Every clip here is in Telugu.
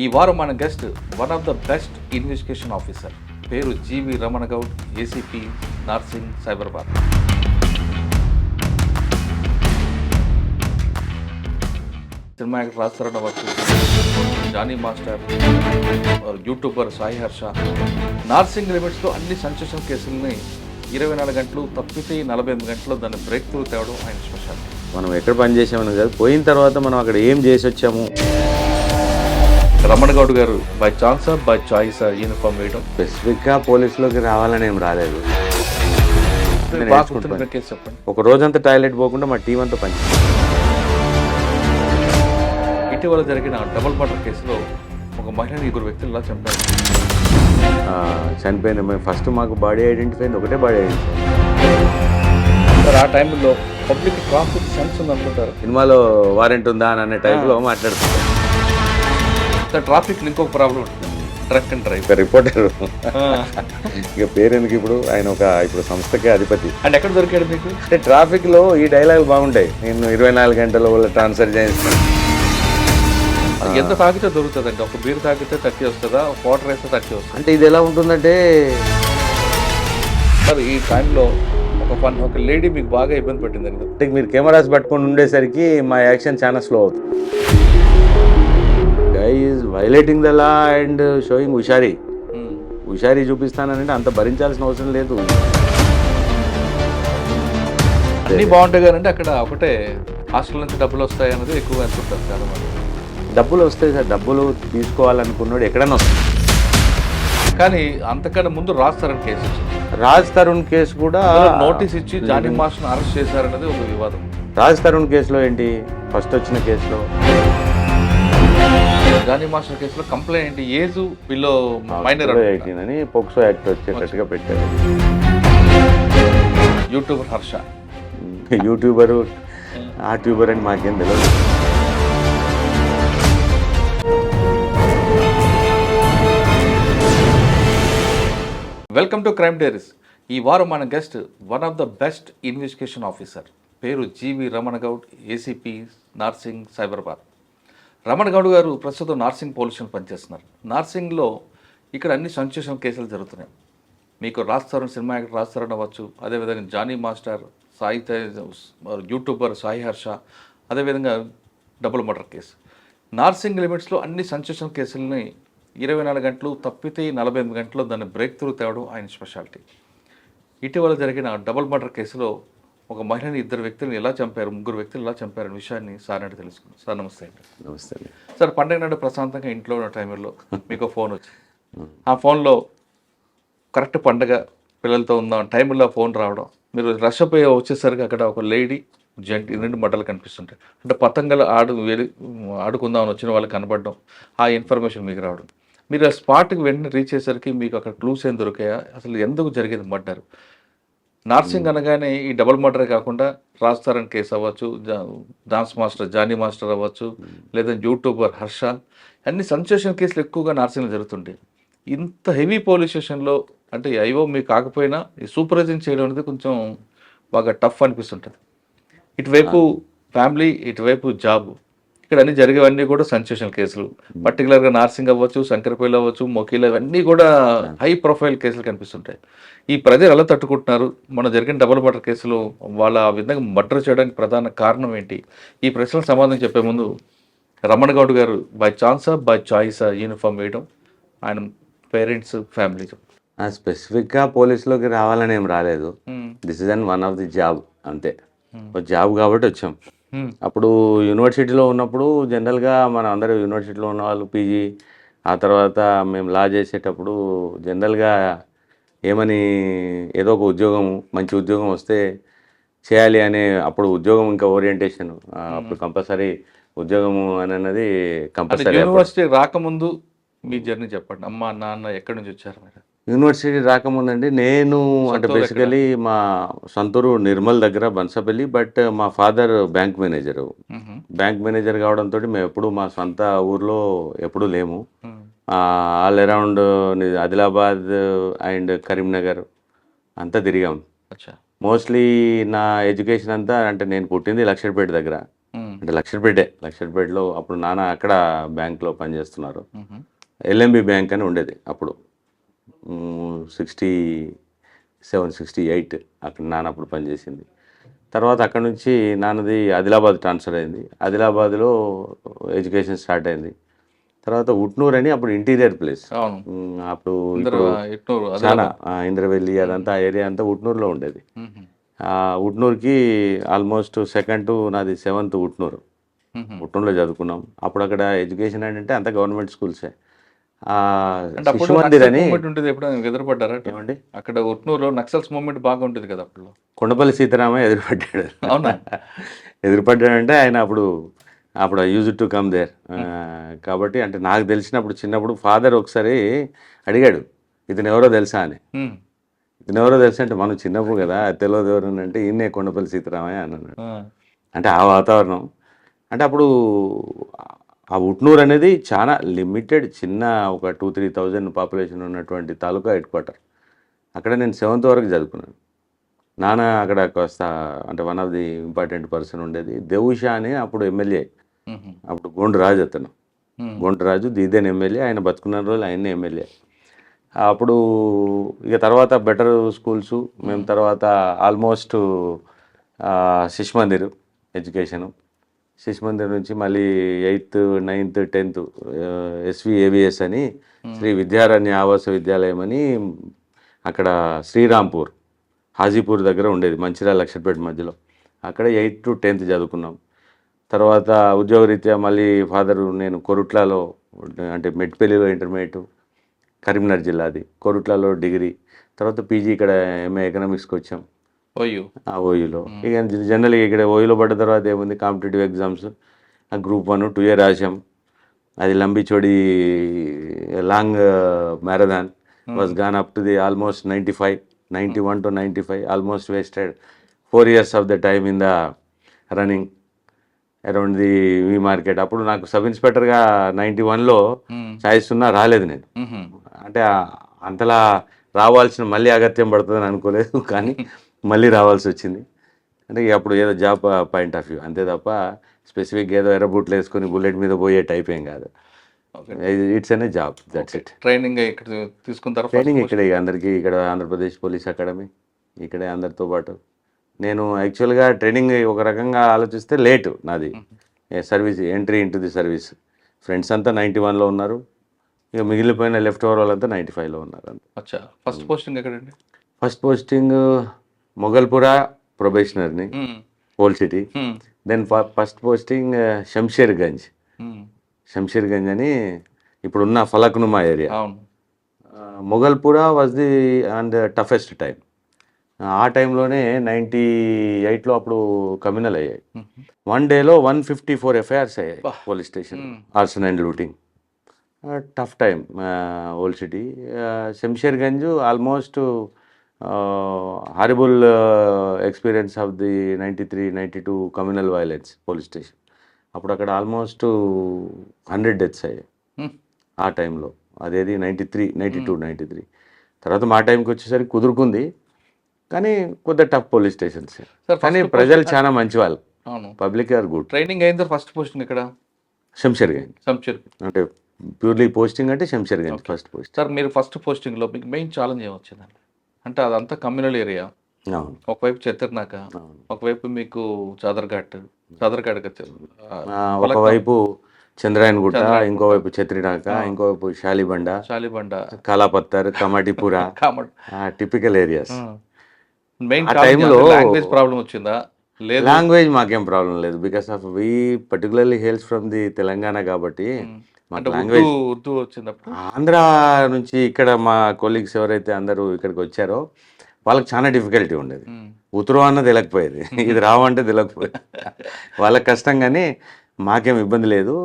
ఈ వారం మన guest one of the best investigation officer, పేరు G V Ramana Goud, ACP Narsing Cyberabad. Cinema actor రాజశరణ అవ్వచ్చు, జానీ మాస్టర్, యూట్యూబర్ సాయి హర్ష. నార్సింగ్ లిమిట్స్లో అన్ని సెన్సేషన్ కేసుల్ని 24 గంటలు తప్పితే 48 గంటల్లో దాన్ని బ్రేక్ త్రూ తేవడం ఆయన స్పెషాలిటీ. మనం ఎక్కడ పని చేసామని కాదు, పోయిన తర్వాత మనం అక్కడ ఏం చేసి వచ్చాము. రమణ గౌడ్ గారు బై ఛాన్సా బై చాయిసా యూనిఫామ్ వేయడం? స్పెసిఫిక్గా పోలీసులోకి రావాలని ఏం రాలేదు. కేసు చెప్పండి. ఒక రోజంతా టాయిలెట్ పోకుండా మా టీం అంతా పని. ఇటీవల జరిగిన డబుల్ మర్డర్ కేసులో ఒక మహిళని 2 వ్యక్తులు ఇలా చంపారు. చనిపోయింది. ఫస్ట్ మాకు బాడీ ఐడెంటిఫై అయింది, ఒకటే బాడీ ఐడెంటిఫై. సార్ ఆ టైంలో పబ్లిక్ ట్రాఫిక్ సెన్స్ ఉంది అనుకుంటారు. సినిమాలో వారెంట్ ఉందా అని అనే టైంలో మాట్లాడుతున్నారు. ట్రాఫిక్ ఇంకొక ప్రాబ్లం ఉంటుంది, డ్రంక్ అండ్ డ్రైవ్. రిపోర్టర్ ఇక పేరెందుకు, ఇప్పుడు ఆయన ఇప్పుడు సంస్థకే అధిపతి. అండ్ ఎక్కడ దొరికాడు మీకు? అంటే ట్రాఫిక్లో ఈ డైలాగులు బాగుంటాయి. నేను 24 గంటల వల్ల ట్రాన్స్ఫర్ చేస్తాను. ఎంత తాగితే దొరుకుతుందండి? ఒక బీర్ తాగితే 30 వస్తుందా, ఒక వాటర్ వేస్తే 30 వస్తుంది. అంటే ఇది ఎలా ఉంటుందంటే, సార్ ఈ టైంలో ఒక లేడీ మీకు బాగా ఇబ్బంది పెట్టిందండి. అంటే మీరు కెమెరాస్ పట్టుకొని ఉండేసరికి మా యాక్షన్ చాలా స్లో అవుతుంది. Guy is violating the law and showing హుషారీ చూపిస్తానంటే అంత భరించాల్సిన అవసరం లేదు. అన్నీ బాగుంటాయి కదండి. అక్కడ ఒకటే హాస్టల్ నుంచి డబ్బులు వస్తాయి అన్నది ఎక్కువ అనుకుంటారు చాలా మంది. డబ్బులు వస్తాయి సార్, డబ్బులు తీసుకోవాలనుకున్నాడు ఎక్కడైనా వస్తుంది. కానీ అంతకన్నా ముందు రాజ్ తరుణ్ కేసు కూడా నోటీస్ ఇచ్చి జానీ మాస్టర్ని అరెస్ట్ చేశారన్నది ఒక వివాదం. రాజ్ తరుణ్ కేసులో ఏంటి, ఫస్ట్ వచ్చిన కేసులో జానీ మాస్టర్ కేసులో కంప్లైంట్ ఏజ్ బిలో మైనర్ 18 అని పోక్సో యాక్ట్ వచ్చేటట్టుగా పెట్టారు. యూట్యూబర్ హర్ష, యూట్యూబరు ఆ ట్యూబర్ అని మాకేం తెలియదు. Welcome to crime diaries. ఈ వారం మన guest one of the best investigation officer, పేరు జీవి రమణ గౌడ్, ఏసీపీ నార్సింగ్ సైబరాబాద్. రమణ గౌడ్ గారు ప్రస్తుతం నార్సింగ్ పోలీస్ స్టేషన్ పనిచేస్తున్నారు. నార్సింగ్లో ఇక్కడ అన్ని సంక్షేమ కేసులు జరుగుతున్నాయి. మీకు సినిమా యాక్టర్ రాజశరణ అవ్వచ్చు, అదేవిధంగా Johnny master, YouTuber Sai Harsha, అదేవిధంగా డబుల్ మర్డర్ కేసు. నార్సింగ్ లిమిట్స్లో అన్ని సంక్షేమ కేసులని 24 గంటలు తప్పితే 48 గంటల్లో దాన్ని బ్రేక్ త్రూ తేవడం ఆయన స్పెషాలిటీ. ఇటీవల జరిగిన డబుల్ మర్డర్ కేసులో ఒక మహిళని 2 వ్యక్తులను ఎలా చంపారు, 3 వ్యక్తులు ఎలా చంపారనే విషయాన్ని సార్ అంటే తెలుసుకున్నాం. సార్ నమస్తే అండి. నమస్తే సార్, పండగ నాడు ప్రశాంతంగా ఇంట్లో ఉన్న టైంలో మీకు ఫోన్ వచ్చింది. ఆ ఫోన్లో కరెక్ట్ పండగ పిల్లలతో ఉన్న టైంలో ఫోన్ రావడం, మీరు రష్ పోయి వచ్చేసరికి అక్కడ ఒక లేడీ జెంట్ 2 మడ్డలు కనిపిస్తుంటాయి. అంటే పతంగలు ఆడుకుందామని వచ్చిన వాళ్ళకి కనపడడం, ఆ ఇన్ఫర్మేషన్ మీకు రావడం, మీరు ఆ స్పాట్కి వెంటనే రీచ్ అయ్యేసరికి మీకు అక్కడ క్లూస్ ఏం దొరికాయా, అసలు ఎందుకు జరిగేది మర్డర్? నార్సింగ్ అనగానే ఈ డబుల్ మర్డరే కాకుండా రాజ్ తరుణ్ కేసు అవ్వచ్చు, డాన్స్ మాస్టర్ జానీ మాస్టర్ అవ్వచ్చు, లేదా యూట్యూబర్ హర్ష, అన్ని సెన్సేషన్ కేసులు ఎక్కువగా నార్సింగ్లో జరుగుతుంటాయి. ఇంత హెవీ పోలీస్ స్టేషన్లో అంటే ఐఓ మీకు కాకపోయినా ఈ సూపర్వైజింగ్ చేయడం అనేది కొంచెం బాగా టఫ్ అనిపిస్తుంటుంది. ఇటువైపు ఫ్యామిలీ, ఇటువైపు జాబ్, ఇక్కడ అన్ని జరిగేవన్నీ కూడా సెన్సేషన్ కేసులు. పర్టికులర్గా నార్సింగ్ అవ్వచ్చు, శంకరపల్లి అవ్వచ్చు, మొకీల, ఇవన్నీ కూడా హై ప్రొఫైల్ కేసులు కనిపిస్తుంటాయి. ఈ ప్రజలు ఎలా తట్టుకుంటున్నారు? మన జరిగిన డబుల్ మర్డర్ కేసులో వాళ్ళ ఆ విధంగా మర్డర్ చేయడానికి ప్రధాన కారణం ఏంటి? ఈ ప్రశ్నలకు సమాధానం చెప్పే ముందు, రమణ గౌడ్ గారు బై ఛాన్సా బై చాయిసా యూనిఫామ్ వేయడం, ఆయన పేరెంట్స్, ఫ్యామిలీ? స్పెసిఫిక్గా పోలీసులోకి రావాలని ఏం రాలేదు. This is one of the job, అంతే. జాబ్ కాబట్టి వచ్చాం. అప్పుడు యూనివర్సిటీలో ఉన్నప్పుడు జనరల్గా మన అందరూ యూనివర్సిటీలో ఉన్న వాళ్ళు పీజీ, ఆ తర్వాత మేము లా చేసేటప్పుడు జనరల్గా ఏమని ఏదో ఒక ఉద్యోగం, మంచి ఉద్యోగం వస్తే చేయాలి అనే, అప్పుడు ఉద్యోగం ఇంకా ఓరియంటేషన్, అప్పుడు కంపల్సరీ ఉద్యోగము అని అన్నది కంపల్సరీ. యూనివర్సిటీ రాకముందు మీ జర్నీ చెప్పండి. అమ్మ నాన్న ఎక్కడి నుంచి వచ్చారు మీరు? యూనివర్సిటీ రాకముందండి నేను అంటే బేసికలీ మా సొంతూరు నిర్మల్ దగ్గర బన్సపల్లి, బట్ మా ఫాదర్ బ్యాంక్ మేనేజర్ కావడంతో మేము ఎప్పుడు మా సొంత ఊర్లో ఎప్పుడూ లేము. All around Adilabad and Karimnagar అంతా తిరిగాం. మోస్ట్లీ నా ఎడ్యుకేషన్ అంతా, అంటే నేను పుట్టింది లక్షపేట దగ్గర, అంటే లక్షపేటలో అప్పుడు నాన్న అక్కడ బ్యాంక్లో పనిచేస్తున్నారు. ఎల్ఎంబి బ్యాంక్ అని ఉండేది అప్పుడు 67-68 అక్కడ నాన్న అప్పుడు పనిచేసింది. తర్వాత అక్కడ నుంచి నాన్నది ఆదిలాబాద్ ట్రాన్స్ఫర్ అయింది. ఆదిలాబాద్లో ఎడ్యుకేషన్ స్టార్ట్ అయింది. తర్వాత ఉట్నూరు అని అప్పుడు ఇంటీరియర్ ప్లేస్. అవును. అప్పుడు ఇట్నూరు చాలా ఇంద్రవెల్లి అదంతా ఏరియా అంతా ఉట్నూరులో ఉండేది. ఉట్నూరుకి ఆల్మోస్ట్ 2nd to నాది 7th ఉట్నూరులో చదువుకున్నాం. అప్పుడు అక్కడ ఎడ్యుకేషన్ ఏంటంటే అంతా గవర్నమెంట్ స్కూల్సే. అంటే అప్పుడు శిశు మందిర్ అని మూమెంట్ ఉంటుంది. ఎప్పుడైనా ఎదురుపడ్డారా? ఏమండి అక్కడ ఉట్నూరులో నక్సల్స్ మూమెంట్ బాగా ఉంటుంది కదా అప్పుడు. కొండపల్లి సీతారామయ్య ఎదురుపడ్డాడు. అవునా? ఎదురుపడ్డాడంటే ఆయన అప్పుడు యూజ్ టు కమ్ దేర్. కాబట్టి అంటే నాకు తెలిసినప్పుడు చిన్నప్పుడు ఫాదర్ ఒకసారి అడిగాడు, ఇతను ఎవరో తెలుసా అని. ఇతను ఎవరో తెలుసా అంటే మనం చిన్నప్పుడు కదా తెలియదు ఎవరు అంటే ఈయనే కొండపల్లి సీతారామయ్య అని అన్నాడు. అంటే ఆ వాతావరణం అంటే అప్పుడు ఆ ఉట్నూరు అనేది చాలా లిమిటెడ్ చిన్న ఒక 2-3 thousand పాపులేషన్ ఉన్నటువంటి తాలూకా హెడ్ క్వార్టర్. అక్కడ నేను 7th వరకు చదువుకున్నాను. నాన్న అక్కడ కాస్త అంటే one of the important person ఉండేది. దేవుషా అని అప్పుడు ఎమ్మెల్యే, అప్పుడు గోండరాజు అతను. గోండరాజు దీదేన్ ఎమ్మెల్యే, ఆయన బతుకున్న రోజులు ఆయన్నే ఎమ్మెల్యే. అప్పుడు ఇక తర్వాత బెటర్ స్కూల్స్ మేము తర్వాత ఆల్మోస్ట్ శిశు మందిర్ ఎడ్యుకేషను. శిశు మందిర్ నుంచి మళ్ళీ 8th, 9th, 10th SVAVS అని శ్రీ విద్యారణ్య ఆవాస విద్యాలయం అని అక్కడ శ్రీరాంపూర్ హాజీపూర్ దగ్గర ఉండేది, మంచిర్యాల లక్షపేట మధ్యలో. అక్కడ 8th to 10th చదువుకున్నాం. తర్వాత ఉద్యోగరీత్యా మళ్ళీ ఫాదరు నేను కొరుట్లలో అంటే మెట్పల్లిలో ఇంటర్మీడియట్, కరీంనగర్ జిల్లాది, కొరుట్లలో డిగ్రీ, తర్వాత పీజీ ఇక్కడ MA ఎకనామిక్స్కి వచ్చాం ఓయూలో. ఇక జనరల్గా ఇక్కడ ఓయూలో పడ్డ తర్వాత ఏముంది కాంపిటేటివ్ ఎగ్జామ్స్ Group 1, 2 year రాసాం. అది లంబిచోడి long marathon was gone up to the almost 91 to 95, almost wasted 4 years of the time in the running around the వి మార్కెట్. అప్పుడు నాకు సబ్ ఇన్స్పెక్టర్గా 91లో ఛాయిస్ ఉన్నా రాలేదు నేను. అంటే అంతలా రావాల్సిన మళ్ళీ అగత్యం పడుతుందని అనుకోలేదు, కానీ మళ్ళీ రావాల్సి వచ్చింది. అంటే అప్పుడు ఏదో జాబ్ పాయింట్ ఆఫ్ వ్యూ అంతే తప్ప స్పెసిఫిక్ ఏదో ఎర్ర బూట్లు వేసుకొని బుల్లెట్ మీద పోయే టైప్ ఏం కాదు. ఇట్స్ అనే జాబ్, దట్స్ ఇట్. ట్రైనింగ్ ఇక్కడ తీసుకుంటారు. ట్రైనింగ్ ఇక్కడే అందరికీ, ఇక్కడ ఆంధ్రప్రదేశ్ పోలీస్ అకాడమీ ఇక్కడే అందరితో పాటు. నేను యాక్చువల్గా ట్రైనింగ్ ఒక రకంగా ఆలోచిస్తే లేటు నాది service, entry into the service. Friends అంతా 91లో ఉన్నారు, ఇక మిగిలిపోయిన లెఫ్ట్ ఓవర్ వాళ్ళంతా 95లో ఉన్నారు అంతే. అచ్చా, ఫస్ట్ పోస్టింగ్ ఎక్కడండి? ఫస్ట్ పోస్టింగ్ మొగల్పురా ప్రొబేషనర్ని, old city. Then first posting Shamsherganj అని ఇప్పుడున్న Falaknuma area. Mogalpura was the and toughest time. ఆ టైంలోనే 98లో అప్పుడు కమ్యూనల్ అయ్యాయి. 1 dayలో 154 FIRs అయ్యాయి police station, arson and looting. Tough time old city. Shamsherganj almost horrible experience of the 93-92 communal violence police station. అప్పుడు అక్కడ ఆల్మోస్ట్ 100 deaths అయ్యాయి ఆ టైంలో. అదేది 92-93. తర్వాత మా టైంకి వచ్చేసరికి కుదురుకుంది, కానీ కొద్దిగా టఫ్ పోలీస్ స్టేషన్స్. కానీ ప్రజలు చాలా మంచి వాళ్ళు, పబ్లిక్ ఆర్ గుడ్. ట్రైనింగ్ అయింది. ఫస్ట్ పోస్టింగ్ ఇక్కడ శంషేర్గంజ్. అంటే ప్యూర్లీ పోస్టింగ్ అంటే శంషేర్గంజ్ ఫస్ట్ పోస్టింగ్. సార్, మీరు ఫస్ట్ పోస్టింగ్లో మీకు మెయిన్ ఛాలెంజ్ ఏమొచ్చిందండి? అంటే అదంతా కమ్యూనల్ ఏరియా, ఒకవైపు చెత్తర్నాక, ఒకవైపు మీకు చాదర్ఘాట్, ఒకవైపు చంద్రాయన్ గుట్ట, ఇంకోవైపు ఛత్రినాక, ఇంకోవైపు Shalibanda, Kalapathar, Kamatipura, typical areas. Main టైంలో లాంగ్వేజ్ ప్రాబ్లం వచ్చిందా? లాంగ్వేజ్ మాకేం ప్రాబ్లం లేదు, because of we particularly hails from the Telangana కాబట్టి మాకు లాంగ్వేజ్ ఉర్దూ వచ్చినప్పుడు ఆంధ్ర నుంచి ఇక్కడ మా కొలీగ్స్ ఎవరైతే అందరూ ఇక్కడికి వచ్చారో వాళ్ళకి చాలా డిఫికల్టీ ఉండేది. ఉత్తరం అన్న తెలియకపోయేది, ఇది రావంటే తెలియకపోయేది. వాళ్ళకి కష్టం, కానీ మాకేం ఇబ్బంది లేదు.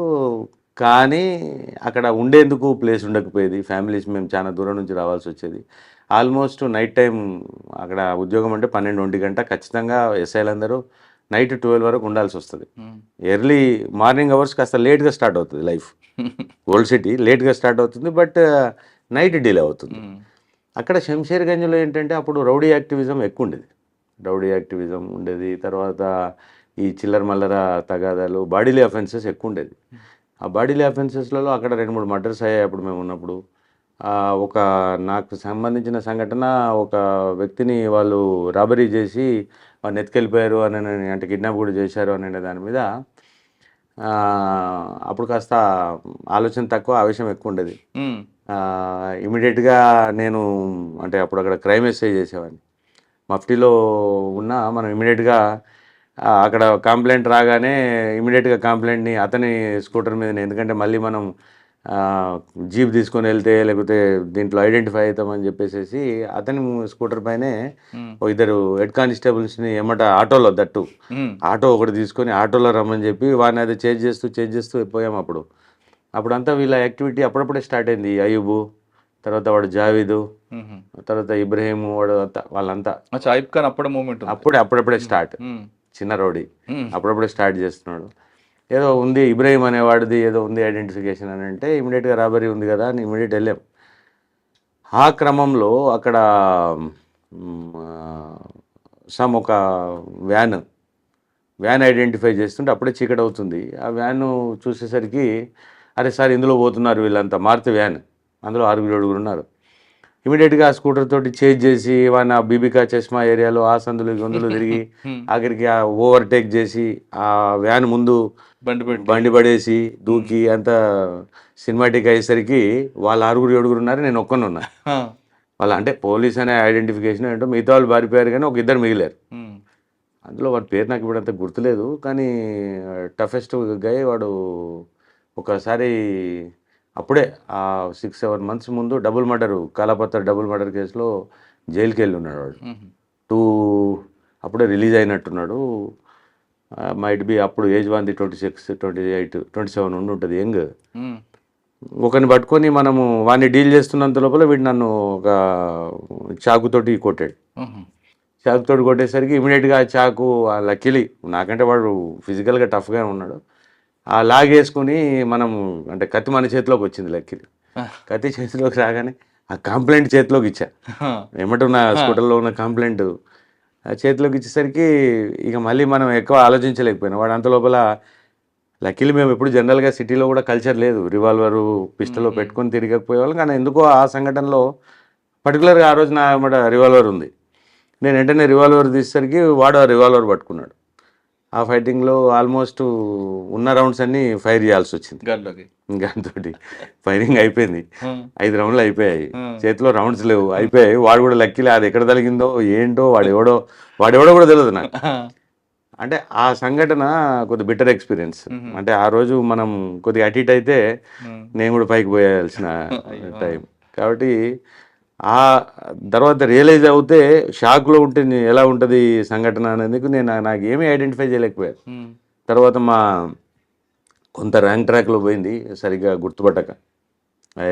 కానీ అక్కడ ఉండేందుకు ప్లేస్ ఉండకపోయేది. ఫ్యామిలీస్ మేము చాలా దూరం నుంచి రావాల్సి వచ్చేది. ఆల్మోస్ట్ నైట్ టైం అక్కడ ఉద్యోగం అంటే 12-1 గంట ఖచ్చితంగా ఎస్ఐలందరూ నైట్ 12 వరకు ఉండాల్సి వస్తుంది. ఎర్లీ మార్నింగ్ అవర్స్ కాస్త లేట్గా స్టార్ట్ అవుతుంది లైఫ్. ఓల్డ్ సిటీ లేట్గా స్టార్ట్ అవుతుంది, బట్ నైట్ డిలే అవుతుంది. అక్కడ శంషేర్గంజ్లో ఏంటంటే అప్పుడు రౌడీ యాక్టివిజం ఎక్కువ ఉండేది. తర్వాత ఈ చిల్లర మల్లర తగాదాలు బాడీలీ అఫెన్సెస్ ఎక్కువ ఉండేది. ఆ బాడీలీ అఫెన్సెస్లలో అక్కడ 2-3 మర్డర్స్ అయ్యాయి అప్పుడు మేము ఉన్నప్పుడు. ఒక నాకు సంబంధించిన సంఘటన, ఒక వ్యక్తిని వాళ్ళు రాబరీ చేసి వాడిని ఎత్తుకెళ్ళిపోయారు అని, అంటే కిడ్నాప్ కూడా చేశారు అనే దాని మీద అప్పుడు కాస్త ఆలోచన తక్కువ, ఆవేశం ఎక్కువ ఉండేది. ఇమీడియట్గా నేను అంటే అప్పుడు అక్కడ క్రైమ్ ఎస్ఐ చేసేవాడిని. మఫ్టీలో ఉన్న మనం ఇమీడియట్గా అక్కడ కంప్లైంట్ రాగానే ఇమీడియట్గా కంప్లైంట్ని అతని స్కూటర్ మీద, ఎందుకంటే మళ్ళీ మనం జీప్ తీసుకొని వెళ్తే లేకపోతే దీంట్లో ఐడెంటిఫై అవుతామని చెప్పేసి అతని స్కూటర్ పైనే ఇద్దరు హెడ్ కానిస్టేబుల్స్ని ఏమంట ఆటోలో దట్టు ఆటో ఒకటి తీసుకొని ఆటోలో రమ్మని చెప్పి వాడిని అది చేంజ్ చేస్తూ పోయాం. అప్పుడంతా వీళ్ళ యాక్టివిటీ అప్పుడప్పుడే స్టార్ట్ అయింది. అయ్యూబు, తర్వాత వాడు జావీదు, తర్వాత ఇబ్రహీం, వాడు వాళ్ళంతా అప్పుడప్పుడే స్టార్ట్. చిన్న రౌడీ అప్పుడప్పుడే స్టార్ట్ చేస్తున్నాడు. ఏదో ఉంది ఇబ్రహీం అనేవాడిది, ఏదో ఉంది ఐడెంటిఫికేషన్ అని అంటే ఇమీడియట్గా రాబరీ ఉంది కదా అని ఇమీడియట్ వెళ్ళాం. ఆ క్రమంలో అక్కడ ఒక వ్యాన్ ఐడెంటిఫై చేస్తుంటే అప్పుడే చీకటి అవుతుంది. ఆ వ్యాన్ చూసేసరికి అరే సార్ ఇందులో పోతున్నారు వీళ్ళంతా, మారుతి వ్యాన్, అందులో 6-7 ఉన్నారు. ఇమీడియట్గా ఆ స్కూటర్ తోటి చేజ్ చేసి వాడిని ఆ బీబికా చష్మా ఏరియాలో ఆ సందులు గొంతులు తిరిగి ఆఖరికి ఆ ఓవర్టేక్ చేసి ఆ వ్యాన్ ముందు బండి పడేసి దూకి అంత సినిమాటిక్ అయ్యేసరికి వాళ్ళు 6-7 ఉన్నారు, నేను ఒక్కనే ఉన్నా. వాళ్ళ అంటే పోలీస్ అనే ఐడెంటిఫికేషన్ ఏంటో మిగతా వాళ్ళు పారిపోయారు కానీ ఒక ఇద్దరు మిగిలారు. అందులో వాడి పేరు నాకు ఇప్పుడు అంత గుర్తులేదు కానీ టఫెస్ట్ గై వాడు. ఒకసారి అప్పుడే 6-7 మంత్స్ ముందు డబుల్ మర్డరు, కాలాపత్ర డబుల్ మర్డర్ కేసులో జైలుకి వెళ్ళి ఉన్నాడు వాడు. అప్పుడే రిలీజ్ అయినట్టున్నాడు. మైట్ బి అప్పుడు ఏజ్ 26, 28, 27 ఉంటుంది, యంగ్. ఒకరిని పట్టుకొని మనము వాడిని డీల్ చేస్తున్నంత లోపల వీడు నన్ను ఒక చాకుతోటి కొట్టాడు. చాకుతోటి కొట్టేసరికి ఇమీడియట్గా ఆ చాకు లక్కీలీ నాకంటే వాడు ఫిజికల్గా టఫ్గా ఉన్నాడు. ఆ లాగేసుకుని మనం అంటే కత్తి మన చేతిలోకి వచ్చింది. లక్కీలీ కత్తి చేతిలోకి రాగానే ఆ కంప్లైంట్ చేతిలోకి ఇచ్చా. ఏమంటున్నా స్కూటర్లో ఉన్న కంప్లైంట్ చేతిలోకి ఇచ్చేసరికి ఇక మళ్ళీ మనం ఎక్కువ ఆలోచించలేకపోయినా. వాడు అంత లోపల లక్కీలీ మేము ఎప్పుడు జనరల్గా సిటీలో కూడా కల్చర్ లేదు, రివాల్వరు పిస్టల్లో పెట్టుకొని తిరగకపోయేవాళ్ళం. కానీ ఎందుకో ఆ సంఘటనలో పర్టికులర్గా ఆ రోజు నా రివాల్వర్ ఉంది. నేను వెంటనే రివాల్వర్ తీసేసరికి వాడు ఆ రివాల్వర్ పట్టుకున్నాడు. ఆ ఫైటింగ్లో ఆల్మోస్ట్ ఉన్న రౌండ్స్ అన్నీ ఫైర్ చేయాల్సి వచ్చింది. గన్తోటి ఫైరింగ్ అయిపోయింది. 5 రౌండ్లు అయిపోయాయి, చేతిలో రౌండ్స్ లేవు, అయిపోయాయి. వాడు కూడా లక్కీలే అది ఎక్కడ తగిలిందో ఏంటో వాడెవడో కూడా తెలియదు నాకు. అంటే ఆ సంఘటన కొద్ది బెటర్ ఎక్స్పీరియన్స్. అంటే ఆ రోజు మనం కొద్దిగా అటు ఇటు అయితే నేను కూడా పైకి పోయాల్సిన టైం కాబట్టి ఆ తర్వాత రియలైజ్ అవుతే షాక్లో ఉంటే ఎలా ఉంటుంది సంఘటన అనేది నాకు ఏమీ ఐడెంటిఫై చేయలేకపోయాను. తర్వాత కొంత ర్యాంక్ ట్రాక్లో పోయింది సరిగ్గా గుర్తుపట్టక,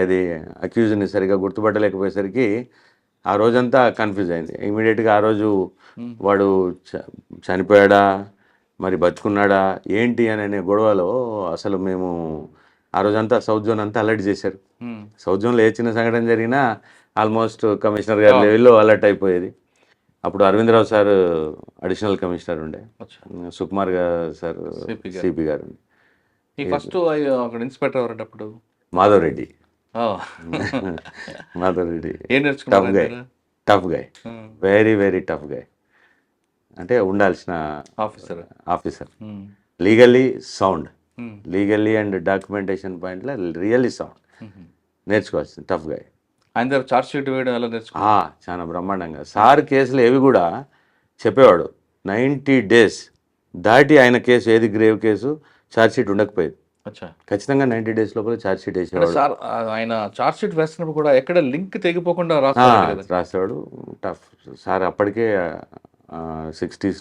అది అక్యూజ్ని సరిగ్గా గుర్తుపట్టలేకపోయేసరికి ఆ రోజంతా కన్ఫ్యూజ్ అయింది. ఇమీడియట్గా ఆ రోజు వాడు చనిపోయాడా మరి బతుకున్నాడా ఏంటి అనే గొడవలో అసలు మేము ఆ రోజంతా సౌత్ జోన్ అంతా అలర్ట్ చేశారు. సౌత్ జోన్లో ఏ చిన్న సంఘటన జరిగినా ఆల్మోస్ట్ కమిషనర్ గారి లెవెల్లో అలర్ట్ అయిపోయేది. అప్పుడు అరవిందరావు సార్ అడిషనల్ కమిషనర్ ఉండే, సుకుమార్ గారు సార్ సిపి గారు ఉండే. ఫస్ట్ అక్కడ ఇన్స్పెక్టర్ ఎవరంటే అప్పుడు మాధవరెడ్డి. టఫ్ గై, వెరీ వెరీ టఫ్ గై. అంటే ఉండాల్సిన officer, legally sound, legally and documentation పాయింట్లో రియల్లీ సౌండ్, నేర్చుకోవాల్సింది. టఫ్ గై. ఆయన చార్జ్ షీట్ వేయడం ఎలా నేర్చుకో చాలా బ్రహ్మాండంగా. సార్ కేసులు ఏవి కూడా చెప్పేవాడు. 90 days దాటి ఆయన కేసు ఏది గ్రేవ్ కేసు చార్జ్ షీట్ ఉండకపోయేది. ఖచ్చితంగా 90 days లోపల చార్జ్ షీట్ వేసేవాడు. సార్ ఆయన చార్జ్ షీట్ వేసినప్పుడు కూడా ఎక్కడ లింక్ తెగిపోకుండా రాసేవాడు. Tough sir. అప్పటికే 60s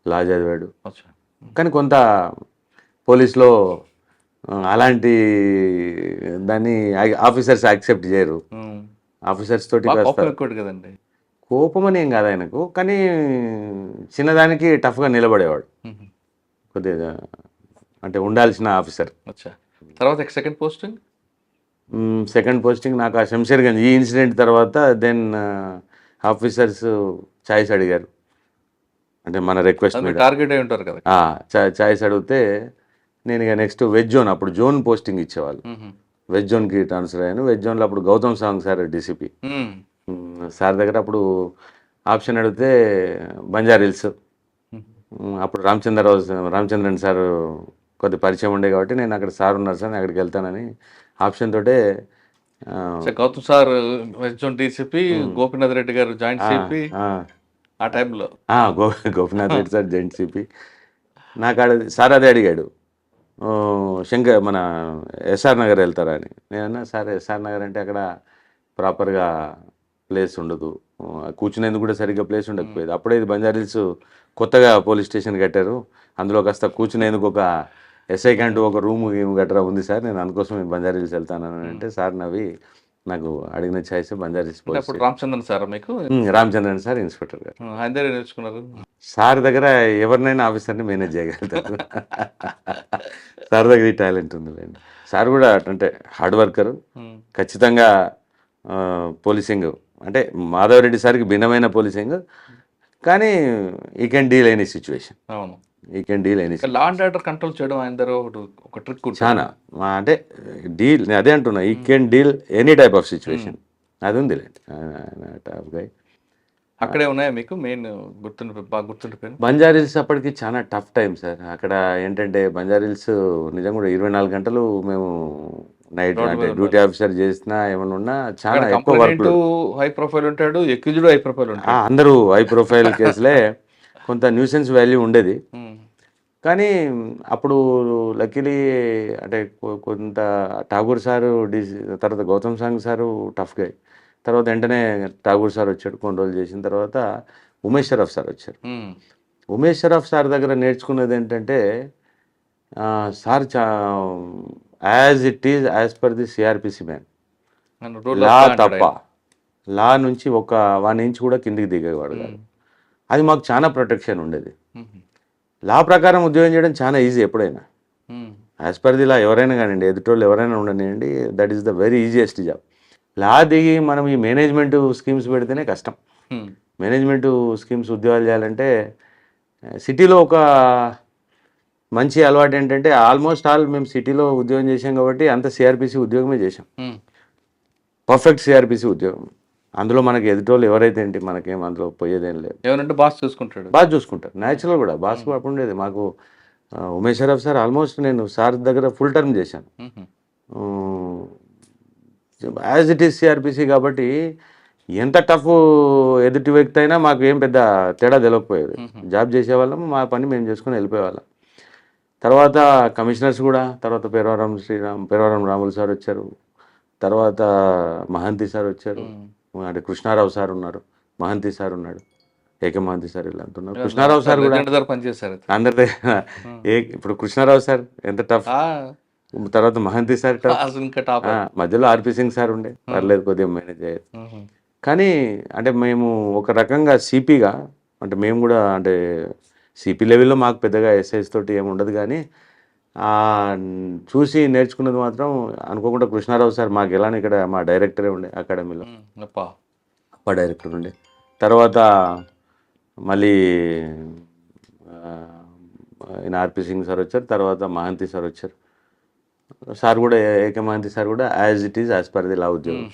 లా చదివాడు. కానీ కొంత పోలీస్లో అలాంటి దాన్ని ఆఫీసర్స్ యాక్సెప్ట్ చేయరు. ఆఫీసర్స్ తోటి కదండి, కోపం అని ఏం కాదు ఆయనకు, కానీ చిన్నదానికి టఫ్గా నిలబడేవాడు కొద్దిగా, అంటే ఉండాల్సిన ఆఫీసర్. తర్వాత సెకండ్ పోస్టింగ్ నాకు ఆ శంషేర్గంజ్. ఈ ఇన్సిడెంట్ తర్వాత దెన్ ఆఫీసర్స్ చాయిస్ అడిగారు. అంటే మన రిక్వెస్ట్ మీద టార్గెట్ అయి ఉంటారు కదా. చాయిస్ అడిగితే నేను ఇక నెక్స్ట్ వెజ్ జోన్, అప్పుడు జోన్ పోస్టింగ్ ఇచ్చేవాళ్ళు. వెజ్ జోన్కి ట్రాన్స్ఫర్ అయ్యాను. వెజ్ జోన్లో అప్పుడు Gautam Sawang sir DCP sir దగ్గర అప్పుడు ఆప్షన్ అడిగితే బంజారీల్స్, అప్పుడు రామచంద్రన్ సార్ కొద్ది పరిచయం ఉండే కాబట్టి నేను అక్కడ సార్ ఉన్నారు సార్, నేను అక్కడికి వెళ్తానని ఆప్షన్ తోటే గౌతమ్ సార్ వెజ్జోన్ డీసీపీ, గోపీనాథ్ రెడ్డి గారు జాయింట్ సిపి ఆ టైంలో. Gopinath Reddy sir joint CP. నాకు సార్ అదే అడిగాడు, మన ఎస్ఆర్ నగర్ వెళ్తారా అని. నేనన్నా సార్ ఎస్ఆర్ నగర్ అంటే అక్కడ ప్రాపర్గా ప్లేస్ ఉండదు, కూర్చునేందుకు కూడా సరిగ్గా ప్లేస్ ఉండకపోయేది. అప్పుడే ఇది బంజారీల్స్ కొత్తగా పోలీస్ స్టేషన్ కట్టారు, అందులో కాస్త కూర్చునేందుకు ఒక ఎస్ఐ కంటూ ఒక రూమ్ గట్రా ఉంది సార్, నేను అందుకోసం నేను బంజారీల్స్ వెళ్తానని అంటే సార్ నవ్వి నాకు అడిగిన ఛాయిస్ బంజారీల్స్. రామచంద్రన్ సార్ మీకు? రామచంద్రన్ సార్ ఇన్స్పెక్టర్ గారు. ఆయన దగ్గర నేర్చుకున్నారు. సార్ దగ్గర ఎవరినైనా ఆఫీసర్ని మేనేజ్ చేయగలుగుతారు. సార్ దగ్గర ఈ టాలెంట్ ఉందిలేండి. సార్ కూడా అంటే హార్డ్ వర్కర్, ఖచ్చితంగా పోలీసింగ్ అంటే మాధవరెడ్డి సార్కి భిన్నమైన పోలీసింగ్, కానీ ఈ కెన్ డీల్ ఎనీ సిచ్యువేషన్. అవును, ఈ can deal any. Law and order control చేయడం ఆయన దగ్గర ఒక ట్రిక్ చాలా, అంటే డీల్ అదే అంటున్నా, ఈ can deal any type of situation, అది ఉందిలేండి. అక్కడే ఉన్నాయా మీకు మెయిన్ బాగా గుర్తుండిపోయింది? బంజారీల్స్ అప్పటికి చాలా టఫ్ టైం సార్. అక్కడ ఏంటంటే బంజారీల్స్ నిజంగా కూడా 24 గంటలు మేము నైట్ అంటే డ్యూటీ ఆఫీసర్ చేసినా ఏమైనా ఉన్నా చాలా ఎక్కువ వర్క్. హై ప్రొఫైల్ ఉంటాడు, ఎక్యూజ్డ్ హై ప్రొఫైల్ ఉంటాడు, అందరూ హై ప్రొఫైల్ కేసులే. కొంత న్యూసెన్స్ వాల్యూ ఉండేది, కానీ అప్పుడు లక్కీలీ అంటే కొంత ఠాగూర్ సారు తర్వాత గౌతమ్ సాంగ్ సారు టఫ్ గా, తర్వాత వెంటనే ఠాగూర్ సార్ వచ్చాడు, కొన్ని రోజులు చేసిన తర్వాత ఉమేష్ షరఫ్ సార్ వచ్చారు. ఉమేష్ షరఫ్ సార్ దగ్గర నేర్చుకున్నది ఏంటంటే sir as it is as per the CrPC man, law తప్ప లా నుంచి ఒక 1 ఇంచ్ కూడా కిందికి దిగేవాడు కాదు. అది మాకు చాలా ప్రొటెక్షన్ ఉండేది. లా ప్రకారం ఉద్యోగం చేయడం చాలా ఈజీ ఎప్పుడైనా, యాజ్ పర్ ది లా ఎవరైనా కానివ్వండి, ఎదుటోళ్ళు ఎవరైనా ఉండనివ్వండి, that is the very easiest job. Law దిగి మనం ఈ మేనేజ్మెంట్ స్కీమ్స్ పెడితేనే కష్టం. మేనేజ్మెంట్ స్కీమ్స్ ఉద్యోగాలు చేయాలంటే సిటీలో ఒక మంచి అలవాటు ఏంటంటే ఆల్మోస్ట్ ఆల్ మేము సిటీలో ఉద్యోగం చేసాం కాబట్టి అంత సిఆర్పిసి ఉద్యోగమే చేసాం, పర్ఫెక్ట్ సిఆర్పిసి ఉద్యోగం. అందులో మనకి ఎదుటోళ్ళు ఎవరైతే ఏంటి, మనకేం అందులో పోయేదేం లేదు. ఏమంటే బాస్ చూసుకుంటాడు, బాగా చూసుకుంటారు. న్యాచురల్ కూడా బాస్ అప్పుడు ఉండేది మాకు. ఉమేష్ షరఫ్ సార్ ఆల్మోస్ట్ నేను సార్ దగ్గర ఫుల్ టర్మ్ చేశాను, యాజ్ ఇట్ ఈస్ సిఆర్పిసి కాబట్టి ఎంత టఫ్ ఎదుటి వ్యక్తి అయినా మాకు ఏం పెద్ద తేడా తెలియకపోయేది. జాబ్ చేసేవాళ్ళం, మా పని మేము చేసుకుని వెళ్ళిపోయేవాళ్ళం. తర్వాత కమిషనర్స్ కూడా, తర్వాత పేరవరం రాములు సార్ వచ్చారు, తర్వాత మహంతి సార్ వచ్చారు, అంటే కృష్ణారావు సార్ ఉన్నారు, మహంతి సార్ ఉన్నాడు, ఏకే మహంతి సార్ ఇలా అంటున్నారు. కృష్ణారావు సార్ కూడా పనిచేశారు అందరి. ఇప్పుడు కృష్ణారావు సార్ ఎంత టఫ్, తర్వాత మహంతి సార్ టఫ్, మధ్యలో ఆర్పి సింగ్ సార్ ఉండే, పర్లేదు కొద్దిగా మేనేజ్ అయ్యేది. కానీ అంటే మేము ఒక రకంగా సిపిగా, అంటే మేము కూడా అంటే సిపి లెవెల్లో మాకు పెద్దగా ఎస్ఐస్ తోటి ఏమి ఉండదు, కానీ చూసి నేర్చుకున్నది మాత్రం అనుకోకుండా కృష్ణారావు సార్ మాకు ఎలానే ఇక్కడ మా డైరెక్టరే ఉండే అకాడమీలో, అప్ప డైరెక్టర్ ఉండే. తర్వాత మళ్ళీ ఆయన ఆర్పి సింగ్ సార్ వచ్చారు, తర్వాత మహంతి సార్ వచ్చారు. సార్ కూడా ఏకే మహంతి సార్ కూడా as it is as per the లా ఉద్యోగం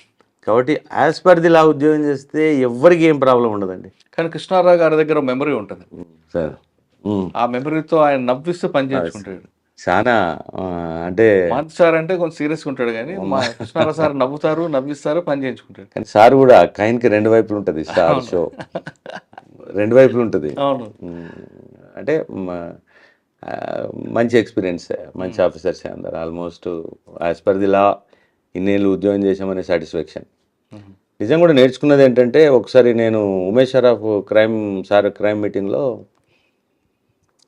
కాబట్టి యాజ్ పర్ ది లా ఉద్యోగం చేస్తే ఎవరికి ఏం ప్రాబ్లం ఉండదండి. కానీ కృష్ణారావు గారి దగ్గర మెమరీ ఉంటుంది సార్, ఆ మెమరీతో ఆయన నవ్విస్తూ పని చేసుకుంటాడు. చాలా అంటే మహంతి సార్ అంటే కొంచెం సీరియస్గా ఉంటాడు, కానీ మా కృష్ణారావు సార్ నవ్వుతారు, నవ్విస్తారు, పని చేయించుకుంటాడు. కానీ సార్ కూడా కాయిన్కి 2 వైపులు ఉంటుంది, స్టార్ షో 2 వైపులు ఉంటుంది. అవును, అంటే మంచి ఎక్స్పీరియన్స్, మంచి ఆఫీసర్స్ అందరు ఆల్మోస్ట్ యాజ్ పర్ ది లా ఇన్నేళ్ళు ఉద్యోగం చేసామనే సాటిస్ఫాక్షన్. నిజం కూడా నేర్చుకున్నది ఏంటంటే, ఒకసారి నేను ఉమేష్ షరఫ్ క్రైమ్ మీటింగ్లో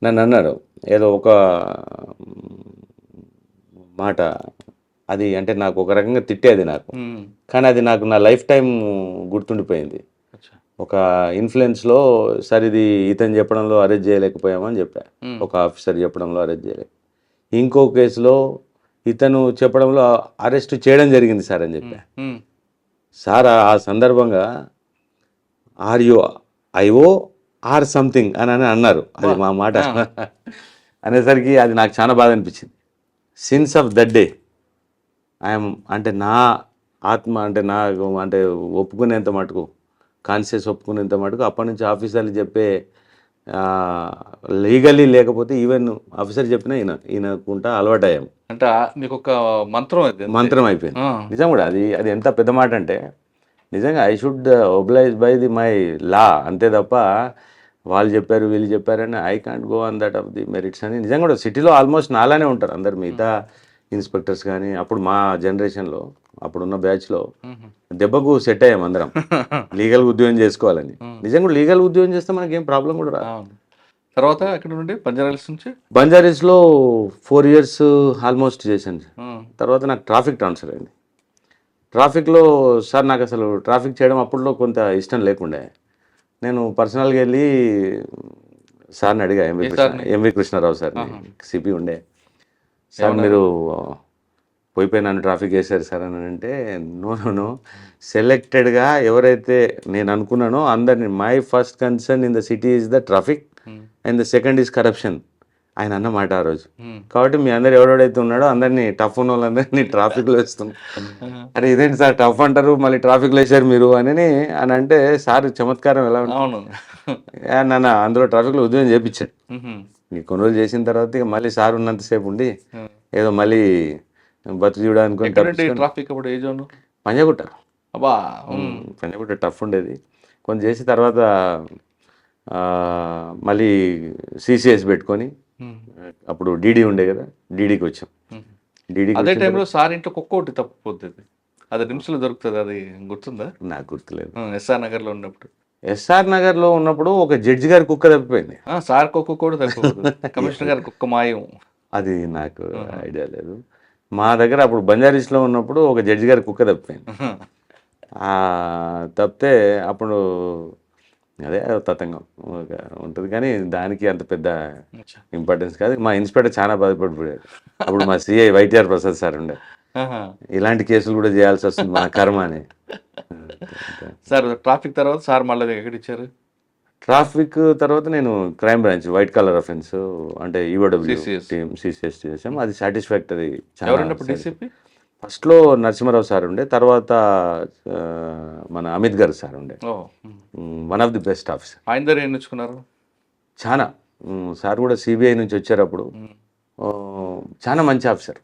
నన్ను అన్నాడు ఏదో ఒక మాట, అది అంటే నాకు ఒక రకంగా తిట్టేది నాకు, కానీ అది నాకు నా లైఫ్ టైం గుర్తుండిపోయింది. ఒక ఇన్ఫ్లుయెన్స్లో సార్ ఇది ఇతను చెప్పడంలో అరెస్ట్ చేయలేకపోయామని చెప్పా, ఒక ఆఫీసర్ చెప్పడంలో అరెస్ట్ చేయలేక, ఇంకో కేసులో ఇతను చెప్పడంలో అరెస్ట్ చేయడం జరిగింది సార్ అని చెప్పా. సార్ ఆ సందర్భంగా are you IO or something అని అన్నారు. అది మా మాట అనేసరికి అది నాకు చాలా బాధ అనిపించింది. Since of that day I'm అంటే నా ఆత్మ అంటే నాకు అంటే ఒప్పుకునేంత మటుకు కాన్షియస్ ఒప్పుకునేంత మటుకు అప్పటి నుంచి ఆఫీసర్లు చెప్పే లీగల్లీ లేకపోతే ఈవెన్ ఆఫీసర్ చెప్పినా ఈయనకుంటా అలవాటయ్యాం. అంటే మీకు ఒక మంత్రం అది మంత్రం అయిపోయింది. నిజం కూడా అది ఎంత పెద్ద మాట అంటే నిజంగా I should oblige by the my law, అంతే తప్ప వాళ్ళు చెప్పారు వీళ్ళు చెప్పారని I can't go on that of the merits అని. నిజంగా కూడా సిటీలో ఆల్మోస్ట్ నాలానే ఉంటారు అందరు మిగతా ఇన్స్పెక్టర్స్ కానీ. అప్పుడు మా జనరేషన్లో అప్పుడున్న బ్యాచ్లో దెబ్బకు సెట్ అయ్యాం అందరం లీగల్ ఉద్యోగం చేసుకోవాలని. నిజంగా కూడా లీగల్ ఉద్యోగం చేస్తే మనకి ఏం ప్రాబ్లం కూడా రాదు. తర్వాత ఎక్కడ నుండి బంజారాహిల్స్ నుంచి బంజారాహిల్స్లో 4 years ఆల్మోస్ట్ చేశాను. తర్వాత నాకు ట్రాఫిక్ ట్రాన్స్ఫర్ అయింది. ట్రాఫిక్లో సార్ నాకు అసలు ట్రాఫిక్ చేయడం అప్పట్లో కొంత ఇష్టం లేకుండే. నేను పర్సనల్గా వెళ్ళి సార్ని అడిగా, ఎంవి కృష్ణారావు సార్ని, సిపి ఉండే. సార్ మీరు పోయిపోయి నన్ను ట్రాఫిక్ వేశారు సార్ అని అంటే, నో సెలెక్టెడ్గా ఎవరైతే నేను అనుకున్నానో అందరినీ, my first concern in the city is the traffic and the second is corruption ఆయన అన్నమాట ఆ రోజు. కాబట్టి మీ అందరు ఎవడెవడైతే ఉన్నాడో అందరినీ టఫ్ ఉన్న వాళ్ళందరినీ ట్రాఫిక్లో వేస్తున్నాం. అరే ఇదేంటి సార్ టఫ్ అంటారు మళ్ళీ ట్రాఫిక్లో వేసారు మీరు అని అంటే సార్ చమత్కారం ఎలా ఉంటుంది నాన్న, అందులో ట్రాఫిక్లో ఉద్యోగం చేయించాడు. ఈ కొన్ని రోజులు చేసిన తర్వాత ఇక మళ్ళీ సార్ ఉన్నంతసేపు ఉండి ఏదో మళ్ళీ బతుకు చూడడానికి ట్రాఫిక్ అప్పుడు ఏ జోన్ పంజాగుట్ట. అబ్బా పంజాగుట్ట టఫ్ ఉండేది. కొంచెం చేసి తర్వాత మళ్ళీ సిసిఎస్ పెట్టుకొని అప్పుడు డీడీ ఉండే కదా, డీడీకి వచ్చాం. డీడీ అదే టైంలో సార్ ఇంట్లో కుక్క ఒకటి తప్పిపోతుంది, అది నిమిషంలో దొరుకుతుంది, అది గుర్తుందా? నాకు గుర్తులేదు. ఎస్ఆర్ నగర్లో ఉన్నప్పుడు ఒక జడ్జి గారి కుక్క తప్పిపోయింది. సార్ కుక్క కూడా తప్పిపోతుంది, కమిషనర్ గారి కుక్క మాయం. అది నాకు ఐడియా లేదు. మా దగ్గర అప్పుడు బంజారీస్లో ఉన్నప్పుడు ఒక జడ్జి గారి కుక్క తప్పిపోయింది. తప్పితే అప్పుడు అదే తతంగం ఉంటుంది, కానీ దానికి అంత పెద్ద ఇంపార్టెన్స్ కాదు. మా ఇన్స్పెక్టర్ చాలా బాధపడిపోయాడు. అప్పుడు మా సిఐ వైటీఆర్ ప్రసాద్ సార్ ఉండే, ఇలాంటి కేసులు కూడా చేయాల్సి వస్తుంది మన కర్మ అని. సార్ ట్రాఫిక్ తర్వాత సార్ మళ్ళీ ఎక్కడ ఇచ్చారు? ట్రాఫిక్ తర్వాత నేను crime branch white colour offence అంటే ఈఓడబ్ల్యూ టీమ్ సిసిఎస్ చేసాం. అది సాటిస్ఫాక్టరీ. ఫస్ట్లో నరసింహారావు సార్ ఉండే, తర్వాత మన అమిత్ గారు సార్ ఉండే, one of the best officer. ఆయన దగ్గర ఏం నేర్చుకున్నారు? చాలా. సార్ కూడా సిబిఐ నుంచి వచ్చారు అప్పుడు. చాలా మంచి ఆఫీసర్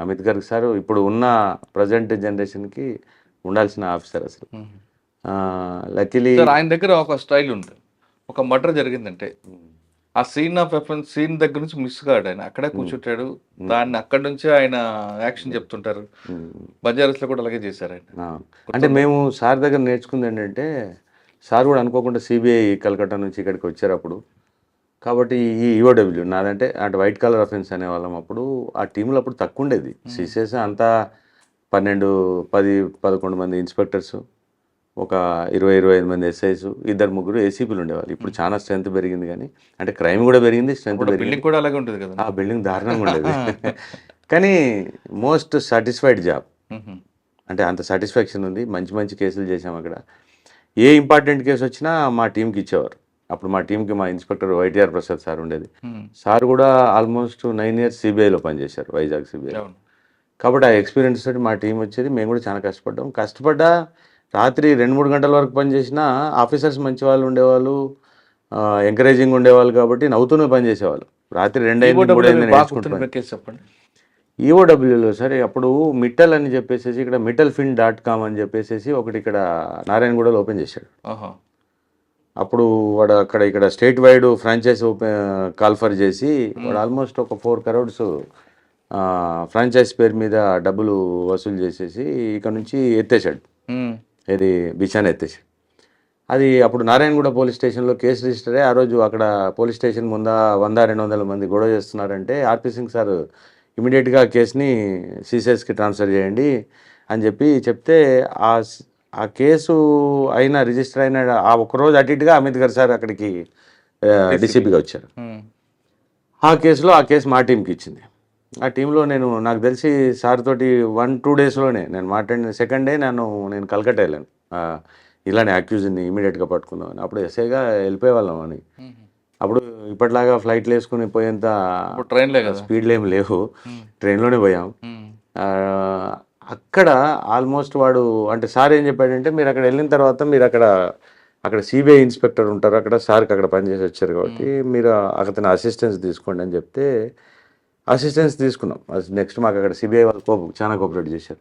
అమిత్ గారు సార్. ఇప్పుడు ఉన్న ప్రజెంట్ జనరేషన్కి ఉండాల్సిన ఆఫీసర్ అసలు. లక్కీలీ ఆయన దగ్గర ఒక స్టైల్ ఉంది. ఒక మర్డర్ జరిగిందంటే ఆ సీన్ ఆఫ్ ఎఫెన్స్ సీన్ దగ్గర నుంచి మిస్ కాడు, ఆయన అక్కడే కూర్చుంటాడు, దాన్ని అక్కడి నుంచి ఆయన యాక్షన్ చెప్తుంటారు. బంజారాస్లో కూడా అలాగే చేశారు ఆయన. అంటే మేము సార్ దగ్గర నేర్చుకుంది ఏంటంటే, సార్ కూడా అనుకోకుండా సిబిఐ కలకట్టా నుంచి ఇక్కడికి వచ్చారు అప్పుడు. కాబట్టి ఈ ఈఓడబ్ల్యూ నాదంటే అంటే వైట్ కలర్ అఫెన్స్ అనేవాళ్ళం. అప్పుడు ఆ టీంలో అప్పుడు తక్కువ ఉండేది. సిసిఎస్ అంతా 10-11 మంది ఇన్స్పెక్టర్స్, ఒక 20-25 మంది ఎస్ఐస్, 2-3 ఏసీపీలు ఉండేవాళ్ళు. ఇప్పుడు చాలా స్ట్రెంత్ పెరిగింది, కానీ అంటే క్రైమ్ కూడా పెరిగింది, స్ట్రెంత్ పెరిగింది. బిల్డింగ్ కూడా అలాగే ఉంటుంది కదా. ఆ బిల్డింగ్ దారుణంగా ఉండేది. కానీ మోస్ట్ సాటిస్ఫైడ్ జాబ్. అంటే అంత సాటిస్ఫాక్షన్ ఉంది. మంచి మంచి కేసులు చేసాం అక్కడ. ఏ ఇంపార్టెంట్ కేసు వచ్చినా మా టీంకి ఇచ్చేవారు. అప్పుడు మా టీంకి మా ఇన్స్పెక్టర్ వైటీఆర్ ప్రసాద్ సార్ ఉండేది. సార్ కూడా ఆల్మోస్ట్ 9 years సిబిఐలో పనిచేశారు, వైజాగ్ సిబిఐ. కాబట్టి ఆ ఎక్స్పీరియన్స్ తోటి మా టీం వచ్చేది. మేము కూడా చాలా కష్టపడ్డా రాత్రి 2-3 గంటల వరకు పనిచేసిన ఆఫీసర్స్ మంచి వాళ్ళు ఉండేవాళ్ళు, ఎంకరేజింగ్ ఉండేవాళ్ళు. కాబట్టి నవ్వుతూనే పనిచేసేవాళ్ళు. రాత్రి 2-3 చెప్పండి. ఈఓడబ్ల్యూలో సరే అప్పుడు మిట్టల్ అని చెప్పేసి ఇక్కడ mittalfin.com అని చెప్పేసి ఒకటి ఇక్కడ నారాయణగూడలో ఓపెన్ చేశాడు. అప్పుడు వాడు ఇక్కడ స్టేట్ వైడ్ ఫ్రాంచైజ్ కాల్ఫర్ చేసి వాడు ఆల్మోస్ట్ ఒక 4 crores ఫ్రాంచైజ్ పేరు మీద డబ్బులు వసూలు చేసేసి ఇక్కడ నుంచి ఎత్తేసాడు. ఇది బిచాన ఎత్తేసాడు. అది అప్పుడు నారాయణగూడ పోలీస్ స్టేషన్లో కేసు రిజిస్టర్ అయ్యి ఆ రోజు అక్కడ పోలీస్ స్టేషన్ ముందా 100-200 మంది గొడవ చేస్తున్నారంటే ఆర్పీ సింగ్ సార్ ఇమీడియట్గా కేసుని సిసిఎస్కి ట్రాన్స్ఫర్ చేయండి అని చెప్తే ఆ కేసు రిజిస్టర్ అయిన ఆ ఒక్కరోజు అటు ఇటుగా అమిత్ గారు సార్ అక్కడికి డీసీపీగా వచ్చారు. ఆ కేసు మా టీంకి ఇచ్చింది. ఆ టీంలో నాకు తెలిసి సార్ తోటి 1-2 daysలోనే నేను మాట్లాడిన. సెకండ్ డే నేను కలకత్తా వెళ్ళాను ఇలానే అక్యూజ్ని ఇమీడియట్గా పట్టుకుందామని. అప్పుడు ఎస్ఐగా వెళ్ళిపోయేవాళ్ళం అని. అప్పుడు ఇప్పటిలాగా ఫ్లైట్లు వేసుకుని పోయేంత ఇప్పుడు ట్రైన్లే కదా. స్పీడ్లు ఏమి లేవు, ట్రైన్లోనే పోయాం. ఆ, అక్కడ ఆల్మోస్ట్ వాడు అంటే సార్ ఏం చెప్పాడంటే, మీరు అక్కడ వెళ్ళిన తర్వాత మీరు అక్కడ సిబిఐ ఇన్స్పెక్టర్ ఉంటారు అక్కడ, సార్కి అక్కడ పనిచేసి వచ్చారు కాబట్టి మీరు అతని అసిస్టెన్స్ తీసుకోండి అని చెప్తే అసిస్టెన్స్ తీసుకున్నాం. నెక్స్ట్ మాకు అక్కడ సిబిఐ వాళ్ళు చాలా కోఆపరేట్ చేశారు.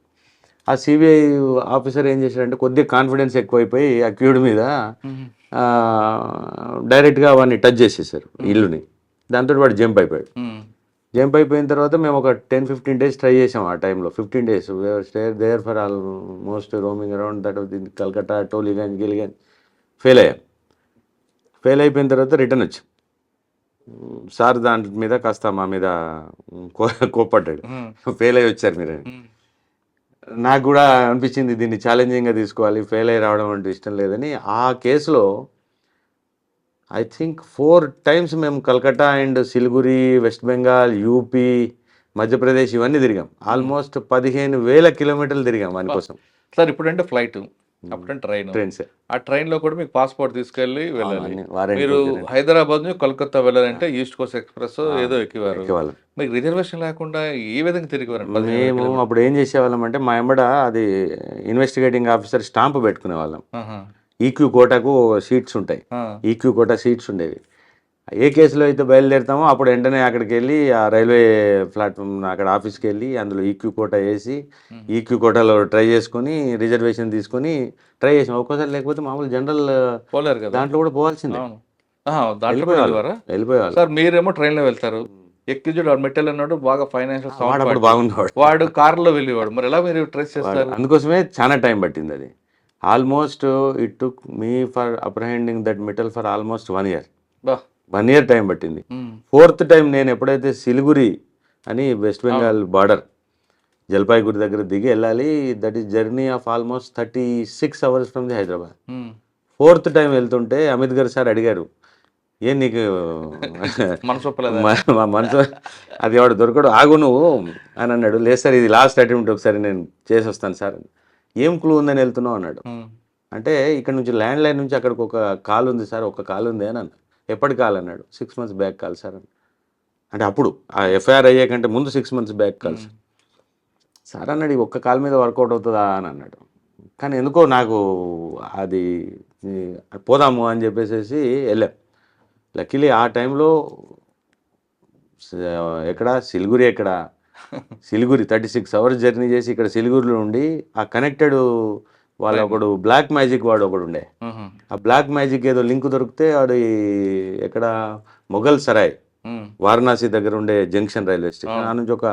ఆ సిబిఐ ఆఫీసర్ ఏం చేశాడంటే కొద్దిగా కాన్ఫిడెన్స్ ఎక్కువైపోయి అక్యూడ్ మీద డైరెక్ట్గా వాడిని టచ్ చేసేసారు ఇల్లుని. దాంతో వాడు జంప్ అయిపోయాడు. జంప్ అయిపోయిన తర్వాత మేము ఒక 10-15 days ట్రై చేసాం. ఆ టైంలో 15 days stayed there for almost roaming around that Calcutta, Tollygunge, Giliganj. Fail అయ్యాం. ఫెయిల్ అయిపోయిన తర్వాత రిటర్న్ వచ్చాం. సార్ దాని మీద కాస్త మా మీద కోప్పడ్డాడు, ఫెయిల్ అయ్యి వచ్చారు మీరు. నాకు కూడా అనిపించింది దీన్ని ఛాలెంజింగ్గా తీసుకోవాలి, ఫెయిల్ అయ్యి రావడం అంటే ఇష్టం లేదని. ఆ కేసులో ఐ థింక్ 4 times మేము Calcutta and Siliguri, west Bengal, UP, Madhya Pradesh ఇవన్నీ తిరిగాం. ఆల్మోస్ట్ 15,000 kilometers తిరిగాం వాని కోసం. సార్ ఇప్పుడంటే ఫ్లైట్, అప్పుడంటే ట్రైన్స్. ఆ ట్రైన్లో కూడా మీకు పాస్పోర్ట్ తీసుకెళ్ళి వెళ్ళాలి. వారానికి మీరు హైదరాబాద్ నుంచి కోల్కతా వెళ్ళాలంటే ఈస్ట్ కోస్ట్ ఎక్స్ప్రెస్ ఏదో ఎక్కేవారు. మీకు రిజర్వేషన్ లేకుండా ఏ విధంగా తిరిగేవారు? మేము అప్పుడు ఏం చేసేవాళ్ళం అంటే మా ఎంబడ అది ఇన్వెస్టిగేటింగ్ ఆఫీసర్ స్టాంప్ పెట్టుకునేవాళ్ళం. ఈక్యూ కోటాకు సీట్స్ ఉంటాయి, ఈక్యూ కోటా సీట్స్ ఉండేవి. ఏ కేసులో అయితే బయలుదేరుతామో అప్పుడు వెంటనే అక్కడికి వెళ్ళి ఆ రైల్వే ప్లాట్ఫామ్ అక్కడ ఆఫీస్కి వెళ్ళి అందులో ఈక్యూ కోటా వేసి ఈక్యూ కోటాలో ట్రై చేసుకుని రిజర్వేషన్ తీసుకుని ట్రై చేసాం. ఒక్కోసారి లేకపోతే మామూలు జనరల్ పోలేరు కదా, దాంట్లో కూడా పోవాల్సిందే. వెళ్ళిపోయేవాళ్ళు. సార్ మీరేమో ట్రైన్లో వెళ్తారు, ఎక్కిజుడు మెట్టెల్ అన్నాడు బాగా ఫైనాన్షియల్ అప్పుడు బాగుండేవాడు, వాడు కార్లో వెళ్ళేవాడు. మరి ఎలా మీరు ట్రేస్ చేస్తారు? అందుకోసమే చాలా టైం పట్టింది అది. Almost it took me for apprehending that metal for almost 1 year. 1 year time పట్టింది. 4th time నేను ఎప్పుడైతే సిలిగురి అని వెస్ట్ బెంగాల్ బార్డర్ జల్పాయిగురి దగ్గర దిగి వెళ్ళాలి, that is journey of almost 36 hours from the Hyderabad. 4th time వెళ్తుంటే అమిత్ గారు సార్ అడిగారు, ఏం నీకు మనసు అది వాడు దొరకడు, ఆగు నువ్వు అని అన్నాడు. లేదు సార్ ఇది లాస్ట్ అటెంప్ట్, ఒకసారి నేను చేసి వస్తాను సార్. ఏం క్లూ ఉందని వెళ్తున్నావు అన్నాడు. అంటే ఇక్కడ నుంచి ల్యాండ్ లైన్ నుంచి అక్కడికి ఒక కాల్ ఉంది సార్, ఒక కాల్ ఉంది అని అన్నాడు. ఎప్పటి కాల్ అన్నాడు. 6 months బ్యాక్ కాల్ సార్ అని. అంటే అప్పుడు ఆ ఎఫ్ఐఆర్ అయ్యే కంటే ముందు 6 months బ్యాక్ కాల్ సార్ అన్నాడు. ఈ ఒక్క కాల్ మీద వర్కౌట్ అవుతుందా అని అన్నాడు. కానీ ఎందుకో నాకు అది పోదాము అని చెప్పేసి వెళ్ళాం. లక్కీలీ ఆ టైంలో ఎక్కడ సిలిగురి, సిలిగురి 36 hours జర్నీ చేసి ఇక్కడ సిలిగురిలో ఉండి ఆ కనెక్టెడ్ వాళ్ళ ఒకడు బ్లాక్ మ్యాజిక్ వాడు ఒకడు ఉండే. ఆ బ్లాక్ మ్యాజిక్ ఏదో లింక్ దొరికితే వాడు ఎక్కడ మొఘల్ సరాయ్ వారణాసి దగ్గర ఉండే జంక్షన్ రైల్వే స్టేషన్ ఆ నుంచి ఒక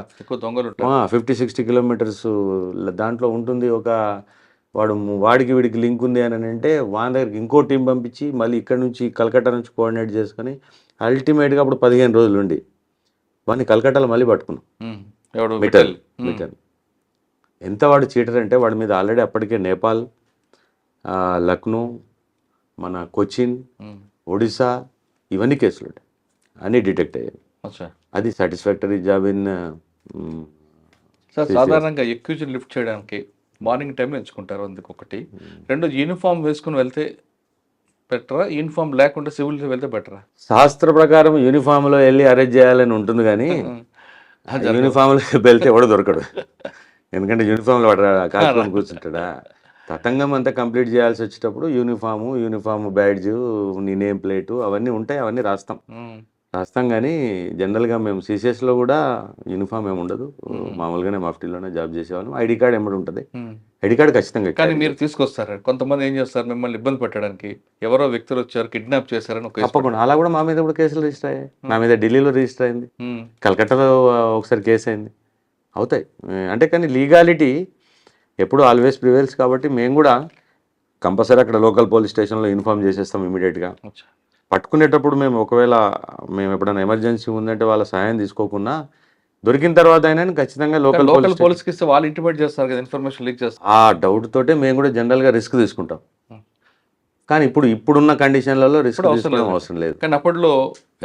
50-60 kilometers దాంట్లో ఉంటుంది. ఒక వాడికి వీడికి లింక్ ఉంది అని అంటే వాని దగ్గరికి ఇంకో టీం పంపించి మళ్ళీ ఇక్కడ నుంచి కలకట్టా నుంచి కోఆర్డినేట్ చేసుకొని అల్టిమేట్గా అప్పుడు 15 రోజులు ఉండి వాడిని కలకట్టాలో మళ్ళీ పట్టుకున్నాం. మిటల్ ఎంత వాడు చీటర్ అంటే వాడి మీద ఆల్రెడీ అప్పటికే నేపాల్, లక్నో, మన కొచ్చిన్, ఒడిశా ఇవన్నీ కేసులు ఉంటాయి, అన్నీ డిటెక్ట్ అయ్యాయి. అది సాటిస్ఫాక్టరీ జాబ్ ఇన్. సార్ సాధారణంగా ఎక్యూజ్ లిఫ్ట్ చేయడానికి మార్నింగ్ టైంలో ఎంచుకుంటారు, అందుకు ఒకటి. 2 యూనిఫామ్ వేసుకుని వెళ్తే బెటరా, యూనిఫామ్ లేకుండా సివిల్ వెళ్తే బెటరా? శాస్త్ర ప్రకారం యూనిఫామ్లో వెళ్ళి అరెస్ట్ చేయాలని ఉంటుంది, కానీ యూనిఫామ్లో వెళ్తే ఎవడో దొరకడు. ఎందుకంటే యూనిఫామ్లో వాడు కాల్చుకొని కూర్చుంటాడా. తతంగం అంతా కంప్లీట్ చేయాల్సి వచ్చేటప్పుడు యూనిఫామ్ బ్యాడ్జ్, నీ నేమ్ ప్లేటు అవన్నీ ఉంటాయి, అవన్నీ రాస్తాం. కానీ జనరల్గా మేము సిసిఎస్లో కూడా యూనిఫామ్ ఏమి ఉండదు, మామూలుగానే మాఫ్టీలోనే జాబ్ చేసేవాళ్ళం. ఐడి కార్డ్ ఏమిటి ఉంటుంది, ఐడి కార్డ్ ఖచ్చితంగా. కానీ మీరు తీసుకొస్తారు, కొంతమంది ఏం చేస్తారు మిమ్మల్ని ఇబ్బంది పెట్టడానికి, ఎవరో వ్యక్తులు వచ్చారు కిడ్నాప్ చేశారని. తప్పకుండా అలా కూడా మా మీద కూడా కేసులు రిజిస్టర్ అయ్యాయి. నా మీద ఢిల్లీలో రిజిస్టర్ అయింది, కలకట్టాలో ఒకసారి కేసు అయింది. అవుతాయి అంటే, కానీ లీగాలిటీ ఎప్పుడు ఆల్వేస్ ప్రివేల్స్. కాబట్టి మేము కూడా కంపల్సరీ అక్కడ లోకల్ పోలీస్ స్టేషన్లో ఇన్ఫార్మ్ చేసేస్తాం ఇమీడియట్గా. పట్టుకునేటప్పుడు ఒకవేళ మేము ఎప్పుడైనా ఎమర్జెన్సీ ఉందంటే వాళ్ళ సహాయం తీసుకోకుండా దొరికిన తర్వాత అయినా ఖచ్చితంగా లోకల్ పోలీస్కి ఇస్తే వాళ్ళు ఇంటిమేట్ చేస్తారు కదా, ఇన్ఫర్మేషన్ లీక్ చేస్తారు. ఆ డౌట్ తోటే మేము కూడా జనరల్గా రిస్క్ తీసుకుంటాం. కానీ ఇప్పుడున్న కండిషన్లలో రిస్క్ అవసరం లేదు. కానీ అప్పట్లో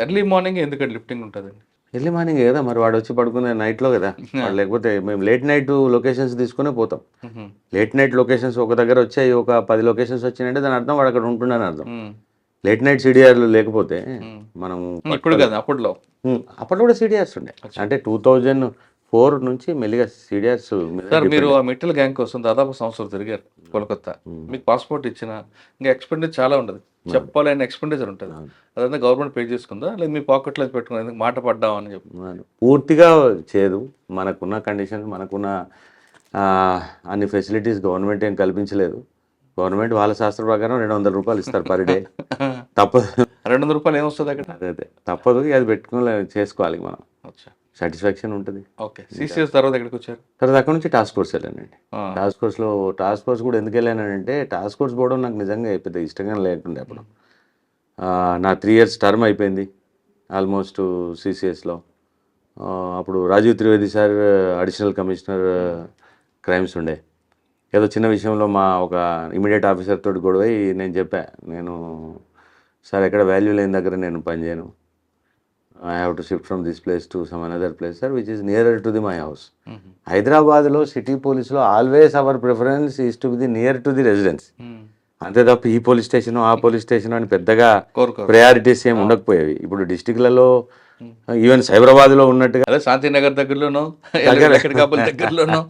ఎర్లీ మార్నింగ్ ఎందుకంటే లిఫ్టింగ్ ఉంటుంది, ఎర్లీ మార్నింగ్ కదా మరి వాడు వచ్చి పడుకునే నైట్లో కదా వాడు, లేకపోతే మేము లేట్ నైట్ లొకేషన్స్ తీసుకునే పోతాం. లేట్ నైట్ లొకేషన్స్ ఒక దగ్గర వచ్చాయి, ఒక 10 లొకేషన్స్ వచ్చినాయంటే దాని అర్థం వాడు అక్కడ ఉంటుండని అర్థం. లేట్ నైట్ సిడిఆర్లు లేకపోతే మనం ఇప్పుడు కదా అప్పట్లో అప్పట్లో కూడా సిడిఆర్స్ ఉండే, అంటే 2004 నుంచి మెల్లిగా సిడిఆర్స్. సార్ మీరు ఆ మిట్టల్ గ్యాంగ్ కోసం దాదాపు సంవత్సరం తిరిగారు కోల్కతా. మీకు పాస్పోర్ట్ ఇచ్చిన ఇంకా ఎక్స్పెండిచర్ చాలా ఉండదు, చెప్పాలని ఎక్స్పెండిచర్ ఉంటుంది. అదంతా గవర్నమెంట్ పే చేసుకుందా లేదా మీ పాకెట్లో పెట్టుకుని మాట పడ్డామని చెప్పి? పూర్తిగా చేయదు. మనకున్న కండిషన్స్, మనకున్న అన్ని ఫెసిలిటీస్ గవర్నమెంట్ ఏం కల్పించలేదు. గవర్నమెంట్ వాళ్ళ శాస్త్ర ప్రకారం 200 రూపాయలు ఇస్తారు పర్ డే. తప్పదు. 200 రూపాయలు ఏమొస్తుంది అక్కడ? అదే తప్పదు, అది పెట్టుకుని చేసుకోవాలి మనం. సాటిస్ఫాక్షన్ ఉంటుంది. ఓకే. సిసిఎస్ తర్వాత ఎక్కడికి వచ్చారు? తర్వాత అక్కడ నుంచి టాస్క్ ఫోర్స్ వెళ్ళానండి. టాస్క్ ఫోర్స్ కూడా ఎందుకు వెళ్ళానంటే, టాస్క్ ఫోర్స్ పోవడం నాకు నిజంగా పెద్ద ఇష్టంగా లేకుండే అప్పుడు. నా 3 years టర్మ్ అయిపోయింది ఆల్మోస్ట్ సిసిఎస్లో. అప్పుడు Rajiv Trivedi sir additional commissioner crimes ఉండే. ఏదో చిన్న విషయంలో మా ఒక ఇమీడియట్ ఆఫీసర్ తోటి గొడవ నేను చెప్పా, నేను సార్ ఎక్కడ వాల్యూ లేని దగ్గర నేను పనిచేయను, I have to shift from this place to some another place, sir, which is nearer to my house. హైదరాబాద్లో సిటీ పోలీస్లో always our preference is to be near to the residence. అంతే తప్ప ఈ పోలీస్ స్టేషన్ ఆ పోలీస్ స్టేషన్ అని పెద్దగా ప్రయారిటీస్ ఏమి ఉండకపోయేవి. ఇప్పుడు డిస్టిక్లలో ఈవెన్ సైబరాబాద్లో ఉన్నట్టుగా అదే శాంతినగర్ దగ్గరలోనో దగ్గరలోనో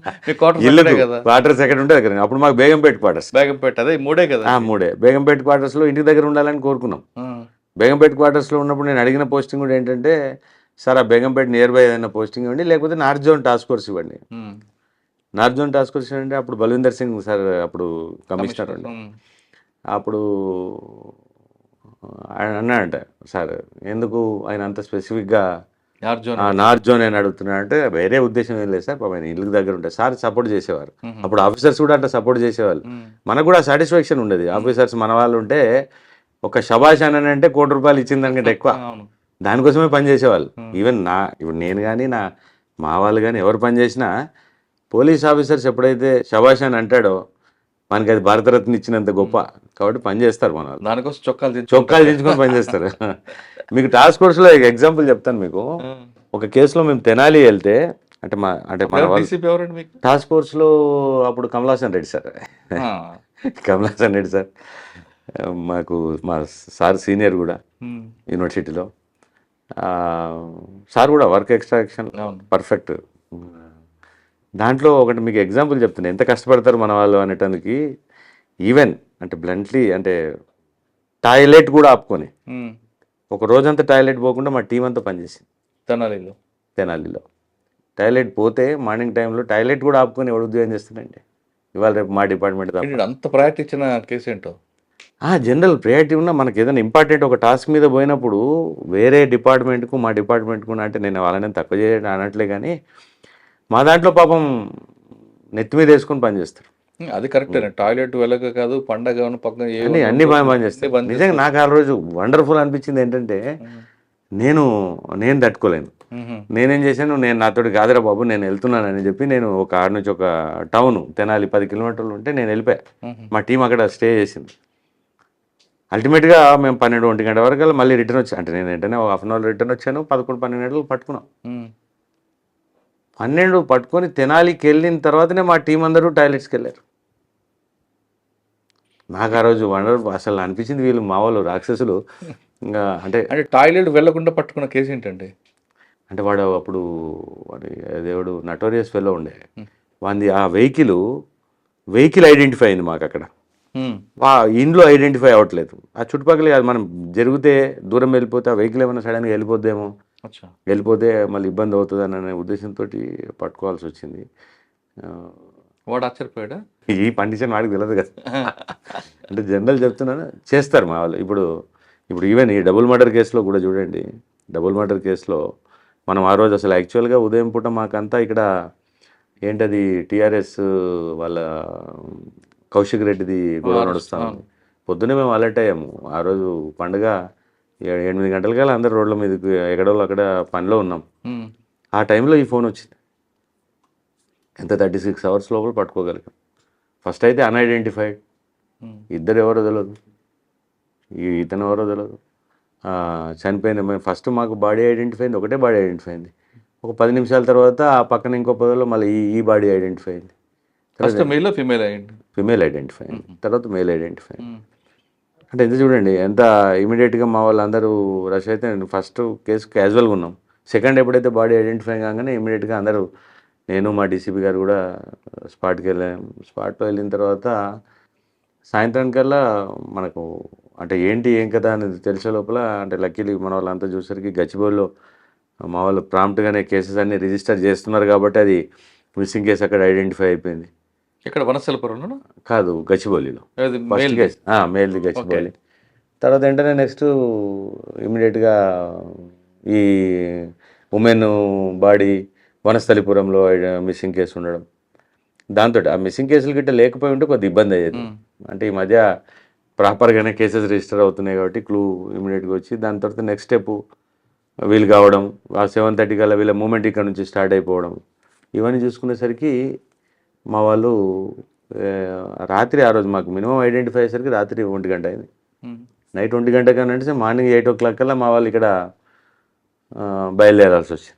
క్వార్టర్స్ ఎక్కడ ఉంటే దగ్గర. అప్పుడు మాకు బేగంపేట క్వార్టర్స్. బేగంపేట అదే మూడే కదా. మూడే బేగంపేట క్వార్టర్స్లో ఇంటి దగ్గర ఉండాలని కోరుకున్నాం. బేగంపేట క్వార్టర్స్లో ఉన్నప్పుడు నేను అడిగిన పోస్టింగ్ కూడా ఏంటంటే, సార్ ఆ బేగంపేట నియర్ బై ఏదైనా పోస్టింగ్ ఇవ్వండి, లేకపోతే నార్త్ జోన్ టాస్క్ ఫోర్స్ ఇవ్వండి. నార్త్ జోన్ టాస్క్ ఫోర్స్ అంటే అప్పుడు బల్విందర్ సింగ్ సార్ అప్పుడు కమిషనర్ అండి. అప్పుడు ఆయన అన్నాడంట, సార్ ఎందుకు ఆయన అంత స్పెసిఫిక్గా నార్త్ జోన్ అని అడుగుతున్నాడంటే, వేరే ఉద్దేశం ఏం లేదు సార్, ఆయన ఇల్లు దగ్గర ఉంటాయి. సార్ సపోర్ట్ చేసేవారు అప్పుడు, ఆఫీసర్స్ కూడా అట్లా సపోర్ట్ చేసేవాళ్ళు. మనకు కూడా సాటిస్ఫాక్షన్ ఉండేది. ఆఫీసర్స్ మన వాళ్ళు ఉంటే ఒక శబాష్ అని అంటే 1 కోటి రూపాయలు ఇచ్చిన దానికంటే ఎక్కువ దానికోసమే పనిచేసేవాళ్ళు. ఈవెన్ ఇప్పుడు నేను కానీ మా వాళ్ళు కానీ ఎవరు పనిచేసినా పోలీస్ ఆఫీసర్స్ ఎప్పుడైతే శబాష్ అని అంటాడో మనకి అది భారతరత్న ఇచ్చినంత గొప్ప కాబట్టి పనిచేస్తారు మన వాళ్ళు. దానికోసం చొక్కాలు దించుకొని పనిచేస్తారు. మీకు టాస్క్ ఫోర్స్లో ఎగ్జాంపుల్ చెప్తాను మీకు. ఒక కేసులో మేము తెనాలి వెళ్తే, అంటే మన వాళ్ళు టాస్క్ ఫోర్స్లో అప్పుడు కమలాసన్ రెడ్డి సార్. కమలాసన్ రెడ్డి సార్ మాకు మా సార్ సీనియర్ కూడా యూనివర్సిటీలో. సార్ కూడా వర్క్ ఎక్స్ట్రాక్షన్ పర్ఫెక్ట్. దాంట్లో ఒకటి మీకు ఎగ్జాంపుల్ చెప్తున్నాను, ఎంత కష్టపడతారు మన వాళ్ళు అనేటానికి. ఈవెన్ అంటే బ్లంట్లీ అంటే టాయిలెట్ కూడా ఆపుకొని ఒక రోజంతా టాయిలెట్ పోకుండా మా టీం అంతా పనిచేసింది తెనాలిలో. టాయిలెట్ పోతే మార్నింగ్ టైంలో టాయిలెట్ కూడా ఆపుకొని ఎవడు ఉద్యోగం చేస్తాడండి. ఇవాళ రేపు మా డిపార్ట్మెంట్ అంత ప్రయారిటీ ఇచ్చిన కేసు ఏంటో. జనరల్ ప్రయారిటీ ఉన్న మనకి ఏదైనా ఇంపార్టెంట్ ఒక టాస్క్ మీద పోయినప్పుడు వేరే డిపార్ట్మెంట్కు మా డిపార్ట్మెంట్కు అంటే నేను వాళ్ళని తక్కువ చేయడం అనట్లే, కానీ మా దాంట్లో పాపం నెత్తి మీద వేసుకొని పనిచేస్తారు. అది కరెక్టే. టాయిలెట్ వెళ్ళక కాదు, పండగ పక్కన అన్ని బాగా పనిచేస్తారు. నిజంగా నాకు ఆ రోజు వండర్ఫుల్ అనిపించింది ఏంటంటే, నేను తట్టుకోలేను. నేనేం చేశాను, నేను నాతోటి కాదురా బాబు నేను వెళ్తున్నానని చెప్పి నేను ఒక ఆడ నుంచి ఒక టౌన్ తెనాలి 10 కిలోమీటర్లు ఉంటే నేను వెళ్ళిపోయా. మా టీం అక్కడ స్టే చేసింది. అల్టిమేట్గా మేము 12-1 గంట వరకు మళ్ళీ రిటర్న్ వచ్చాను. అంటే నేను వెంటనే ఒక హాఫ్ అన్ అవర్ రిటర్న్ వచ్చాను. 11-12 గంటలు పట్టుకున్నాం. 12 పట్టుకొని తెనాలికి వెళ్ళిన తర్వాతనే మా టీం అందరూ టాయిలెట్స్కి వెళ్ళారు. నాకు ఆ రోజు అసలు అనిపించింది, వీళ్ళు మా వాళ్ళు రాక్షసులు. ఇంకా అంటే టాయిలెట్ వెళ్ళకుండా పట్టుకున్న కేసు ఏంటంటే, అంటే వాడు అప్పుడు దేవుడు నటోరియస్ ఫెలో ఉండే వాడి ఆ వెహికల్ ఐడెంటిఫై అయింది మాకు అక్కడ. ఇంట్లో ఐడెంటిఫై అవ్వట్లేదు. ఆ చుట్టుపక్కల మనం జరిగితే దూరం వెళ్ళిపోతే ఆ వెహికల్ ఏమైనా సడన్గా వెళ్ళిపోద్దేమో, వెళ్ళిపోతే మళ్ళీ ఇబ్బంది అవుతుంది అనే ఉద్దేశంతో పట్టుకోవాల్సి వచ్చింది. వాడు ఆశ్చర్యపోయాడా? ఈ కండిషన్ వాడికి తెలియదు కదా. అంటే జనరల్ చెప్తున్నాను, చేస్తారు మా వాళ్ళు. ఇప్పుడు ఈవెన్ ఈ డబుల్ మర్డర్ కేసులో కూడా చూడండి. డబుల్ మర్డర్ కేసులో మనం ఆ రోజు అసలు యాక్చువల్గా ఉదయం పూట మాకంతా ఇక్కడ ఏంటది టీఆర్ఎస్ వాళ్ళ కౌశిక్ రెడ్డిది గొడవ నడుస్తాం. పొద్దున్నే మేము అలర్ట్ అయ్యాము. ఆ రోజు పండుగ 8 గంటలకల్లా అందరు రోడ్ల మీదకి ఎక్కడోళ్ళు అక్కడ పనిలో ఉన్నాం. ఆ టైంలో ఈ ఫోన్ వచ్చింది. ఎంత 36 hours లోపల పట్టుకోగలిగాం. ఫస్ట్ అయితే అన్ఐడెంటిఫైడ్, ఇద్దరు ఎవరో తెలియదు, ఇతను ఎవరో తెలియదు. చనిపోయిన మేము ఫస్ట్ మాకు బాడీ ఐడెంటిఫై అయింది, ఒకటే బాడీ ఐడెంటిఫై అయింది. ఒక 10 నిమిషాల తర్వాత ఆ పక్కన ఇంకో పొదలో మళ్ళీ ఈ బాడీ ఐడెంటిఫై అయింది. ఫస్ట్ మెయిల్ ఫీమేల్ అయ్యండి. ఫిమేల్ ఐడెంటిఫై అయింది, తర్వాత మేల్ ఐడెంటిఫై అయింది. అంటే ఎంత చూడండి, ఎంత ఇమీడియట్గా మా వాళ్ళందరూ రష్ అయితే నేను ఫస్ట్ కేసు క్యాజువల్గా ఉన్నాం. సెకండ్ ఎప్పుడైతే బాడీ ఐడెంటిఫై కాగానే ఇమీడియట్గా అందరూ, నేను మా డీసీపీ గారు కూడా స్పాట్కి వెళ్ళాం. స్పాట్లో వెళ్ళిన తర్వాత సాయంత్రానికల్లా మనకు అంటే ఏంటి ఏం కదా అనేది తెలిసే లోపల అంటే లక్కీలీ మన వాళ్ళంతా చూసరికి గచ్చిబౌలిలో మా వాళ్ళు ప్రాంప్ట్గానే కేసెస్ అన్ని రిజిస్టర్ చేస్తున్నారు కాబట్టి అది మిస్సింగ్ కేసు అక్కడ ఐడెంటిఫై అయిపోయింది. ఇక్కడ వనస్థలపురంలో కాదు, గచ్చిబౌలిలో ఫస్ట్ కేసు మేల్ది గచ్చిబౌలి. తర్వాత వెంటనే నెక్స్ట్ ఇమీడియట్గా ఈ ఉమెన్ బాడీ వనస్థలిపురంలో మిస్సింగ్ కేసు ఉండడం, దాంతో ఆ మిస్సింగ్ కేసులు గిట్ట లేకపోయి ఉంటే కొద్ది ఇబ్బంది అయ్యేది. అంటే ఈ మధ్య ప్రాపర్గానే కేసెస్ రిజిస్టర్ అవుతున్నాయి కాబట్టి క్లూ ఇమీడియట్గా వచ్చి దాని తర్వాత నెక్స్ట్ స్టెప్ వీళ్ళు కావడం, ఆ 7:30 కల్లా వీళ్ళ మూమెంట్ ఇక్కడ నుంచి స్టార్ట్ అయిపోవడం, ఇవన్నీ చూసుకునేసరికి మా వాళ్ళు రాత్రి ఆ రోజు మాకు మినిమం ఐడెంటిఫై అయ్యేసరికి రాత్రి 1 గంట అయింది. నైట్ 1 గంట అంటే మార్నింగ్ 8 o'clock కల్లా మా వాళ్ళు ఇక్కడ బయలుదేరాల్సి వచ్చింది.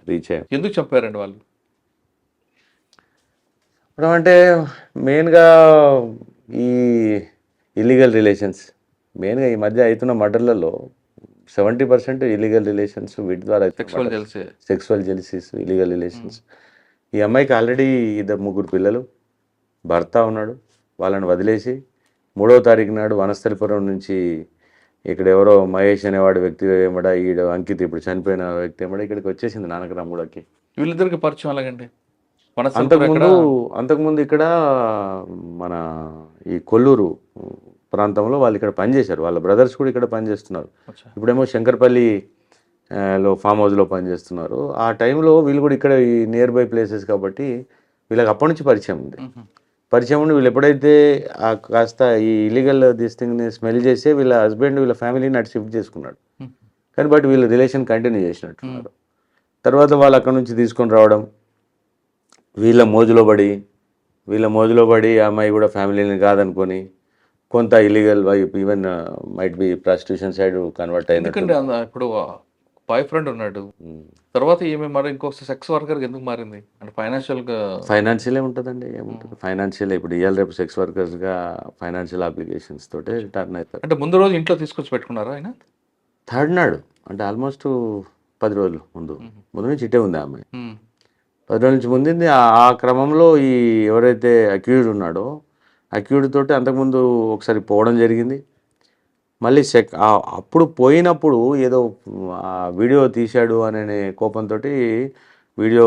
రీచ్ అయ్యాం. ఎందుకు చంపారండి వాళ్ళు? ఇప్పుడు అంటే మెయిన్గా ఈ ఇల్లీగల్ రిలేషన్స్, మెయిన్గా ఈ మధ్య అవుతున్న మర్డర్లలో 70% ఇల్లీగల్ రిలేషన్స్, వీటి ద్వారా సెక్సువల్ జెలసీస్, ఇల్లీగల్ రిలేషన్స్. ఈ అమ్మాయికి ఆల్రెడీ 2-3 పిల్లలు, భర్త ఉన్నాడు. వాళ్ళని వదిలేసి 3వ తారీఖు నాడు వనస్థలిపురం నుంచి ఇక్కడ ఎవరో మహేష్ అనేవాడు వ్యక్తి ఏమడా, ఈడ అంకిత్ ఇప్పుడు చనిపోయిన వ్యక్తి ఏమడా ఇక్కడికి వచ్చేసింది నానకరాముడకి. వీళ్ళిద్దరికి పరిచయం అలాగండి. అంతకుముందు ఇక్కడ మన ఈ కొల్లూరు ప్రాంతంలో వాళ్ళు ఇక్కడ పనిచేశారు. వాళ్ళ బ్రదర్స్ కూడా ఇక్కడ పనిచేస్తున్నారు. ఇప్పుడేమో శంకర్పల్లి లో ఫామ్ హౌస్లో పనిచేస్తున్నారు. ఆ టైంలో వీళ్ళు కూడా ఇక్కడ ఈ నియర్ బై ప్లేసెస్ కాబట్టి వీళ్ళకి అప్పటి నుంచి పరిచయం ఉంది. పరిచయం ఉండి వీళ్ళు ఎప్పుడైతే కాస్త ఈ ఇల్లీగల్ దిస్ థింగ్ని స్మెల్ చేసి వీళ్ళ హస్బెండ్ వీళ్ళ ఫ్యామిలీని అటు షిఫ్ట్ చేసుకున్నాడు. కానీ బట్ వీళ్ళ రిలేషన్ కంటిన్యూ చేసినట్టున్నారు. తర్వాత వాళ్ళు అక్కడ నుంచి తీసుకొని రావడం, వీళ్ళ మోజులో పడి ఆ అమ్మాయి కూడా ఫ్యామిలీని కాదనుకొని కొంత ఇల్లీగల్ వైపు even might be prostitution side convert అయింది. ఎందుకంటే ఇప్పుడు బాయ్ ఫ్రెండ్ ఉన్నాడు, తర్వాత ఈమె మరి ఇంకొక సెక్స్ వర్కర్ ఎందుకు మారింది? అంటే ఫైనాన్షియలే ఉంటుందండి, ఏముంటుంది ఫైనాన్షియల్. ఇప్పుడు ఇవాళ రేపు సెక్స్ వర్కర్స్గా ఫైనాన్షియల్ అప్లికేషన్స్ తోటే టర్న్ అవుతారు. అంటే ముందు రోజు ఇంట్లో తీసుకొచ్చి పెట్టుకున్నారా ఆయన? థర్డ్ నాడు అంటే ఆల్మోస్ట్ 10 రోజులు ముందు నుంచి ఇటే ఉంది ఆమె. 10 రోజుల నుంచి ముందు ఆ క్రమంలో ఈ ఎవరైతే అక్యూజ్డ్ ఉన్నాడో అక్యూజ్డ్ తోటి అంతకుముందు ఒకసారి పోవడం జరిగింది. మళ్ళీ అప్పుడు పోయినప్పుడు ఏదో వీడియో తీశాడు అనే కోపంతో వీడియో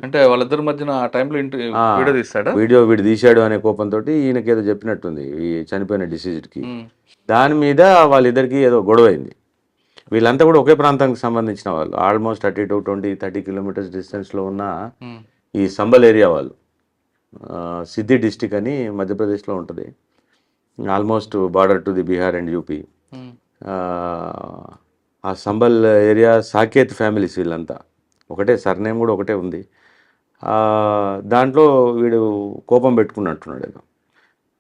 అంటే వాళ్ళిద్దరి మధ్యన ఆ టైంలో వీడియో తీస్తాడా, వీడు తీశాడు అనే కోపంతో ఈయనకి ఏదో చెప్పినట్టుంది ఈ చనిపోయిన డిసీజ్డ్కి. దాని మీద వాళ్ళిద్దరికి ఏదో గొడవ అయింది. వీళ్ళంతా కూడా ఒకే ప్రాంతానికి సంబంధించిన వాళ్ళు, ఆల్మోస్ట్ 20-30 కిలోమీటర్స్ డిస్టెన్స్లో ఉన్న ఈ సంబల్ ఏరియా వాళ్ళు. సిద్ధి డిస్టిక్ అని మధ్యప్రదేశ్లో ఉంటుంది, almost border to the Bihar and UP. ఆ సంబల్ ఏరియా సాకేత్ ఫ్యామిలీస్ వీళ్ళంతా, ఒకటే సర్నేమ్ కూడా ఒకటే ఉంది. దాంట్లో వీడు కోపం పెట్టుకున్నట్టున్నాడు ఏదో,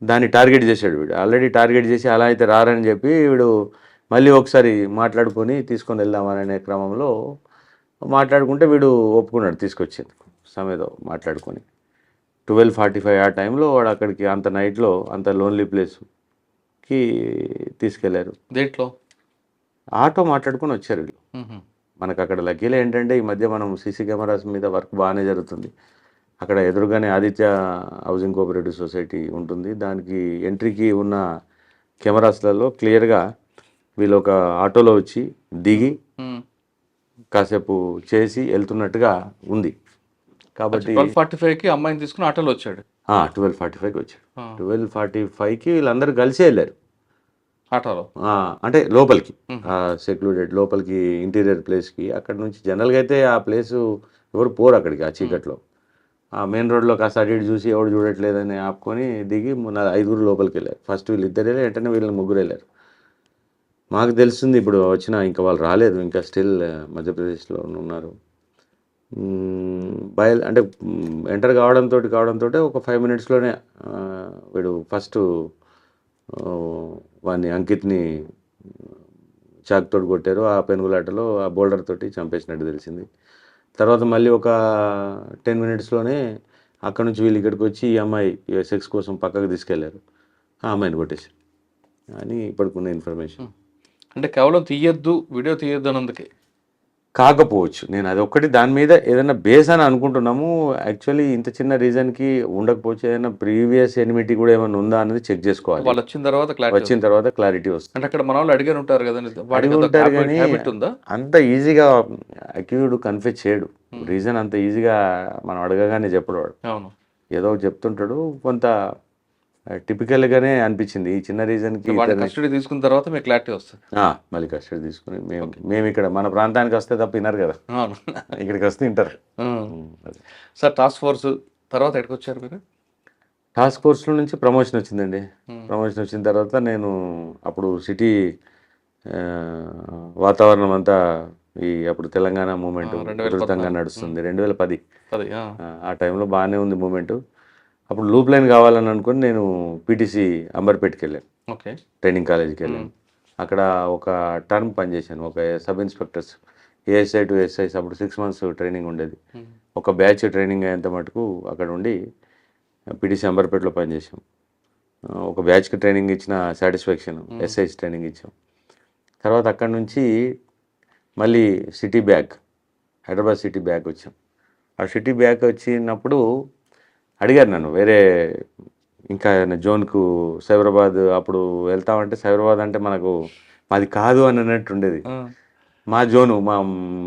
దాన్ని టార్గెట్ చేశాడు వీడు. ఆల్రెడీ టార్గెట్ చేసి అలా అయితే రారని చెప్పి వీడు మళ్ళీ ఒకసారి మాట్లాడుకొని తీసుకొని వెళ్దామనే క్రమంలో మాట్లాడుకుంటే వీడు ఒప్పుకున్నాడు, తీసుకొచ్చింది సమేదో మాట్లాడుకొని. 12:45 ఆ టైంలో వాడు అక్కడికి అంత నైట్లో అంత లోన్లీ ప్లేస్కి తీసుకెళ్లారు. దేంట్లో? ఆటో మాట్లాడుకొని వచ్చారు వీళ్ళు. మనకు అక్కడ లక్కీలో ఏంటంటే ఈ మధ్య మనం సీసీ కెమెరాస్ మీద వర్క్ బాగానే జరుగుతుంది. అక్కడ ఎదురుగానే ఆదిత్య హౌసింగ్ కోఆపరేటివ్ సొసైటీ ఉంటుంది, దానికి ఎంట్రీకి ఉన్న కెమెరాస్లలో క్లియర్గా వీళ్ళు ఒక ఆటోలో వచ్చి దిగి కాసేపు చేసి వెళ్తున్నట్టుగా ఉంది. కాబట్టి 12:45కి అమ్మాయిని తీసుకుని ఆటోలో వచ్చాడు. 12:45కి వచ్చాడు. 12:45కి వీళ్ళందరూ కలిసి వెళ్ళారు ఆటోలో, అంటే లోపలికి సెక్లూడెడ్ లోపలికి ఇంటీరియర్ ప్లేస్కి. అక్కడ నుంచి జనరల్గా అయితే ఆ ప్లేసు ఎవరు పోరు అక్కడికి, ఆ చీకట్లో. ఆ మెయిన్ రోడ్లో కాస్త అటు ఇటు చూసి ఎవరు చూడట్లేదని ఆపుకొని దిగి 5 లోపలికి వెళ్ళారు. ఫస్ట్ వీళ్ళిద్దరు వెళ్ళి వెంటనే వీళ్ళని 3 వెళ్ళారు. మాకు తెలుస్తుంది ఇప్పుడు వచ్చిన ఇంకా వాళ్ళు రాలేదు, ఇంకా స్టిల్ మధ్యప్రదేశ్లో ఉన్నారు. అంటే ఎంటర్ కావడంతో ఒక 5 minutesలోనే వీడు ఫస్ట్ వాడిని అంకిత్ని చాక్ తోటి కొట్టారు. ఆ పెనుగులాటలో ఆ బోల్డర్ తోటి చంపేసినట్టు తెలిసింది. తర్వాత మళ్ళీ ఒక 10 మినిట్స్లోనే అక్కడ నుంచి వీళ్ళు ఇక్కడికి వచ్చి ఈ అమ్మాయి సెక్స్ కోసం పక్కకు తీసుకెళ్లారు, ఆ అమ్మాయిని కొట్టేశారు అని ఇప్పటికున్న ఇన్ఫర్మేషన్. అంటే కేవలం తీయొద్దు, వీడియో తీయొద్దు అన్నందుకే. కాకపోవచ్చు, నేను అది ఒక్కటి దాని మీద ఏదైనా బేస్ అని అనుకుంటున్నాము. యాక్చువల్లీ ఇంత చిన్న రీజన్కి ఉండకపోవచ్చు, ఏదైనా ప్రీవియస్ ఎనిమిటీ కూడా ఏమైనా ఉందా అనేది చెక్ చేసుకోవాలి. వాళ్ళు వచ్చిన తర్వాత క్లారిటీ వచ్చిన తర్వాత క్లారిటీ వస్తుంది. అంటే అక్కడ మన వాళ్ళు అడిగారు ఉంటారు కదండి, వాడికి అడిగి అంత ఉంటారు కానీ హ్యాబిట్ ఉందా? అంత ఈజీగా అక్యూజ్డ్ కన్ఫెస్ చేయడు. రీజన్ అంత ఈజీగా మనం అడగగానే చెప్పడు వాడు. అవును. ఏదో ఒకటి చెప్తుంటాడు. కొంత టిపికల్గానే అనిపించింది ఈ చిన్న రీజన్కి. వాడి కస్టడీ తీసుకున్న తర్వాత మీకు క్లారిటీ వస్తుంది. మళ్ళీ కస్టడీ తీసుకుని మేము ఇక్కడ మన ప్రాంతానికి వస్తే తప్ప విన్నారు కదా, అవును. ఇక్కడికి వస్తే వింటారు. సార్ టాస్క్ ఫోర్స్ తర్వాత ఎక్కడికి వచ్చారు మీరు? టాస్క్ ఫోర్స్లో నుంచి ప్రమోషన్ వచ్చిందండి. ప్రమోషన్ వచ్చిన తర్వాత నేను అప్పుడు సిటీ వాతావరణం అంతా అప్పుడు తెలంగాణ మూమెంట్ ఉధృతంగా నడుస్తుంది, 2010 ఆ టైంలో బాగానే ఉంది మూమెంట్. అప్పుడు లూప్ లైన్ కావాలని అనుకుని నేను పీటీసీ అంబర్పేటకి వెళ్ళాను, ఓకే, ట్రైనింగ్ కాలేజీకి వెళ్ళాను. అక్కడ ఒక టర్మ్ పనిచేశాను, ఒక sub inspectors ASI to SIs. అప్పుడు 6 months ట్రైనింగ్ ఉండేది. ఒక బ్యాచ్ ట్రైనింగ్ అయ్యేంత మటుకు అక్కడ ఉండి పీటీసీ అంబర్పేటలో పనిచేసాం. ఒక బ్యాచ్కి ట్రైనింగ్ ఇచ్చిన సాటిస్ఫాక్షన్, ఎస్ఐస్ ట్రైనింగ్ ఇచ్చాం. తర్వాత అక్కడ నుంచి మళ్ళీ city back, Hyderabad city back వచ్చాం. ఆ సిటీ బ్యాక్ వచ్చినప్పుడు అడిగారు నన్ను వేరే ఇంకా జోన్కు, సైబరాబాద్ అప్పుడు వెళ్తామంటే సైబరాబాద్ అంటే మాది కాదు అని అన్నట్టు ఉండేది. మా జోను, మా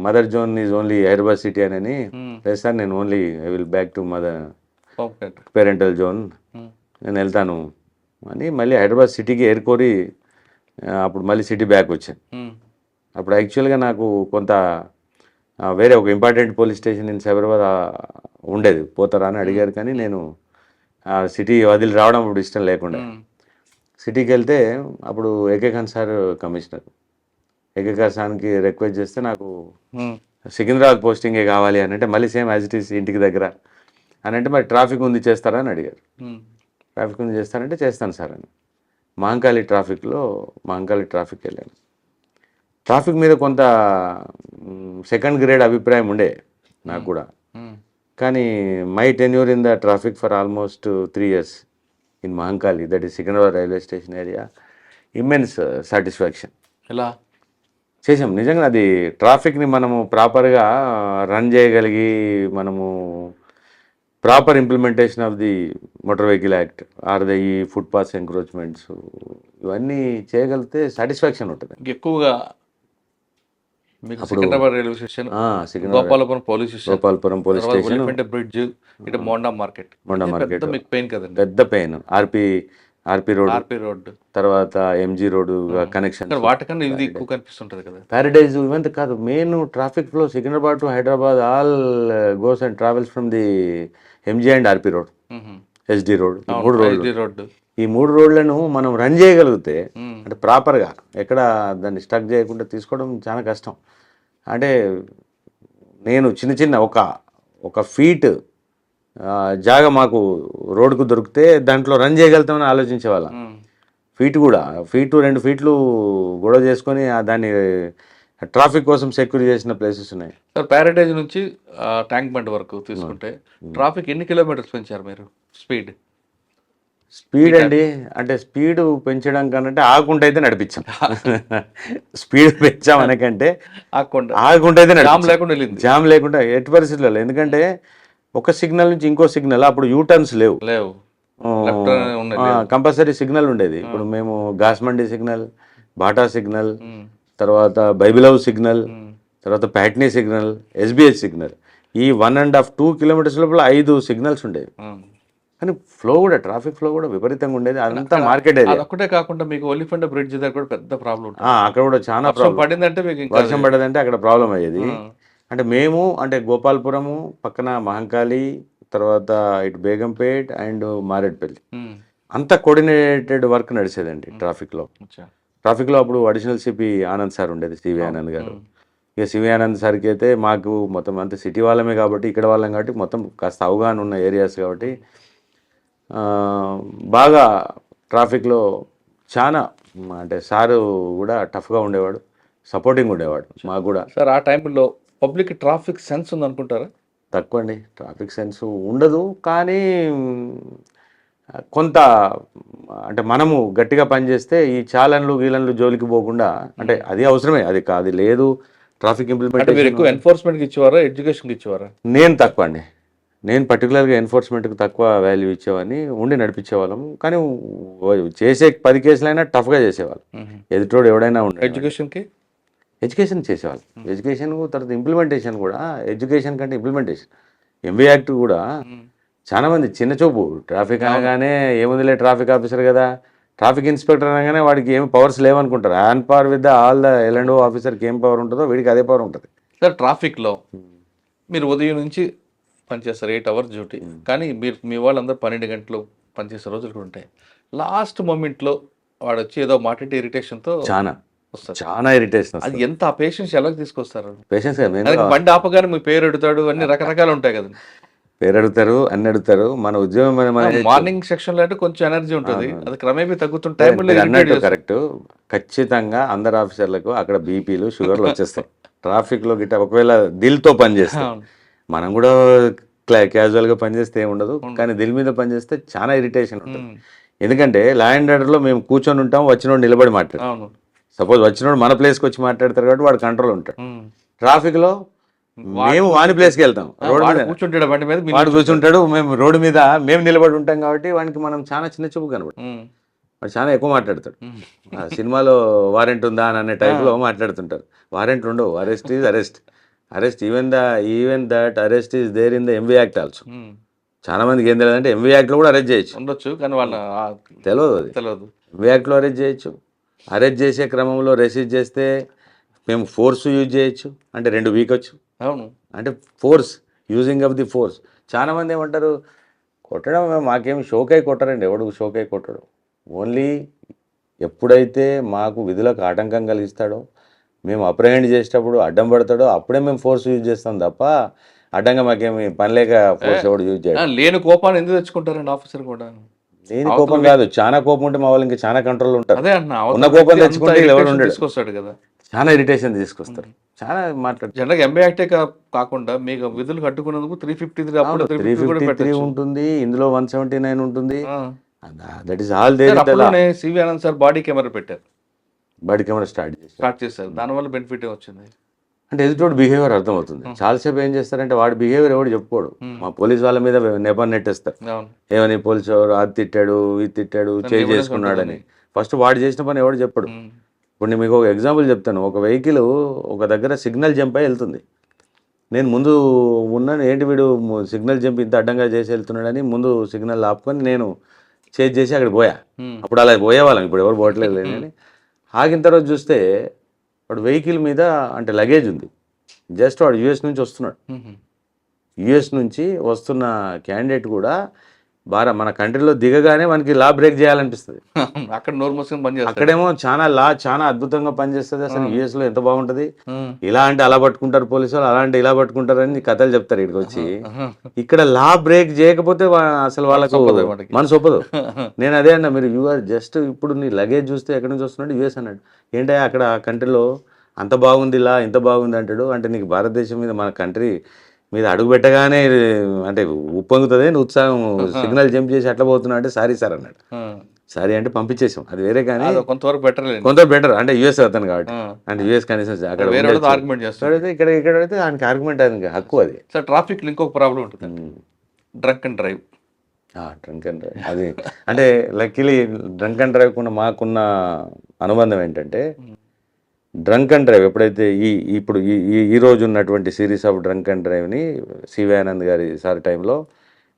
mother zone is only Hyderabad city అని. లేదు సార్, నేను only I will back to mother parental zone, నేను వెళ్తాను అని మళ్ళీ హైదరాబాద్ సిటీకి ఏరుకోరి అప్పుడు మళ్ళీ సిటీ బ్యాక్ వచ్చాను. అప్పుడు యాక్చువల్గా నాకు కొంత వేరే ఒక important police station in Cyberabad ఉండేది, పోతారా అని అడిగారు. కానీ నేను సిటీ వదిలి రావడం అప్పుడు ఇష్టం లేకుండా సిటీకి వెళ్తే అప్పుడు AK Khan sir commissioner, AK Khan సార్కి రిక్వెస్ట్ చేస్తే నాకు సికింద్రాబాద్ పోస్టింగే కావాలి అని అంటే, మళ్ళీ సేమ్ యాజ్ ఇట్ ఈస్ ఇంటికి దగ్గర అని అంటే, మరి ట్రాఫిక్ ఉంది చేస్తారా అని అడిగారు. ట్రాఫిక్ ఉంది చేస్తారంటే చేస్తాను సార్ అని మహంకాళి ట్రాఫిక్ వెళ్ళాను. ట్రాఫిక్ మీద కొంత సెకండ్ గ్రేడ్ అభిప్రాయం ఉండే నాకు కూడా. కానీ my tenure in the traffic for almost 3 years in Mahankali, that is Secunderabad railway station area, immense satisfaction. ఎలా చేసాం నిజంగా. అది ట్రాఫిక్ని మనము ప్రాపర్గా రన్ చేయగలిగి, మనము proper implementation of the motor vehicle act or the ఈ ఫుట్ పాత్స్ ఎంక్రోచ్మెంట్స్ ఇవన్నీ చేయగలిగితే సాటిస్ఫాక్షన్ ఉంటుంది. ఎక్కువగా మీకు Secunderabad railway station, Gopalapuram police station, bridge, ఇటు మోండా మార్కెట్ మీకు పెయిన్ కదండి, పెద్ద పెయిన్. ఆర్పి రోడ్ తర్వాత ఎంజీ రోడ్ కనెక్షన్, వాటికన్నా ఇది ఎక్కువ కనిపిస్తుంటది కదా. ప్యారడైజ్ ఇవంతా కాదు, main traffic flow Secunderabad to Hyderabad all goes and travels from the MG and RP road, SD road, ఈ 3 రోడ్లను మనం రన్ చేయగలిగితే, అంటే ప్రాపర్గా ఎక్కడ దాన్ని స్టక్ చేయకుండా తీసుకోవడం చాలా కష్టం. అంటే నేను చిన్న ఒక ఫీట్ జాగా మాకు రోడ్కు దొరికితే దాంట్లో రన్ చేయగలుగుతామని ఆలోచించేవాళ్ళం. ఫీట్ 2 ఫీట్లు గొడవ చేసుకొని దాన్ని ట్రాఫిక్ కోసం సెక్యూర్ చేసిన ప్లేసెస్ ఉన్నాయి. సార్ ప్యారడైజ్ నుంచి ట్యాంక్ బండ్ వరకు తీసుకుంటే ట్రాఫిక్ ఎన్ని కిలోమీటర్స్ పెంచారు మీరు స్పీడ్ అండి? అంటే స్పీడ్ పెంచడం కనంటే ఆగుంటే అయితే నడిపించాం. స్పీడ్ పెంచామనకంటే ఆగుంటే అయితే జామ్ లేకుండా ఎట్టి పరిస్థితుల్లో. ఎందుకంటే ఒక సిగ్నల్ నుంచి ఇంకో సిగ్నల్, అప్పుడు యూటర్న్స్ లేవు, కంపల్సరీ సిగ్నల్ ఉండేది. ఇప్పుడు మేము గాస్మండి సిగ్నల్, బాటా సిగ్నల్, తర్వాత బైబిలవ్ సిగ్నల్, తర్వాత ప్యాట్నీ సిగ్నల్, ఎస్బిహెచ్ సిగ్నల్, ఈ 1.5-2 kilometers లోపల 5 సిగ్నల్స్ ఉండేవి. కానీ ఫ్లో కూడా, ట్రాఫిక్ ఫ్లో కూడా విపరీతంగా ఉండేది. అదంతా మార్కెట్ ఏరియా. ఒకటే కాకుండా మీకు ఒలిఫెంట్ బ్రిడ్జ్ దగ్గర కూడా పెద్ద ప్రాబ్లం ఉంటుంది. అక్కడ కూడా చాలా ప్రాబ్లం పడిందంటే, వర్షం పడదంటే అక్కడ ప్రాబ్లం అయ్యేది. అంటే మేము పగోపాల్పురము పక్కన మహంకాళి, తర్వాత ఇటు బేగంపేట్ అండ్ మారేడ్పల్లి, అంతా కోఆర్డినేటెడ్ వర్క్ నడిచేదండి ట్రాఫిక్లో. అప్పుడు అడిషనల్ సిపి ఆనంద్ సార్ ఉండేది, సివి ఆనంద్ గారు. ఇక సివి ఆనంద్ సార్కి అయితే మాకు మొత్తం అంతా సిటీ వాళ్ళమే కాబట్టి, ఇక్కడ వాళ్ళం కాబట్టి, మొత్తం కాస్త అవగాహన ఉన్న ఏరియాస్ కాబట్టి బాగా ట్రాఫిక్లో చాలా, అంటే సారు కూడా టఫ్గా ఉండేవాడు. సపోర్టింగ్ ఉండేవాడు మాకు కూడా. సార్ ఆ టైంలో పబ్లిక్ ట్రాఫిక్ సెన్స్ ఉంది అనుకుంటారా? తక్కువ అండి, ట్రాఫిక్ సెన్స్ ఉండదు. కానీ కొంత అంటే మనము గట్టిగా పనిచేస్తే ఈ చాలన్లు గీలన్లు జోలికి పోకుండా, అంటే అది అవసరమే, అది లేదు ట్రాఫిక్ అంటే మీరు ఇంప్లిమెంటేషన్. ఎక్కువ ఎన్ఫోర్స్మెంట్కి ఇచ్చేవారా, ఎడ్యుకేషన్కి ఇచ్చేవారా? నేను తక్కువ అండి, నేను పర్టికులర్గా ఎన్ఫోర్స్మెంట్కి తక్కువ వాల్యూ ఇచ్చేవాడిని, ఉండి నడిపించేవాళ్ళము. కానీ చేసే 10 కేసులైనా టఫ్గా చేసేవాళ్ళు, ఎదుటోడు ఎవడైనా ఉండే. ఎడ్యుకేషన్కి ఎడ్యుకేషన్ చేసేవాళ్ళు, ఎడ్యుకేషన్ తర్వాత ఇంప్లిమెంటేషన్ కూడా. ఎడ్యుకేషన్ కంటే ఇంప్లిమెంటేషన్, ఎంబీ యాక్ట్ కూడా చాలా మంది చిన్న చూపు. ట్రాఫిక్ అనగానే ఏముందిలే ట్రాఫిక్ ఆఫీసర్ కదా, ట్రాఫిక్ ఇన్స్పెక్టర్ అనగానే వాడికి ఏమి పవర్స్ లేవనుకుంటారు. On par with all the L and O ఆఫీసర్కి ఏం పవర్ ఉంటుందో వీడికి అదే పవర్ ఉంటుంది. సార్ ట్రాఫిక్లో మీరు ఉదయం నుంచి పనిచేస్తారు, 8 అవర్స్ డ్యూటీ. కానీ మీరు మీ వాళ్ళందరూ 12 గంటలు పనిచేసే రోజులు కూడా ఉంటాయి. లాస్ట్ మూమెంట్లో వాడు వచ్చి ఏదో మాట్లాడి ఇరిటేషన్తో వస్తారు, చాలా ఇరిటేషన్. అది ఎంత ఆ పేషెన్స్ ఎలా తీసుకొస్తారు? పేషెన్స్ బండి ఆపగానే మీ పేరు అడుగుతాడు, అన్ని రకరకాలు ఉంటాయి కదా. పేరు అడుగుతారు, అన్ని అడుగుతారు. మన ఉద్యోగం మార్నింగ్ సెక్షన్ లో అంటే కొంచెం ఎనర్జీ ఉంటుంది, అది క్రమేపీ తగ్గుతుంటే అన్నట్టు కరెక్ట్. ఖచ్చితంగా అందరు ఆఫీసర్లకు అక్కడ బీపీలు షుగర్లు వచ్చేస్తాయి ట్రాఫిక్ లో గిట్ట. ఒకవేళ దిల్తో పనిచేస్తాం, మనం కూడా క్యాజువల్ గా పనిచేస్తే ఏమి ఉండదు, కానీ దిల్ మీద పనిచేస్తే చాలా ఇరిటేషన్ ఉంటుంది. ఎందుకంటే లా అండ్ ఆర్డర్ లో మేము కూర్చొని ఉంటాం, వచ్చినోడు నిలబడి మాట్లాడు. సపోజ్ వచ్చినోడు మన ప్లేస్కి వచ్చి మాట్లాడతారు కాబట్టి వాడు కంట్రోల్ ఉంటాడు. ట్రాఫిక్ లో మేము వాని ప్లేస్కి వెళ్తాం, రోడ్డు మీద కూర్చుంటాడు, బండి మీద వాడు కూర్చుంటాడు, మేము రోడ్డు మీద మేము నిలబడి ఉంటాం కాబట్టి వానికి మనం చాలా చిన్న చూపు కనబడు. వాడు చాలా ఎక్కువ మాట్లాడతాడు. సినిమాలో వారెంట్ ఉందా అని అనే టైప్లో మాట్లాడుతుంటారు. వారెంట్ ఉండవు, arrest is arrest, arrest even that arrest is there in the MV act also. చాలా మందికి ఏం తెలియదు అంటే ఎంవీ యాక్ట్లో కూడా అరెస్ట్ చేయొచ్చు, ఉండొచ్చు, కానీ వాళ్ళ తెలియదు. అది తెలియదు, ఎంవీ యాక్ట్లో అరెస్ట్ చేయొచ్చు. అరెస్ట్ చేసే క్రమంలో రెసిస్ట్ చేస్తే మేము ఫోర్స్ యూజ్ చేయొచ్చు, అంటే 2 వీక్ వచ్చు. అవును, అంటే force, using of the force. చాలా మంది ఏమంటారు, కొట్టడం మాకేమి షోకై కొట్టరండి, ఎవడు షోకై కొట్టడు. ఓన్లీ ఎప్పుడైతే మాకు విధులకు ఆటంకం కలిగిస్తాడో, మేము అప్రహెండ్ చేసేటప్పుడు అడ్డం పడతాడో అప్పుడే మేము ఫోర్స్ యూజ్ చేస్తాం తప్ప అడ్డంగా మాకేమి పని లేక ఫోర్స్ ఎవడు యూజ్ చేయడం. లేని కోపాన్ని ఎందుకు తెచ్చుకుంటారండి ఆఫీసర్ కూడా? లేని కోపం కాదు, చాలా కోపం ఉంటే మా వాళ్ళు ఇంకా చాలా కంట్రోల్ ఉంటారు. అదే అన్న, ఉన్న కోపం తెచ్చుకుంటే ఎవరు ఉండడు, తీసుకొస్తాడు కదా, చాలా ఇరిటేషన్ తీసుకొస్తారు, చాలా మాట్లాడు. జనరల్గా ఎంబీ యాక్టే కాకుండా మీకు విధులు కట్టుకున్నందుకు 353 అప్పుడు 353 ఉంటుంది, ఇందులో 179 ఉంటుంది. That is all there. CV Anand sir body camera పెట్టారు, బాడీ కెమెరా స్టార్ట్ చేశారు, దానివల్ల బెనిఫిట్ వచ్చింది. అంటే ఎదుటోడు బిహేవియర్ అర్థమవుతుంది. చాలాసేపు ఏం చేస్తారంటే వాడి బిహేవియర్ ఎవడు చెప్పుకోడు, మా పోలీస్ వాళ్ళ మీద నెపం నెట్టేస్తారు. ఏమని పోలీసు ఎవరు అది తిట్టాడు, ఇది తిట్టాడు, చేంజ్ చేసుకున్నాడని. ఫస్ట్ వాడు చేసిన పని ఎవడు చెప్పడు. ఇప్పుడు నేను మీకు ఒక ఎగ్జాంపుల్ చెప్తాను. ఒక వెహికల్ ఒక దగ్గర సిగ్నల్ జంప్ అయి వెళ్తుంది. నేను ముందు ఉన్నాను, ఏంటి వీడు సిగ్నల్ జంప్ ఇంత అడ్డంగా చేసి వెళ్తున్నాడని ముందు సిగ్నల్ ఆపుకొని నేను చేంజ్ చేసి అక్కడ పోయా. అప్పుడు అలా పోయేవాళ్ళం, ఇప్పుడు ఎవరు పోవట్లేదు అని. ఆగిన తర్వాత చూస్తే వాడు వెహికల్ మీద అంటే లగేజ్ ఉంది, జస్ట్ వాడు యూఎస్ నుంచి వస్తున్నాడు. యూఎస్ నుంచి వస్తున్న క్యాండిడేట్ కూడా మన కంట్రీలో దిగగానే మనకి లా బ్రేక్ చేయాలనిపిస్తుంది. అక్కడ నోరు మూసుకొని పనిచేస్తుంది, అక్కడేమో చాలా అద్భుతంగా పనిచేస్తుంది. అసలు యూఎస్ లో ఎంత బాగుంటది, ఇలా అంటే అలా పట్టుకుంటారు పోలీసు వాళ్ళు, అలా అంటే ఇలా పట్టుకుంటారు అని కథలు చెప్తారు ఇక్కడికి వచ్చి. ఇక్కడ లా బ్రేక్ చేయకపోతే అసలు వాళ్ళకు మనసు ఒప్పదు. నేను అదే అన్నా, మీరు యూఆర్ జస్ట్ ఇప్పుడు నీ లగేజ్ చూస్తే ఎక్కడి నుంచి వస్తున్నాడు, యూఎస్ అన్నాడు. ఏంటంటే అక్కడ కంట్రీలో అంత బాగుంది, ఇలా ఇంత బాగుంది అంటాడు. అంటే నీకు భారతదేశం మీద, మన కంట్రీ మీద అడుగు పెట్టగానే అంటే ఉప్పొంగుతుంది ఉత్సాహం, సిగ్నల్ జంప్ చేసి అట్లా పోతున్నా అంటే సారీ సార్ అన్నాడు. సారీ అంటే పంపించేసాం, అది వేరే. కానీ కొంతవరకు బెటర్ అంటే యూఎస్ అవుతాను కాబట్టి, అంటే యూఎస్ కనీసం అక్కడ ఇక్కడైతే ఆయనకి ఆర్గ్యుమెంట్ ఆయనకి హక్కు. అది సార్ ట్రాఫిక్ లో ఇంకొక ప్రాబ్లం ఉంటుంది, డ్రంక్ అండ్ డ్రైవ్. అది అంటే లక్కీలీ డ్రంక్ అండ్ డ్రైవ్ కూడా మాకున్న అనుబంధం ఏంటంటే, డ్రంక్ అండ్ డ్రైవ్ ఎప్పుడైతే ఇప్పుడు ఈ రోజు ఉన్నటువంటి సిరీస్ ఆఫ్ డ్రంక్ అండ్ డ్రైవ్ని సివి ఆనంద్ గారి సార్ టైంలో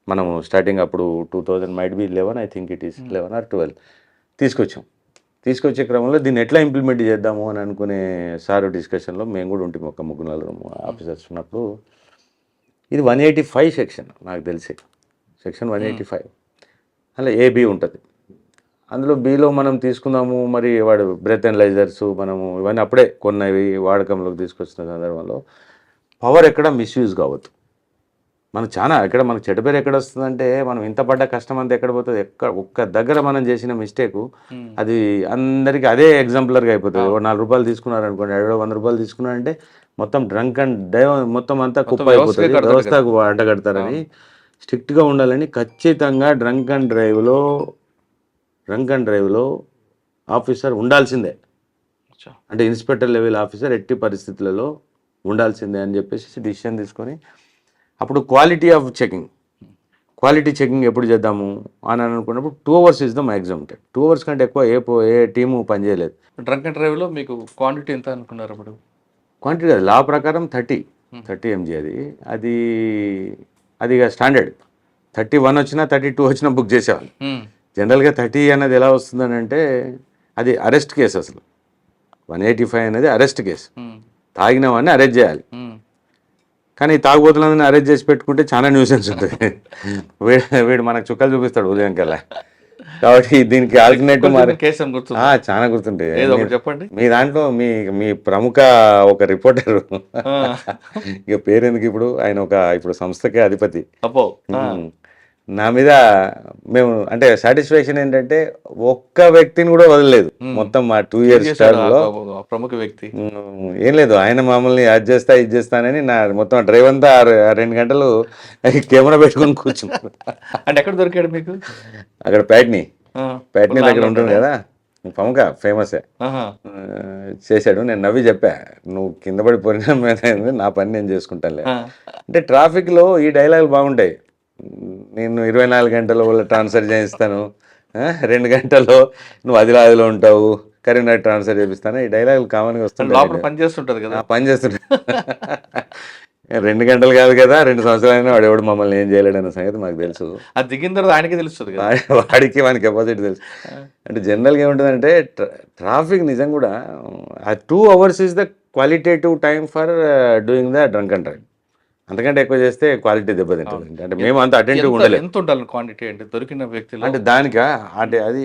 మనము స్టార్టింగ్ అప్పుడు 2000 might be 11, I think it is 11 or 12 తీసుకొచ్చే క్రమంలో దీన్ని ఎట్లా ఇంప్లిమెంట్ చేద్దాము అని అనుకునే సార్ డిస్కషన్లో మేము కూడా ఉంటాము, ఒక 3-4 ఆఫీసర్స్ ఉన్నప్పుడు. ఇది 185 సెక్షన్, నాకు తెలిసి సెక్షన్ 185, అలా ఏబి ఉంటుంది. అందులో బిలో మనం తీసుకుందాము, మరి వాడు బ్రెత్ అనలైజర్స్ మనము ఇవన్నీ అప్పుడే కొన్నవి వాడకంలోకి తీసుకొచ్చిన సందర్భంలో పవర్ ఎక్కడ మిస్యూజ్ కావద్దు. మనకు చాలా ఇక్కడ మనకు చెడ్డ పేరు ఎక్కడ వస్తుందంటే మనం ఇంత పడ్డ కష్టం అంతా ఎక్కడ పోతుంది, ఒక్క దగ్గర మనం చేసిన మిస్టేక్ అది అందరికీ అదే ఎగ్జాంపులర్గా అయిపోతుంది. ఒక 4 రూపాయలు తీసుకున్నారు అనుకోండి, 100 రూపాయలు తీసుకున్నారంటే మొత్తం డ్రంక్ అండ్ డ్రైవ్ మొత్తం అంతా కుప్ప అయిపోతుంది, వ్యవస్థకు అడ్డగడతారని స్ట్రిక్ట్గా ఉండాలని ఖచ్చితంగా డ్రంక్ అండ్ డ్రైవ్లో ఆఫీసర్ ఉండాల్సిందే. అంటే ఇన్స్పెక్టర్ లెవెల్ ఆఫీసర్ ఎట్టి పరిస్థితులలో ఉండాల్సిందే అని చెప్పేసి డిసిషన్ తీసుకొని అప్పుడు క్వాలిటీ చెకింగ్ ఎప్పుడు చేద్దాము అని అనుకున్నప్పుడు 2 hours is the maximum time. 2 hours కంటే ఎక్కువ ఏ టీము పనిచేయలేదు. డ్రంక్ అండ్ డ్రైవ్లో మీకు క్వాంటిటీ ఎంత అనుకున్నారు అప్పుడు? క్వాంటిటీ కాదు, లా ప్రకారం 30 mg అది ఇక స్టాండర్డ్. 31 వచ్చినా 32 వచ్చినా బుక్ చేసేవాళ్ళు. జనరల్గా 30 అనేది ఎలా వస్తుందని అంటే అది అరెస్ట్ కేసు. అసలు 185 అనేది అరెస్ట్ కేసు. తాగిన వాడిని అరెస్ట్ చేయాలి. కానీ తాగుబోతులందరినీ అరెస్ట్ చేసి పెట్టుకుంటే చాలా న్యూసెన్స్ ఉంటుంది. వీడు మనకు చుక్కలు చూపిస్తాడు ఉదయం కల్లా. కాబట్టి దీనికి ఆల్టర్నేటివ్ చాలా గుర్తుంటాయి. చెప్పండి. మీ దాంట్లో మీ ప్రముఖ ఒక రిపోర్టర్, ఇక పేరెందుకు, ఇప్పుడు ఆయన ఇప్పుడు సంస్థకే అధిపతి. నా మీద మేము అంటే సాటిస్ఫాక్షన్ ఏంటంటే ఒక్క వ్యక్తిని కూడా వదలలేదు మొత్తం మా 2 years టర్మ్లో. ప్రముఖ వ్యక్తి ఏం లేదు, ఆయన మామూలుని అది చేస్తానని నా మొత్తం డ్రైవ్ అంతా 2 గంటలు కెమెరా పెట్టుకొని కూర్చున్నాను. అంటే ఎక్కడ దొరికాడు మీకు? అక్కడ ప్యాట్నీ దగ్గర ఉంటుంది కదా, ఫేమసే. చేశాడు. నేను నవ్వి చెప్పా, నువ్వు కింద పడి పరిణామం ఏదైంది, నా పని నేను చేసుకుంటానులే. అంటే ట్రాఫిక్లో ఈ డైలాగులు బాగుంటాయి. నేను 24 గంటల వల్ల ట్రాన్స్ఫర్ చేయిస్తాను, 2 గంటల్లో నువ్వు ఆదిలాబాద్లో ఉంటావు, కరీంనగర్ ట్రాన్స్ఫర్ చేపిస్తాను, ఈ డైలాగులు కామన్గా వస్తుంటాయి. పని చేస్తుంటుంది కదా, పని చేస్తుంటా. 2 గంటలు కాదు కదా, 2 సంవత్సరాలైనా వాడు ఎవడు మమ్మల్ని ఏం చేయలేడు అన్న సంగతి మాకు తెలుసు. అది దిగిన తర్వాత ఆయనకి తెలుస్తుంది కదా, వాడికి కెపాసిటీ తెలుసు. అంటే జనరల్గా ఏముంటుందంటే ట్రాఫిక్ నిజం కూడా ఆ 2 hours is the qualitative time for doing the drunk and drive. అంతకంటే ఎక్కువ చేస్తే క్వాలిటీ దెబ్బతింటుంది. అంటే మేము అంత అటెంటివ్ ఉండలేదు. ఎంత ఉండాలి క్వాంటిటీ అంటే దొరికిన వ్యక్తులు? అంటే దానికా అంటే అది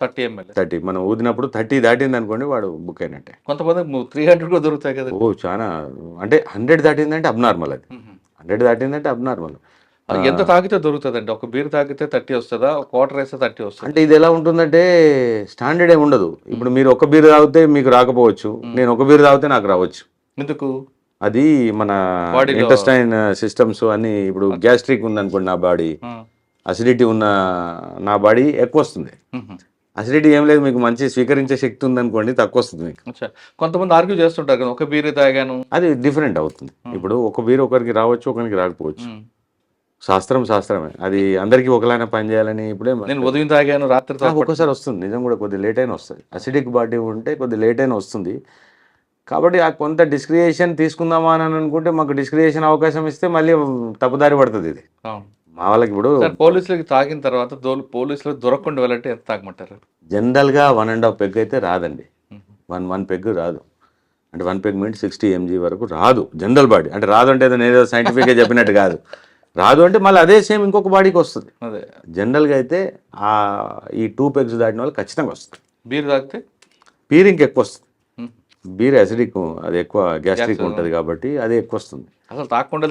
30 ml మనం ఊదినప్పుడు 30 దాటింది అనుకోండి వాడు బుక్ అయినట్టే. కొంతమంది 300 కూడా దొరుకుతాయి కదా. చాలా అంటే 100 దాటిందంటే అబ్నార్మల్. అది 100 దాటిందంటే అబ్నార్మల్. ఎంత తాగితే దొరుకుతుంది అంటే? ఒక బీర్ తాగితే 30 వస్తుందా, ఒక క్వార్టర్ వేస్తే 30 వస్తుంది? అంటే ఇది ఎలా ఉంటుందంటే స్టాండర్డ్ ఏమి ఉండదు. ఇప్పుడు మీరు ఒక బీర్ తాగితే మీకు రాకపోవచ్చు, నేను ఒక బీర్ తాగితే నాకు రావచ్చు. ఎందుకు? అది మన ఇంటెస్టైన్ సిస్టమ్స్ అని. ఇప్పుడు గ్యాస్ట్రిక్ ఉందనుకోండి నా బాడీ, అసిడిటీ ఉన్న నా బాడీ ఎక్కువ వస్తుంది. అసిడిటీ ఏం లేదు, మీకు మంచి స్వీకరించే శక్తి ఉందనుకోండి తక్కువ వస్తుంది మీకు. కొంతమంది ఆర్గ్యూ చేస్తుంటారు కదా, ఒక బీర్ తాగాను, అది డిఫరెంట్ అవుతుంది. ఇప్పుడు ఒక బీర్ ఒకరికి రావచ్చు, ఒకరికి రాకపోవచ్చు. శాస్త్రమే, అది అందరికీ ఒకలానే పని చేయాలని. ఇప్పుడే నేను ఉదయం తాగాను, రాత్రి ఒక్కోసారి వస్తుంది నిజం కూడా, కొద్దిగా లేట్ అయినా వస్తుంది. అసిడిక్ బాడీ ఉంటే కొద్దిగా లేట్ అయినా వస్తుంది. కాబట్టి ఆ కొంత డిస్క్రియేషన్ తీసుకుందామా అని అనుకుంటే మాకు డిస్క్రియేషన్ అవకాశం ఇస్తే మళ్ళీ తప్పుదారి పడుతుంది ఇది మా వాళ్ళకి. ఇప్పుడు పోలీసులకి తాగిన తర్వాత పోలీసులకు దొరకకుండా వెళ్ళంటే ఎంత తాగమంటారు? జనరల్గా 1.5 పెగ్ అయితే రాదండి. 1 పెగ్ రాదు. అంటే 1 పెగ్ మీన్స్ 60 mg వరకు రాదు జనరల్ బాడీ. అంటే రాదు అంటే ఏదో సైంటిఫిక్గా చెప్పినట్టు కాదు. రాదు అంటే మళ్ళీ అదే సేమ్ ఇంకొక బాడీకి వస్తుంది. అదే జనరల్గా అయితే ఈ 2 పెగ్స్ దాటిన వాళ్ళు ఖచ్చితంగా వస్తుంది. బీర్ తాగితే బీర్ ఇంకెక్కువ వస్తుంది. బీర్ యాసిడిక్, అది ఎక్కువ గ్యాస్ట్రిక్ ఉంటుంది కాబట్టి అది ఎక్కువ వస్తుంది. అసలు తాగకుండా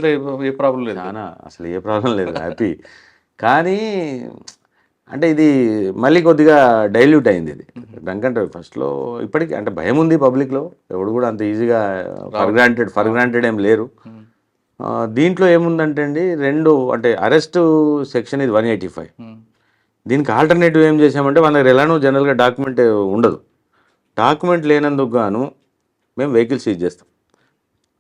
ఏ ప్రాబ్లం లేదు, అసలు ఏ ప్రాబ్లం లేదు, హ్యాపీ. కానీ అంటే ఇది మళ్ళీ కొద్దిగా డైల్యూట్ అయింది ఇది డ్రంక్ అండ్ డ్రైవ్. ఫస్ట్లో ఇప్పటికీ అంటే భయం ఉంది పబ్లిక్లో, ఎవడు కూడా అంత ఈజీగా ఫర్ గ్రాంటెడ్ ఏం లేరు. దీంట్లో ఏముందంటే అండి, 2 అంటే అరెస్ట్ సెక్షన్ ఇది 185. దీనికి ఆల్టర్నేటివ్ ఏం చేసామంటే మన దగ్గర ఎలానో జనరల్గా డాక్యుమెంట్ ఉండదు. డాక్యుమెంట్ లేనందుకు గాను మేము వెహికల్ సీజ్ చేస్తాం.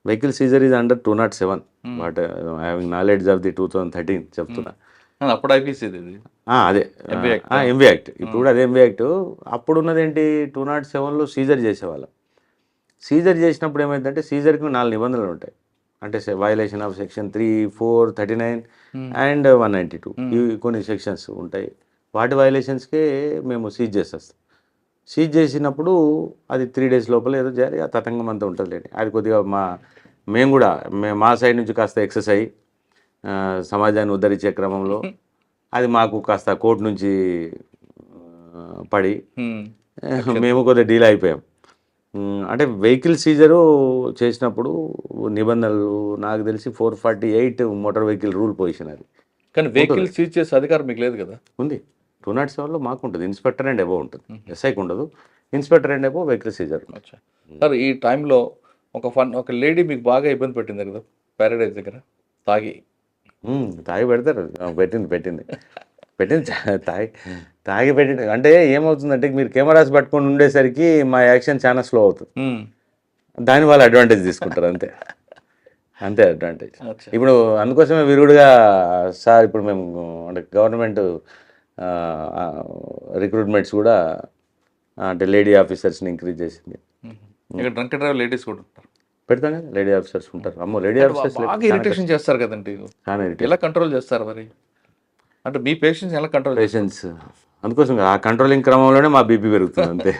Vehicle seizure is under 207. But having knowledge of the 2013 చెప్తున్నా. అప్పుడు ఐపీసీ అదే ఎంవీ యాక్ట్. ఇప్పుడు కూడా అదే ఎంవీ యాక్ట్. అప్పుడు ఉన్నది ఏంటి, 207లో సీజర్ చేసేవాళ్ళం. సీజర్ చేసినప్పుడు ఏమైందంటే సీజర్కి 4 నిబంధనలు ఉంటాయి. అంటే వయలేషన్ ఆఫ్ సెక్షన్ 3, 4, 39 అండ్ 192 ఇవి కొన్ని సెక్షన్స్ ఉంటాయి. వాటి వయలేషన్స్కే మేము సీజ్ చేసేస్తాం. సీజ్ చేసినప్పుడు అది 3 days లోపల ఏదో చేయాలి, ఆ తతంగం అంతా ఉంటుంది లేండి. అది కొద్దిగా మేము కూడా మా సైడ్ నుంచి కాస్త ఎక్సెస్ అయ్యి సమాజాన్ని ఉద్ధరించే క్రమంలో అది మాకు కాస్త కోర్టు నుంచి పడి మేము కొద్దిగా డీల్ అయిపోయాం. అంటే వెహికల్ సీజరు చేసినప్పుడు నిబంధనలు నాకు తెలిసి 448 మోటార్ వెహికల్ రూల్ పొజిషన్ అది కానీ వెహికల్ సీజ్ చేసే అధికారం మీకు లేదు కదా. ఉంది. 207లో మాకు ఉంటుంది, ఇన్స్పెక్టర్ అండ్ అబోవ్ ఉంటుంది, ఎస్ఐకి ఉండదు, inspector and above vehicle seizure. అచ్చా సార్, ఈ టైంలో ఒక లేడీ మీకు బాగా ఇబ్బంది పెట్టింది కదా ప్యారడైజ్ దగ్గర తాగి. తాగి పెడతారు. పెట్టింది తాగి పెట్టింది. అంటే ఏమవుతుందంటే మీరు కెమెరాస్ పట్టుకొని ఉండేసరికి మా యాక్షన్ చాలా స్లో అవుతుంది, దాని వాళ్ళు అడ్వాంటేజ్ తీసుకుంటారు అంతే. అంతే అడ్వాంటేజ్. అచ్చా. ఇప్పుడు అందుకోసమే విరుగుడుగా సార్ ఇప్పుడు మేము అంటే గవర్నమెంట్ రిక్రూట్మెంట్స్ కూడా అంటే లేడీ ఆఫీసర్స్ని ఇంక్రీజ్ చేసింది. ఇక్కడ డ్రంక్ డ్రైవర్ లేడీస్ కూడా ఉంటారు. పెడతాం కదా, లేడీ ఆఫీసర్స్ ఉంటారు. అమ్మో లేడీ ఆఫీసర్స్ బాగా ఇరిటేషన్ చేస్తారు కదండి. చాలా irritation. ఎలా కంట్రోల్ చేస్తారు మరి? అంటే మీ పేషెంట్స్ ఎలా కంట్రోల్ చేస్తారు? పేషెంట్స్ అందుకోసం ఆ కంట్రోలింగ్ క్రమంలోనే మా బీపీ పెరుగుతుంది అంతే.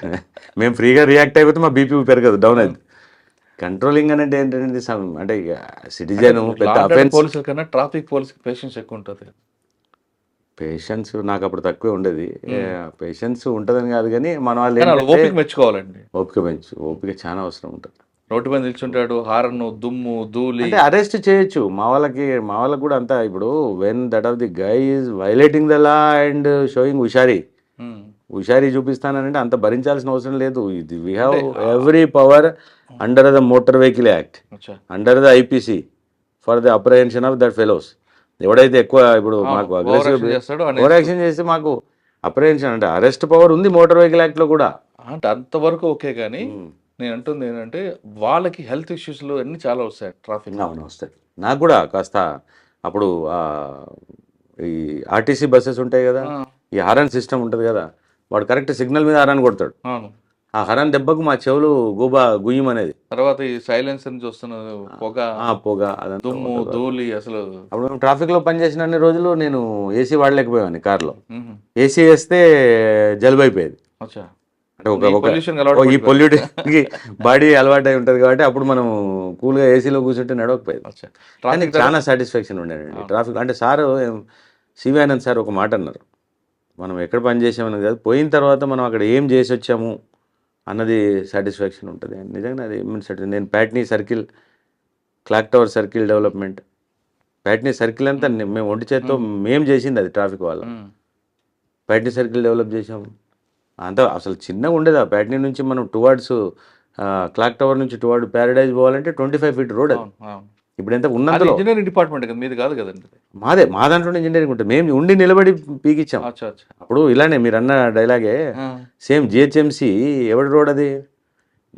మేము ఫ్రీగా రియాక్ట్ అయిపోతే మా బీపీ పెరగదు, డౌన్ అయింది. కంట్రోలింగ్ అనేది ఏంటంటే అంటే ఇక సిటిజన్ పెద్ద అఫెన్స్. పోలీసుల కన్నా ట్రాఫిక్ పోలీస్ పేషెంట్స్ ఎక్కువ ఉంటుంది. పేషెన్స్ నాకు అప్పుడు తక్కువే ఉండేది. పేషెన్స్ ఉంటుందని కాదు కానీ మన వాళ్ళు కానీ ఏంటంటే ఓపిక మెచ్చుకోవాలండి. ఓపిక చాలా అవసరం ఉంటుంది. రోడ్డు మీద నిల్చుంటాడు, హారన్ దుమ్ము ధూళి. అంటే అరెస్ట్ చేయొచ్చు మా వాళ్ళకి కూడా అంతా. ఇప్పుడు when that of the guy is violating the law and showing హుషారీ చూపిస్తానంటే అంత భరించాల్సిన అవసరం లేదు. ఇది we have every power under the motor vehicle act, అచ్చా. Under the IPC for the apprehension of that fellows. ఎవడైతే ఎక్కువ ఇప్పుడు మాకు Overreaction చేస్తాడో అని ఓవర్ యాక్షన్ చేస్తే మాకు అప్రహెన్షన్ అంటే అరెస్ట్ పవర్ ఉంది మోటార్ వెహికల్ యాక్ట్లో కూడా. అంటే అంతవరకు ఓకే, కానీ నేను అంటుంది ఏంటంటే వాళ్ళకి హెల్త్ ఇష్యూస్లు అన్నీ చాలా వస్తాయి ట్రాఫిక్. అవును వస్తాయి. నాకు కూడా కాస్త అప్పుడు ఈ ఆర్టీసీ బస్సెస్ ఉంటాయి కదా, ఈ హారన్ సిస్టమ్ ఉంటుంది కదా, వాడు కరెక్ట్ సిగ్నల్ మీద హారన్ కొడతాడు. అవును. ఆ హరన్ దెబ్బకు మా చెవులు గుయ్యం అనేది. తర్వాత ఈ సైలెన్సర్ చూస్తున్న పొగ అదంతా దుమ్ము ధూళి అసలు. అప్పుడు మేము ట్రాఫిక్లో పనిచేసిన అన్ని రోజులు నేను ఏసీ వాడలేకపోయాను కార్లో. మ్మ్. ఏసీ వేస్తే జలుబు అయిపోయేది. అచ్చా. అంటే పొల్యూషన్ ఈ పొల్యూటెడ్కి బాడీ అలవాటు అయి ఉంటుంది కాబట్టి అప్పుడు మనం కూల్గా ఏసీలో కూర్చుంటే నడవకపోయేది. అచ్చా. కానీ చాలా సాటిస్ఫాక్షన్ ఉండేదండి ట్రాఫిక్. అంటే సార్ సివి ఆనంద్ సార్ ఒక మాట అన్నారు, మనం ఎక్కడ పని చేసామని కాదు, పోయిన తర్వాత మనం అక్కడ ఏం చేసి వచ్చాము అన్నది సాటిస్ఫాక్షన్ ఉంటుంది. నిజంగా అది నేను Patny circle, clock tower circle development, Patny circle అంతా మేము ఒంటి చేత్తో మేము చేసింది అది ట్రాఫిక్ వల్ల. ప్యాట్నీ సర్కిల్ డెవలప్ చేసాము అంతా. అసలు చిన్నగా ఉండేది ఆ ప్యాట్నీ నుంచి మనం టువార్డ్స్ క్లాక్ టవర్ నుంచి టువార్డ్ ప్యారడైజ్ పోవాలంటే 25 feet రోడ్ అది. ఇప్పుడు ఎంత ఉన్నందులో ఇంజనీరింగ్ డిపార్ట్మెంట్ కదా, మీది కాదు కదండి. మా దాంట్లో ఇంజనీరింగ్ ఉంటుంది. మేము ఉండి నిలబడి పీకిచ్చాం. అచ్చా అచ్చా. అప్పుడు ఇలానే మీరు అన్న డైలాగే సేమ్ జిహెచ్ఎంసీ ఎవరి రోడ్ అది,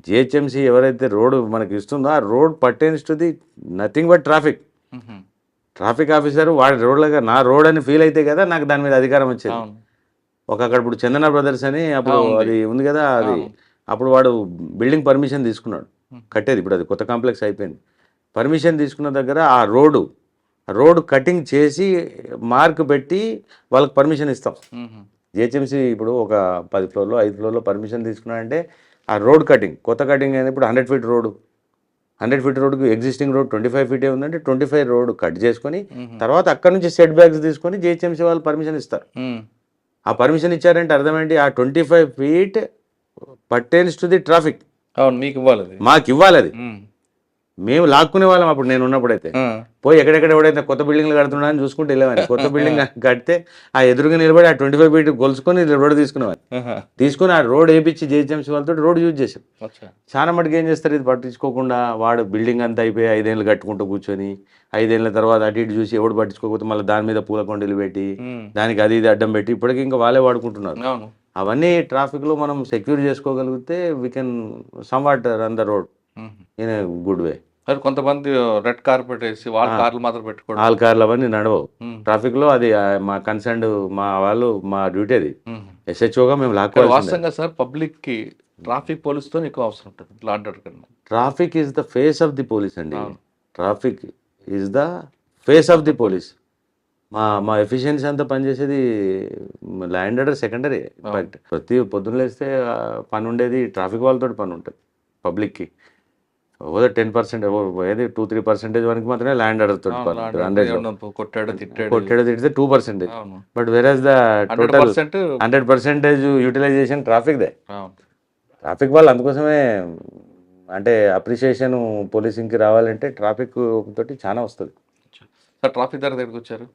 జిహెచ్ఎంసీ ఎవరైతే రోడ్ మనకి ఇస్తుందో ఆ road pertains to the nothing but traffic. Traffic officer వాడి రోడ్లుగా నా రోడ్ అని ఫీల్ అయితే కదా నాకు దాని మీద అధికారం వచ్చేది. అక్కడ ఇప్పుడు చందన బ్రదర్స్ అని అప్పుడు అది ఉంది కదా, అది అప్పుడు వాడు బిల్డింగ్ పర్మిషన్ తీసుకున్నాడు కట్టేది. ఇప్పుడు అది కొత్త కాంప్లెక్స్ అయిపోయింది. పర్మిషన్ తీసుకున్న దగ్గర ఆ రోడ్ కటింగ్ చేసి మార్క్ పెట్టి వాళ్ళకి పర్మిషన్ ఇస్తాం. జిహెచ్ఎంసీ ఇప్పుడు ఒక 10 floorలో 5 floorలో పర్మిషన్ తీసుకున్నాడంటే ఆ రోడ్ కటింగ్, కొత్త కటింగ్ అనేది ఇప్పుడు 100 feet రోడ్డు, 100 feet రోడ్డుకి ఎగ్జిస్టింగ్ రోడ్ 25 feet ఉందంటే 25 రోడ్ కట్ చేసుకొని తర్వాత అక్కడ నుంచి సెట్ బ్యాక్స్ తీసుకొని జిహెచ్ఎంసీ వాళ్ళు పర్మిషన్ ఇస్తారు. ఆ పర్మిషన్ ఇచ్చారంటే అర్థం ఏంటి, ఆ 25 feet pertains to the traffic. అవును, మీకు ఇవ్వాలి, మాకు ఇవ్వాలి. అది మేము లాక్కునే వాళ్ళం అప్పుడు నేను ఉన్నప్పుడైతే. పోయి ఎక్కడెక్కడ ఎవడైతే కొత్త బిల్డింగ్లు కడుతున్నా అని చూసుకుంటూ వెళ్ళేవాడిని. కొత్త బిల్డింగ్ కడితే ఆ ఎదురుగా నిలబడి ఆ 25 feet గొలుసుకొని రోడ్ తీసుకునేవాడిని. తీసుకొని ఆ రోడ్ వేయించి జిహెచ్ఎంసీ వాళ్ళతో రోడ్ యూజ్ చేసాం. చాలా మటుకు ఏం చేస్తారు, ఇది పట్టించుకోకుండా వాడు బిల్డింగ్ అంతా అయిపోయి 5 ఏళ్ళు కట్టుకుంటూ కూర్చొని 5 ఏళ్ళ తర్వాత అటు ఇటు చూసి ఎవడు పట్టించుకోకపోతే మళ్ళీ దాని మీద పూల కొండలు పెట్టి దానికి అది ఇది అడ్డం పెట్టి ఇప్పటికీ ఇంకా వాళ్ళే వాడుకుంటున్నారు. అవన్నీ ట్రాఫిక్లో మనం సెక్యూర్ చేసుకోగలిగితే we can somewhat run the road in a good way. కొంతమంది రెడ్ కార్పెట్ వేసి వాళ్ళ కార్లు మాత్రం పెట్టుకోవడం, వాళ్ళ కార్లు అవన్నీ నడవవు ట్రాఫిక్లో. అది మా కన్సర్న్ మా డ్యూటీ అది. ఎస్హెచ్ఓగా మేము లాక్కోవాలి. వాస్తవంగా సార్ పబ్లిక్ కి ట్రాఫిక్ పోలీస్తో ఎక్కువ అవసరం ఉంటుంది లా అండ్ ఆర్డర్ కన్నా. Traffic is the face of the police అండి. Traffic is the face of the police. మా ఎఫిషియన్సీ అంతా పనిచేసేది ల్యాండ్ ఆర్డర్ సెకండరీ. ఇన్ఫాక్ట్ ప్రతి పొద్దున్న లేస్తే పని ఉండేది ట్రాఫిక్ వాళ్ళతో పని ఉంటుంది పబ్లిక్కి. ఓదో 10% ఏది 2-3% వరకు మాత్రమే ల్యాండ్ ఆర్డర్ తోటి పని. కొట్టాడు తిడితే 2%. But average the total 100% utilization traffic దే. ట్రాఫిక్ వాళ్ళు అందుకోసమే అంటే అప్రిషియేషన్ పోలీసింగ్కి రావాలంటే ట్రాఫిక్ తోటి చాలా వస్తుంది. సార్ ట్రాఫిక్ దగ్గరికి వచ్చారు.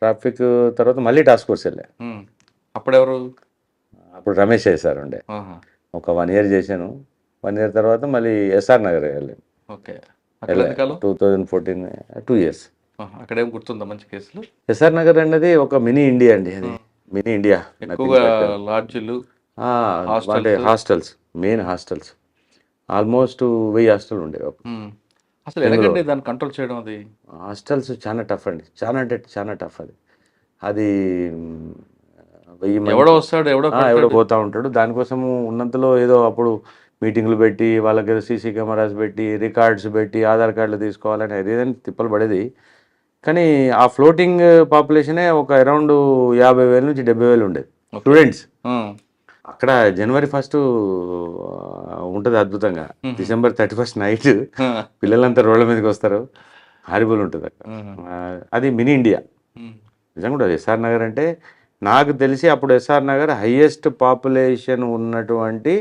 ట్రాఫిక్ తర్వాత మళ్ళీ టాస్క్ ఫోర్స్ వెళ్ళా. అప్పుడెవరు? అప్పుడు రమేష్ చేశారు ఉండే. ఆహా. ఒక 1 year చేశాను. 1 year తర్వాత మళ్ళీ ఎస్ఆర్ నగర్ వెళ్ళాను. ఓకే. అక్కడ ఎంతకాలం? 2014 2 years. అక్కడేం గుర్తుందా మంచి కేసులు? ఎస్ఆర్ నగర్ అనేది ఒక మినీ ఇండియా అండి. అది మినీ ఇండియా. ఎక్కువగా లాడ్జిలు, అంటే hostels, main hostels almost 1000 hostel ఉండేవి అప్పుడు. అసలు ఎలాగండి దాన్ని కంట్రోల్ చేయడం? అది హాస్టల్స్ చాలా టఫ్ అండి, చాలా అంటే చాలా టఫ్. అది 1000 మంది ఎవడో వస్తాడు, ఎవడో పోతా ఉంటాడు. దానికోసము ఉన్నంతలో ఏదో అప్పుడు మీటింగ్లు పెట్టి వాళ్ళకి ఏదో సీసీ కెమెరాస్ పెట్టి రికార్డ్స్ పెట్టి ఆధార్ కార్డులు తీసుకోవాలని అదేదని తిప్పలు పడేది. కానీ ఆ ఫ్లోటింగ్ పాపులేషనే ఒక అరౌండ్ 50,000 నుంచి 70,000 ఉండేది స్టూడెంట్స్. అక్కడ January 1st ఉంటుంది అద్భుతంగా. December 31st నైట్ పిల్లలంతా రోడ్ల మీదకి వస్తారు. హారిబుల్ ఉంటుంది అక్కడ. అది మినీ ఇండియా నిజంగా కూడా. ఎస్ఆర్ నగర్ అంటే నాకు తెలిసి అప్పుడు ఎస్ఆర్ నగర్ హైయెస్ట్ పాపులేషన్ ఉన్నటువంటి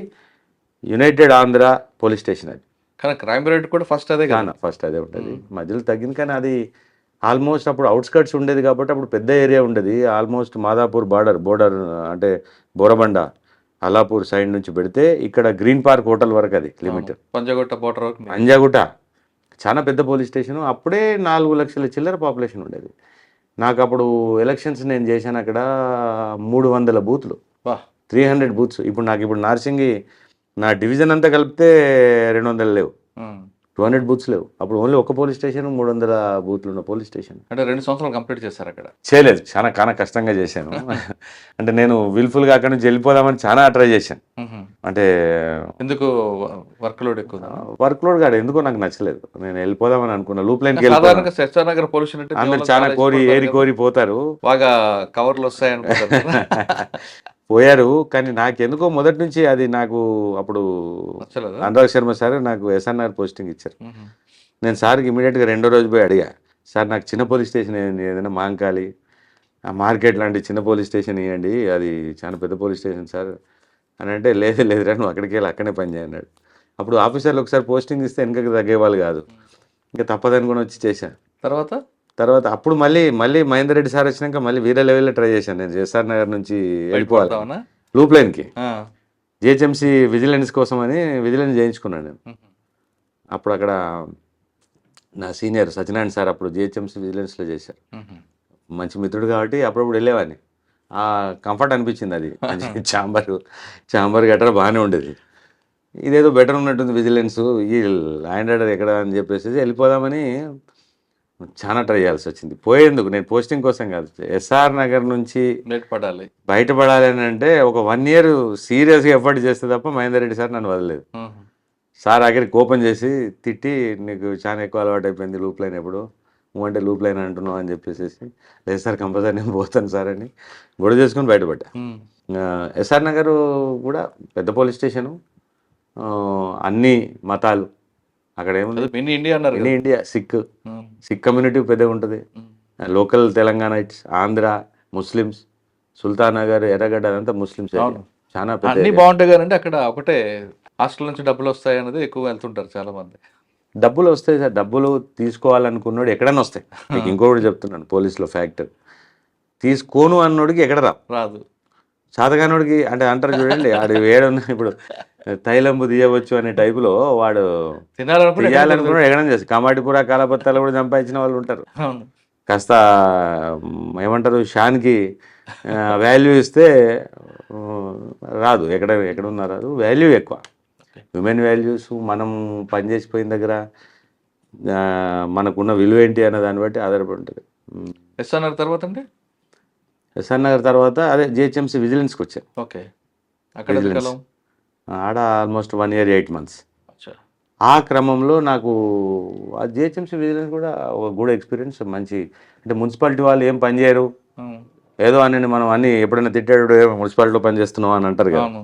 యునైటెడ్ ఆంధ్ర పోలీస్ స్టేషన్. అది కానీ క్రైమ్ రేట్ కూడా ఫస్ట్ అదే కదా? ఫస్ట్ అదే ఉంటుంది. మధ్యలో తగ్గింది కానీ అది ఆల్మోస్ట్ అప్పుడు అవుట్స్కర్ట్స్ ఉండేది కాబట్టి అప్పుడు పెద్ద ఏరియా ఉండేది. ఆల్మోస్ట్ మాదాపూర్ బోర్డర్ అంటే బోరబండ అలాపూర్ సైడ్ నుంచి పెడితే ఇక్కడ గ్రీన్ పార్క్ హోటల్ వరకు అది లిమిట్. పంజాగుట్ట బోర్డర్ వరకు. పంజాగుట్ట చాలా పెద్ద పోలీస్ స్టేషన్. అప్పుడే 4 లక్షల చిల్లర పాపులేషన్ ఉండేది. నాకు అప్పుడు ఎలక్షన్స్ నేను చేశాను అక్కడ 300 బూత్లు, 300 బూత్స్. ఇప్పుడు నార్సింగి నా డివిజన్ అంతా కలిపితే 200 లేవు, 200 బూత్స్ లేవు. అప్పుడు ఓన్లీ ఒక పోలీస్ స్టేషన్ 300 బూత్లు ఉన్న పోలీస్ స్టేషన్. అంటే 2 సంవత్సరాలు కంప్లీట్ చేశారు అక్కడ? చేయలేదు, చాలా కష్టంగా చేశాను. అంటే నేను విల్ఫుల్గా అక్కడ నుంచి వెళ్ళిపోదామని చాలా ట్రై చేశాను. అంటే ఎందుకు వర్క్ లోడ్ ఎక్కువ? వర్క్ లోడ్ కాదు, ఎందుకో నాకు నచ్చలేదు. నేను వెళ్ళిపోదామని అనుకున్నా. లూప్ లైన్ నగర్ పొల్యూషన్ అంటే అందరు చాలా కోరి పోతారు, బాగా కవర్లు వస్తాయి అనుకుంటారు. పోయారు. కానీ నాకు ఎందుకో మొదటి నుంచి అది నాకు అప్పుడు అనురాగ్ శర్మ సార్ నాకు ఎస్ఆర్ఆర్ పోస్టింగ్ ఇచ్చారు. నేను సార్కి ఇమీడియట్గా 2వ రోజు పోయి అడిగా, సార్ నాకు చిన్న పోలీస్ స్టేషన్ ఏదైనా మాంకాలి ఆ మార్కెట్ లాంటి చిన్న పోలీస్ స్టేషన్ ఇవ్వండి, అది చాలా పెద్ద పోలీస్ స్టేషన్ సార్ అని అంటే, లేదురా నువ్వు అక్కడికి వెళ్ళి అక్కడే పని చేయన్నాడు. అప్పుడు ఆఫీసర్లు ఒకసారి పోస్టింగ్ ఇస్తే వెనకకి తగ్గేవాళ్ళు కాదు. ఇంకా తప్పదనుకుని వచ్చి చేశాను. తర్వాత అప్పుడు మళ్ళీ మహేందర్ రెడ్డి సార్ వచ్చినాక మళ్ళీ వేరే లెవెల్లో ట్రై చేశాను. నేను ఎస్ఆర్ నగర్ నుంచి వెళ్ళిపోవాలి లూప్ లైన్కి, జిహెచ్ఎంసీ విజిలెన్స్ కోసం అని విజిలెన్స్ చేయించుకున్నాను నేను. అప్పుడు అక్కడ నా సీనియర్ సత్యనారాయణ సార్ అప్పుడు జిహెచ్ఎంసీ విజిలెన్స్లో చేశారు. మంచి మిత్రుడు కాబట్టి అప్పుడప్పుడు వెళ్ళేవాడిని. కంఫర్ట్ అనిపించింది. అది చాంబర్ గట్రా బాగానే ఉండేది. ఇదేదో బెటర్ ఉన్నట్టుంది విజిలెన్స్, ఈ ల్యాండ్ ఆర్డర్ ఎక్కడ అని చెప్పేసి వెళ్ళిపోదామని చాలా ట్రై చేయాల్సి వచ్చింది. పోయేందుకు నేను పోస్టింగ్ కోసం కాదు, ఎస్ఆర్ నగర్ నుంచి బయటపడాలి అని అంటే ఒక 1 year సీరియస్గా ఎఫర్ట్ చేస్తే తప్ప మహేందర్ రెడ్డి సార్ నన్ను వదలలేదు. సార్ ఆఖరికి కోపం చేసి తిట్టి, నీకు చాలా ఎక్కువ అలవాటు అయిపోయింది లూప్ లైన్, ఎప్పుడు నువ్వంటే లూప్ లైన్ అంటున్నావు అని చెప్పేసి, లేదు సార్ కంపల్సరీ నేను పోతాను సార్ అని గొడవ చేసుకుని బయటపడ్డా. ఎస్ఆర్ నగర్ కూడా పెద్ద పోలీస్ స్టేషను, అన్ని మతాలు అక్కడ ఏముంది, మినీ ఇండియా. సిక్ కమ్యూనిటీ పెద్దగా ఉంటుంది. లోకల్ తెలంగాణైట్స్, ఆంధ్ర, ముస్లిమ్స్, సుల్తాన్ నగర్, ఎర్రగడ్డ అదంతా ముస్లిమ్స్. చాలా అన్ని బాగుంటాయి కానీ అక్కడ ఒకటే హాస్టల్ నుంచి డబ్బులు వస్తాయి అనేది ఎక్కువ వెళ్తుంటారు చాలా మంది. డబ్బులు వస్తాయి సార్, డబ్బులు తీసుకోవాలనుకున్నాడు ఎక్కడైనా వస్తాయి. మీకు ఇంకొకటి చెప్తున్నాను పోలీసులో ఫ్యాక్టర్, తీసుకోను అన్నోడికి ఎక్కడ రాదు. సాధగానోడికి అంటే అంటారు చూడండి, ఆడు వేడున్న ఇప్పుడు తైలంబు తీయవచ్చు అనే టైపులో వాడు తీయాలనుకున్నాడు ఎక్కడ చేసి కమాటిపుర కాలపత్తాలు కూడా సంపాదించిన వాళ్ళు ఉంటారు. కాస్త ఏమంటారు షాన్కి వాల్యూ ఇస్తే రాదు, ఎక్కడ ఉన్నా రాదు. వాల్యూ ఎక్కువ, హ్యూమన్ వాల్యూస్, మనం పనిచేసిపోయిన దగ్గర మనకున్న విలువ ఏంటి అన్న దాన్ని బట్టి ఆధారపడి ఉంటుంది. ఎస్ఆర్ నగర్ తర్వాత అండి? ఎస్ఆర్ నగర్ తర్వాత అదే జిహెచ్ఎంసీ విజిలెన్స్కి వచ్చాను. ఓకే. అక్కడ ఆడ ఆల్మోస్ట్ 1 year 8 months. ఆ క్రమంలో నాకు ఆ జిహెచ్ఎంసీ విజిలెన్స్ కూడా ఒక గుడ్ ఎక్స్పీరియన్స్. మంచి అంటే మున్సిపాలిటీ వాళ్ళు ఏం పని చేయరు, ఏదో అని మనం అన్ని ఎప్పుడైనా తిట్టాడు మున్సిపాలిటీలో పని చేస్తున్నావు అని అంటారు కదా,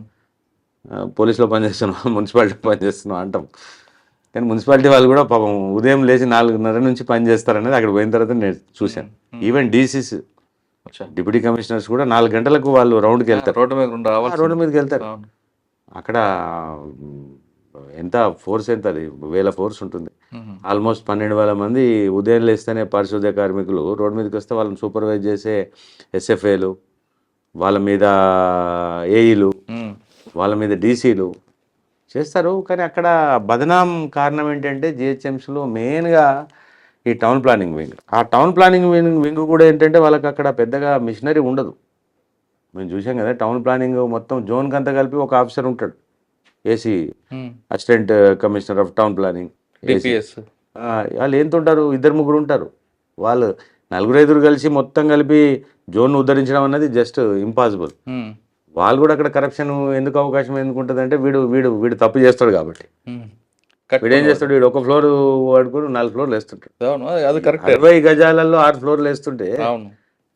పోలీసులో పని చేస్తున్నావు మున్సిపాలిటీలో పని చేస్తున్నావు అంటాం. కానీ మున్సిపాలిటీ వాళ్ళు కూడా పాపం ఉదయం లేచి 4:30 నుంచి పని చేస్తారనేది అక్కడ పోయిన తర్వాత నేను చూశాను. ఈవెన్ డీసీస్, డిప్యూటీ కమిషనర్స్ కూడా 4 గంటలకు వాళ్ళు రౌండ్కి వెళ్తారు, రోడ్డు మీదకి వెళ్తారు. అక్కడ ఎంత ఫోర్స్ ఎంత అది 1000 ఫోర్స్ ఉంటుంది. ఆల్మోస్ట్ 12,000 మంది ఉదయం లేస్తేనే పారిశుద్ధ్య కార్మికులు రోడ్డు మీదకి వస్తే వాళ్ళని సూపర్వైజ్ చేసే ఎస్ఎఫ్ఏలు, వాళ్ళ మీద ఏఈలు, వాళ్ళ మీద డీసీలు చేస్తారు. కానీ అక్కడ బదనాం కారణం ఏంటంటే జిహెచ్ఎంసీలో మెయిన్గా ఈ టౌన్ ప్లానింగ్ వింగ్. ఆ టౌన్ ప్లానింగ్ వింగ్ కూడా ఏంటంటే వాళ్ళకి అక్కడ పెద్దగా మిషనరీ ఉండదు. మేము చూసాం కదా, టౌన్ ప్లానింగ్ మొత్తం జోన్కి అంతా కలిపి ఒక ఆఫీసర్ ఉంటాడు, AC assistant commissioner of town planning. వాళ్ళు ఎంత ఉంటారు, 2-3 ఉంటారు. వాళ్ళు 4-5 కలిసి మొత్తం కలిపి జోన్ ఉద్ధరించడం అన్నది జస్ట్ ఇంపాసిబుల్. వాళ్ళు కూడా అక్కడ కరప్షన్ ఎందుకు అవకాశం ఎందుకు ఉంటుంది అంటే వీడు వీడు వీడు తప్పు చేస్తాడు కాబట్టి. వీడు ఏం చేస్తాడు, వీడు ఒక ఫ్లోర్ వాడుకొని 4 ఫ్లోర్లు వేస్తుంటాడు. 60 గజాలలో 6 ఫ్లోర్లు వేస్తుంటే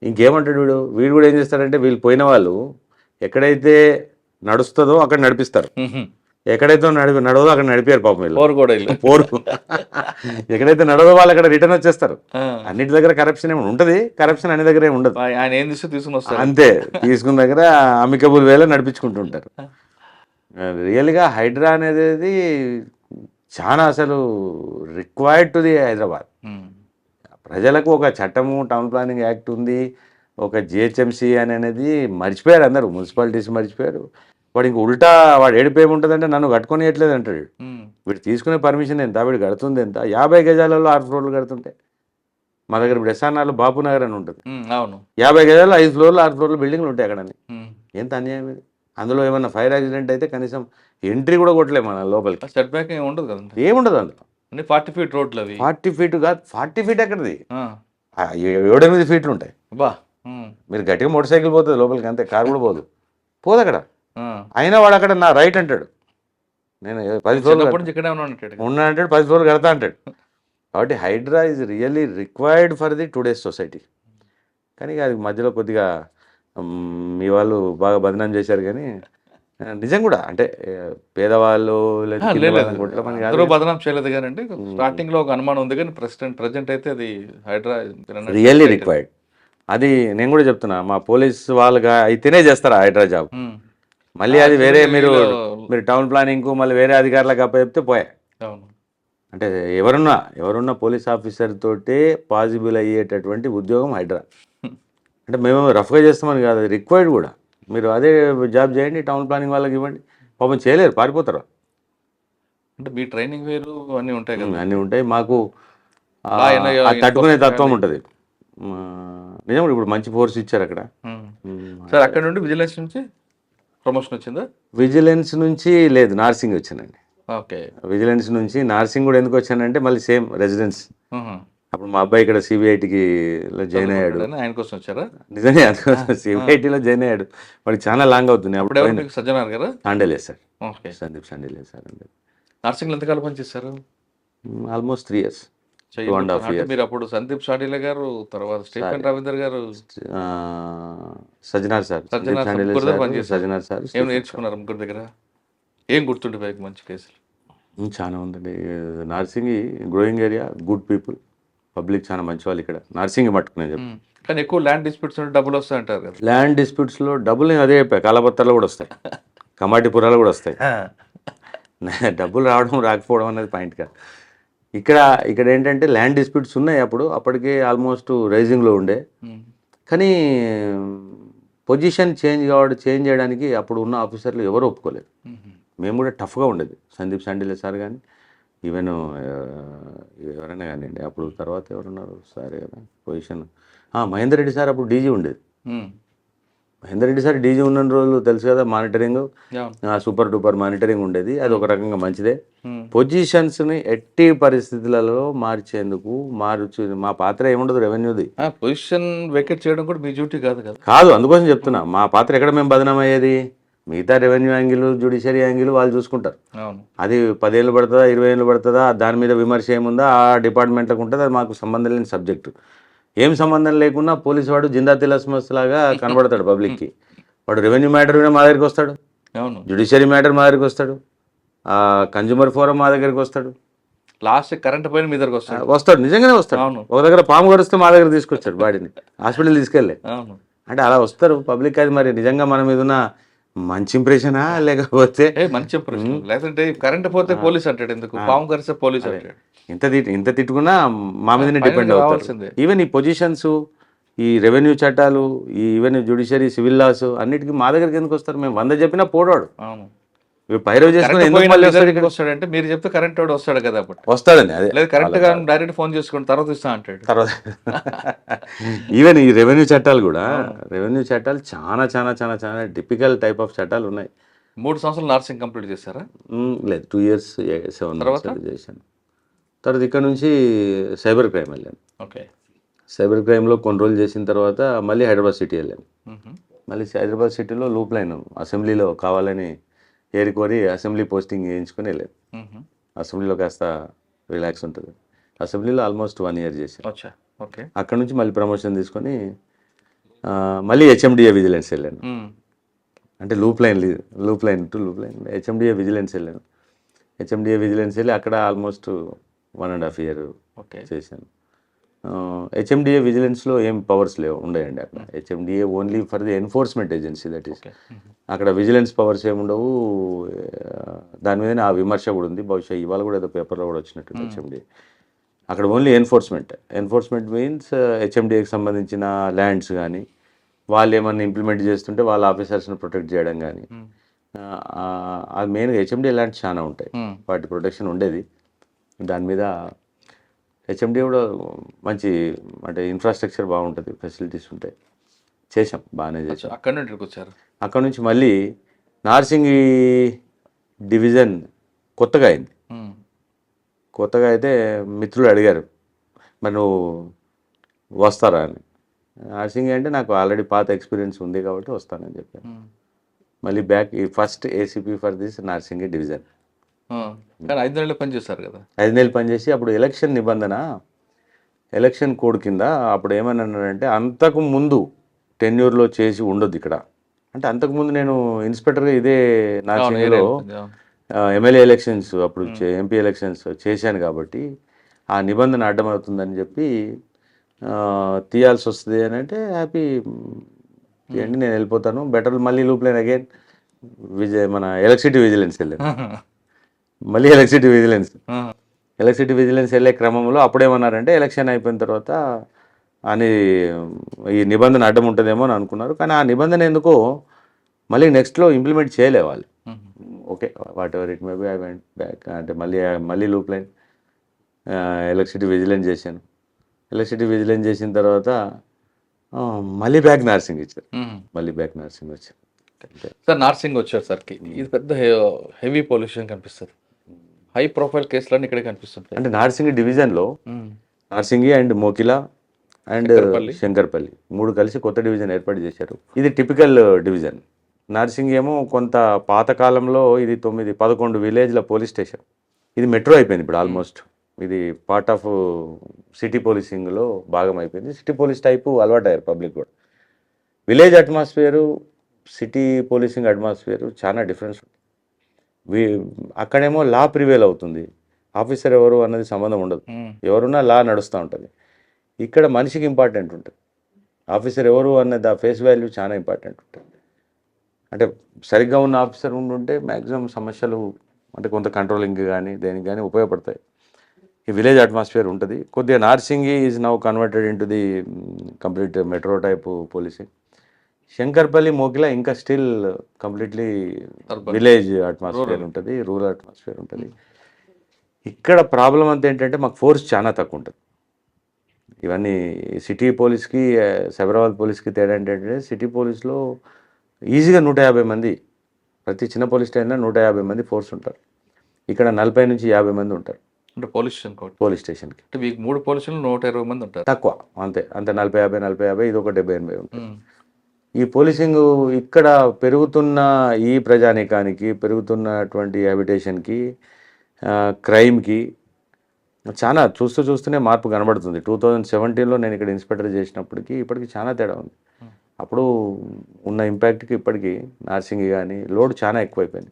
ఇంకేమంటాడు వీడు. వీడు కూడా ఏం చేస్తాడంటే వీళ్ళు పోయిన వాళ్ళు ఎక్కడైతే నడుస్తుందో అక్కడ నడిపిస్తారు, ఎక్కడైతే నడవదో అక్కడ నడిపారు పాపం వీళ్ళు. పోరు ఎక్కడైతే నడవదో వాళ్ళు అక్కడ రిటర్న్ వచ్చేస్తారు. అన్నిటి దగ్గర కరప్షన్ ఏమి ఉంటుంది, కరప్షన్ అన్ని దగ్గర ఏమి ఉండదు. ఆయన ఏం తీసుకుని వస్తారు అంతే, తీసుకున్న దగ్గర అమికబుల్ వేలో నడిపించుకుంటుంటారు. రియల్గా హైడ్రా అనేది చాలా అసలు రిక్వైర్డ్ టు ది హైదరాబాద్. ప్రజలకు ఒక చట్టము, టౌన్ ప్లానింగ్ యాక్ట్ ఉంది, ఒక జిహెచ్ఎంసీ అనేది మర్చిపోయారు అందరూ, మున్సిపాలిటీస్ మర్చిపోయారు. వాడు ఇంక ఉల్టా వాడు ఏడిపోయేముంటుందంటే నన్ను కట్టుకొనియట్లేదు అంటాడు. వీడు తీసుకునే పర్మిషన్ ఎంత, వీడు కడుతుంది ఎంత. 50 గజాలలో 6 ఫ్లోర్లు కడుతుంటే మా దగ్గర ఇప్పుడు ఎస్ఆర్ఆర్లో బాపు నగర్ అని ఉంటుంది. 50 గజాల్లో 5 ఫ్లోర్లు 6 ఫ్లోర్లు బిల్డింగ్లు ఉంటాయి అక్కడ. ఎంత అన్యాయం ఇది. అందులో ఏమన్నా ఫైర్ యాక్సిడెంట్ అయితే కనీసం ఎంట్రీ కూడా కొట్టలేము మన లోపలికి. సెట్ బ్యాక్ ఉండదు కదా, ఏముండదు అందులో. 40 feet రోడ్లు అవి. 40 feet కాదు, 40 feet ఎక్కడిది, 7-8 ఫీట్లు ఉంటాయి. బా మీరు గట్టిగా మోటార్ సైకిల్ పోతుంది లోపలికి, అంతే, కారు కూడా పోదు అక్కడ. అయినా వాడు అక్కడ నా రైట్ అంటాడు, నేను 10 ఫ్లోర్లు ఉన్నా అంటాడు, 10 ఫ్లోర్లు కడతా అంటాడు. కాబట్టి Hydraa is really required for the today's society. కానీ అది మధ్యలో కొద్దిగా మీ వాళ్ళు బాగా బదనాం చేశారు. కానీ నిజం కూడా అంటే పేదవాళ్ళు బదనాం చేయలేదు కానీ అంటే స్టార్టింగ్ లో ఒక అనుమానం ఉంది, కానీ ప్రెసెంట్ అయితే అది హైడ్రా రియల్లీ రిక్వైర్డ్. అది నేను కూడా చెప్తున్నా, మా పోలీస్ వాళ్ళుగా అయితేనే చేస్తారు హైడ్రా జాబ్. మళ్ళీ అది వేరే మీరు టౌన్ ప్లానింగ్కు మళ్ళీ వేరే అధికారులకు అప్పచెప్తే పోయా. అంటే ఎవరున్నా పోలీస్ ఆఫీసర్ తోటే పాసిబుల్ అయ్యేటటువంటి ఉద్యోగం హైడ్రా. అంటే మేము రఫ్గా చేస్తామని కాదు, అది రిక్వైర్డ్ కూడా. మీరు అదే జాబ్ చేయండి, టౌన్ ప్లానింగ్ వాళ్ళకి ఇవ్వండి, పాపం చేయలేరు, పారిపోతారు. అంటే మీ ట్రైనింగ్ వేరు అన్నీ ఉంటాయి కదా. అన్నీ ఉంటాయి, మాకు తట్టుకునే తత్వం ఉంటుంది. నిజం, ఇప్పుడు మంచి ఫోర్స్ ఇచ్చారు అక్కడ. సార్ అక్కడ నుండి విజిలెన్స్ నుంచి ప్రమోషన్ వచ్చిందా? విజిలెన్స్ నుంచి లేదు, నార్సింగ్ వచ్చానండి. ఓకే, విజిలెన్స్ నుంచి నార్సింగ్ కూడా ఎందుకు వచ్చానంటే మళ్ళీ సేమ్ రెసిడెన్స్. అప్పుడు మా అబ్బాయి ఇక్కడ సిబిఐటికి జాయిన్ అయ్యాడు. ఆయన కోసం వచ్చారా? నిజమే, అందుకోసం సిబిఐటిలో జాయిన్ అయ్యాడు. వాడికి చాలా లాంగ్ అవుతుంది. అప్పుడు సజ్జనార్ గారు సాండేలే సార్, సందీప్ సాండేలే సార్ అండి. నర్సింగ్లో ఎంతకాలం పనిచేస్తారు? Almost 3 years, 2.5 years. మీరు అప్పుడు సందీప్ సాండేలే గారు, తర్వాత స్టీఫెన్ రవీందర్ గారు, సజ్జనార్ సార్, సజ్జనార్ సార్. ఏం నేర్చుకున్నారు ముగ్గురు దగ్గర? ఏం గుర్తుండే మంచి కేసులు? చాలా ఉందండి. Narsing growing area, good people, public చాలా మంచి వాళ్ళు ఇక్కడ నార్సింగ్ మట్టుకునే చెప్పి. కానీ ఎక్కువ ల్యాండ్ డిస్ప్యూట్స్ ఉంటే డబ్బులు వస్తాయి అంటారు కదా. ల్యాండ్ డిస్ప్యూట్స్లో డబ్బులు నేను అదే చెప్పా, కాలపత్రాలు కూడా వస్తాయి, కమాటిపురాలు కూడా వస్తాయి. డబ్బులు రావడం రాకపోవడం అనేది పాయింట్ కాదు. ఇక్కడ ఏంటంటే ల్యాండ్ డిస్ప్యూట్స్ ఉన్నాయి. అప్పటికే ఆల్మోస్ట్ రైజింగ్లో ఉండే, కానీ పొజిషన్ చేంజ్ చేయడానికి అప్పుడు ఉన్న ఆఫీసర్లు ఎవరు ఒప్పుకోలేదు. మేము కూడా టఫ్గా ఉండేది. సందీప్ సాండేలే సార్ కానీ, ఈవెన్ ఎవరైనా కానివ్వండి. అప్పుడు తర్వాత ఎవరున్నారు సార్ కదా పొజిషన్, మహేందర్ రెడ్డి సార్ అప్పుడు డీజీ ఉండేది. మహేందర్ రెడ్డి సార్ డీజీ ఉన్న రోజులు తెలుసు కదా, మానిటరింగ్ సూపర్ డూపర్ మానిటరింగ్ ఉండేది. అది ఒక రకంగా మంచిదే. పొజిషన్స్ని ఎట్టి పరిస్థితులలో మార్చేందుకు మా పాత్ర ఏముండదు, రెవెన్యూది. పొజిషన్ వేకెట్ చేయడం కూడా మీ డ్యూటీ కాదు. అందుకోసం చెప్తున్నా, మా పాత్ర ఎక్కడ మేము బదనాం అయ్యేది. మిగతా రెవెన్యూ యాంగిల్, జ్యుడిషియరీ యాంగిల్ వాళ్ళు చూసుకుంటారు. అది 10 ఏళ్ళు పడుతుందా, 20 ఏళ్ళు పడుతుందా, దాని మీద విమర్శ ఏముందా ఆ డిపార్ట్మెంట్లకు ఉంటుంది. అది మాకు సంబంధం లేని సబ్జెక్టు. ఏం సంబంధం లేకున్నా పోలీసు వాడు జిందా తిలస్మస్ లాగా కనబడతాడు పబ్లిక్కి. వాడు రెవెన్యూ మ్యాటర్ మా దగ్గరికి వస్తాడు, జ్యుడిషియరీ మ్యాటర్ మా దగ్గరికి వస్తాడు, కన్జ్యూమర్ ఫోరం మా దగ్గరికి వస్తాడు, లాస్ట్ కరెంట్ పోయిన మీ దగ్గరికి వస్తాడు. నిజంగానే వస్తాడు. ఒక దగ్గర పాము కరిస్తే మా దగ్గర తీసుకొచ్చాడు, బాడీని హాస్పిటల్ తీసుకెళ్ళి. అంటే అలా వస్తారు పబ్లిక్. అది మరి నిజంగా మన మీద ఉన్న మంచి ఇంప్రెషనా లేకపోతే మంచి ప్రశ్న. లేదంటే కరెంట్ పోతే పోలీస్ అంటాడు, ఎందుకు పాము కరిస్తే పోలీస్ అంటాడు. ఇంత తిట్టుకున్నా మా మీదనే ఫైనల్గా డిపెండ్ అవుతారు. రావాల్సిందే. ఈవెన్ ఈ పొజిషన్స్, ఈ రెవెన్యూ చట్టాలు, ఈ ఈవెన్ జుడిషియరీ, సివిల్ లాస్ అన్నిటికీ మా దగ్గరికి ఎందుకు వస్తారు? మేము 100 చెప్పినా పోడాడు. అవును. పైరవ్ చేసుకుని కరెంట్ ఎందుకు పోయిన మళ్ళీ రిజల్ట్ వస్తాడు ఎందుకు ఇక్కడ? వస్తాడంటే మీరు చెప్తే కరెంట్ వాడు వస్తాడు కదా అప్పుడు. వస్తాడని అదే లేదు కరెంట్ గా డైరెక్ట్ ఫోన్ చేసుకోండి తర్వాత ఇస్తా అంటాడు. తర్వాత ఈవెన్ ఈ రెవెన్యూ చట్టాలు కూడా, రెవెన్యూ చట్టాలు చాలా చాలా చాలా చాలా టిపికల్ టైప్ ఆఫ్ చట్టాలు ఉన్నాయి. 3 సంవత్సరాలు నర్సింగ్ కంప్లీట్ చేశారా? లేదు 2 years 7 తర్వాత? months చేశాను. తర్వాత ఇక్కడ నుంచి సైబర్ క్రైమ్ వెళ్ళాను. ఓకే. సైబర్ క్రైమ్లో కొన్ని రోజులు చేసిన తర్వాత మళ్ళీ హైదరాబాద్ సిటీ వెళ్ళాను. మళ్ళీ హైదరాబాద్ సిటీలో లూప్ లైన్ అసెంబ్లీలో కావాలని ఏరుకోరి అసెంబ్లీ పోస్టింగ్ చేయించుకొని వెళ్ళాను. అసెంబ్లీలో కాస్త రిలాక్స్ ఉంటుంది. అసెంబ్లీలో ఆల్మోస్ట్ 1 year చేశాను. అచ్చా. ఓకే. అక్కడ నుంచి మళ్ళీ ప్రమోషన్ తీసుకొని మళ్ళీ హెచ్ఎండిఏ విజిలెన్స్ వెళ్ళాను. అంటే loop line to loop line HMDA vigilance వెళ్ళాను. హెచ్ఎండిఏ విజిలెన్స్ వెళ్ళి అక్కడ ఆల్మోస్ట్ 1.5 year ఓకే చేశాను. హెచ్ఎండిఏ విజిలెన్స్లో ఏం పవర్స్ ఉండయండి అక్కడ. HMDA only for the enforcement agency, that is. అక్కడ విజిలెన్స్ పవర్స్ ఏముండవు. దాని మీద ఆ విమర్శ కూడా ఉంది. బహుశా ఇవాళ కూడా ఏదో పేపర్లో కూడా వచ్చినట్టు హెచ్ఎండిఏ. అక్కడ ఓన్లీ ఎన్ఫోర్స్మెంట్ మీన్స్ హెచ్ఎండిఏకి సంబంధించిన ల్యాండ్స్ కానీ, వాళ్ళు ఏమన్నా ఇంప్లిమెంట్ చేస్తుంటే వాళ్ళ ఆఫీసర్స్ని ప్రొటెక్ట్ చేయడం కానీ, అది మెయిన్గా హెచ్ఎండిఏ ల్యాండ్స్ చాలా ఉంటాయి, వాటి ప్రొటెక్షన్ ఉండేది. దాని మీద హెచ్ఎండిఏ కూడా మంచి అంటే ఇన్ఫ్రాస్ట్రక్చర్ బాగుంటుంది, ఫెసిలిటీస్ ఉంటాయి. చేసాం, బాగానే చేసాం. అక్కడ నుండి వచ్చారు. అక్కడ నుంచి మళ్ళీ నార్సింగి డివిజన్ కొత్తగా అయింది. కొత్తగా అయితే మిత్రులు అడిగారు, మరి నువ్వు వస్తారా అని. నార్సింగి అంటే నాకు ఆల్రెడీ పాత ఎక్స్పీరియన్స్ ఉంది కాబట్టి వస్తానని చెప్పాను. మళ్ళీ బ్యాక్ ఈ first ACP for this Narsingi division. కానీ 5 నెలలు పనిచేస్తారు కదా. 5 నెలలు పనిచేసి అప్పుడు ఎలక్షన్ నిబంధన, ఎలక్షన్ కోడ్ కింద అప్పుడు ఏమని అన్నారంటే, అంతకు ముందు టెన్యూర్లో చేసి ఉండొద్దు ఇక్కడ. అంటే అంతకుముందు నేను ఇన్స్పెక్టర్గా ఇదే నార్సింగిలో ఎమ్మెల్యే ఎలక్షన్స్, అప్పుడు ఎంపీ ఎలక్షన్స్ చేశాను కాబట్టి ఆ నిబంధన అడ్డమవుతుందని చెప్పి తీయాల్సి వస్తుంది అని అంటే, హ్యాపీ తీయండి నేను వెళ్ళిపోతాను, బెటర్. మళ్ళీ లూప్ లైన్ అగైన్ మన ఎలక్ట్రిసిటీ విజిలెన్స్ వెళ్ళాను. మళ్ళీ ఎలక్ట్రిసిటీ విజిలెన్స్ వెళ్ళే క్రమంలో అప్పుడేమన్నారంటే, ఎలక్షన్ అయిపోయిన తర్వాత అని ఈ నిబంధన అడ్డం ఉంటుందేమో అని అనుకున్నారు. కానీ ఆ నిబంధన ఎందుకో మళ్ళీ నెక్స్ట్లో ఇంప్లిమెంట్ చేయలే వాళ్ళు. Okay, what ever it may be, I went back. అంటే మళ్ళీ లూప్ లైన్ ఎలక్ట్రిసిటీ విజిలెన్స్ చేశాను. ఎలక్ట్రిసిటీ విజిలెన్స్ చేసిన తర్వాత మళ్ళీ బ్యాక్ నార్సింగ్ ఇచ్చారు. మళ్ళీ బ్యాక్ నార్సింగ్ వచ్చారు. సార్ నార్సింగ్ వచ్చేసరికి ఇది పెద్ద హెవీ పొల్యూషన్ కనిపిస్తుంది. హై ప్రొఫైల్ కేసులన్నీ ఇక్కడే కనిపిస్తుంటాయి. అంటే నార్సింగి డివిజన్లో నార్సింగి అండ్ మోకిలా అండ్ శంకర్పల్లి 3 కలిసి కొత్త డివిజన్ ఏర్పాటు చేశారు. ఇది టిపికల్ డివిజన్. నార్సింగి ఏమో కొంత పాతకాలంలో ఇది 9-11 విలేజ్ల పోలీస్ స్టేషన్. ఇది మెట్రో అయిపోయింది ఇప్పుడు ఆల్మోస్ట్. ఇది పార్ట్ ఆఫ్ సిటీ పోలీసింగ్లో భాగం అయిపోయింది. సిటీ పోలీస్ టైపు అలవాటయ్యారు పబ్లిక్ కూడా. Village atmosphere, city policing atmosphere చాలా డిఫరెన్స్ ఉంది. అక్కడేమో లా ప్రివేల్ అవుతుంది, ఆఫీసర్ ఎవరు అన్నది సంబంధం ఉండదు, ఎవరున్నా లా నడుస్తూ ఉంటుంది. ఇక్కడ మనిషికి ఇంపార్టెంట్ ఉంటుంది, ఆఫీసర్ ఎవరు అన్నది ఆ ఫేస్ వాల్యూ చాలా ఇంపార్టెంట్ ఉంటుంది. అంటే సరిగ్గా ఉన్న ఆఫీసర్ ఉండుంటే మ్యాక్సిమం సమస్యలు అంటే కొంత కంట్రోలింగ్ కానీ దేనికి కానీ ఉపయోగపడతాయి. ఈ విలేజ్ అట్మాస్ఫియర్ ఉంటుంది కొద్దిగా. Narsingi is now converted into the complete metro type policing. Shankarpally, Mokila ఇంకా స్టిల్ కంప్లీట్లీ విలేజ్ అట్మాస్ఫియర్ ఉంటుంది, రూరల్ అట్మాస్ఫియర్ ఉంటుంది. ఇక్కడ ప్రాబ్లం అంతా ఏంటంటే మాకు ఫోర్స్ చాలా తక్కువ ఉంటుంది. ఇవన్నీ సిటీ పోలీస్కి సైబరాబాద్ పోలీస్కి తేడా ఏంటంటే, సిటీ పోలీస్లో ఈజీగా 150 మంది, ప్రతి చిన్న పోలీస్ స్టేషన్లో 150 మంది ఫోర్స్ ఉంటారు. ఇక్కడ 40 నుంచి 50 మంది ఉంటారు. అంటే పోలీస్ స్టేషన్కి అంటే మీకు 3 పోలీసులు 120 మంది ఉంటారు, తక్కువ అంతే. 40-50 ఇది ఒక 70-80 ఉంటుంది. ఈ పోలీసింగ్ ఇక్కడ పెరుగుతున్న ఈ ప్రజానీకానికి, పెరుగుతున్నటువంటి హ్యాబిటేషన్కి, క్రైమ్కి చాలా చూస్తూనే మార్పు కనబడుతుంది. 2017లో నేను ఇక్కడ ఇన్స్పెక్టర్ చేసినప్పటికీ ఇప్పటికి చాలా తేడా ఉంది. అప్పుడు ఉన్న ఇంపాక్ట్కి ఇప్పటికీ నార్సింగి కానీ లోడ్ చాలా ఎక్కువైపోయింది.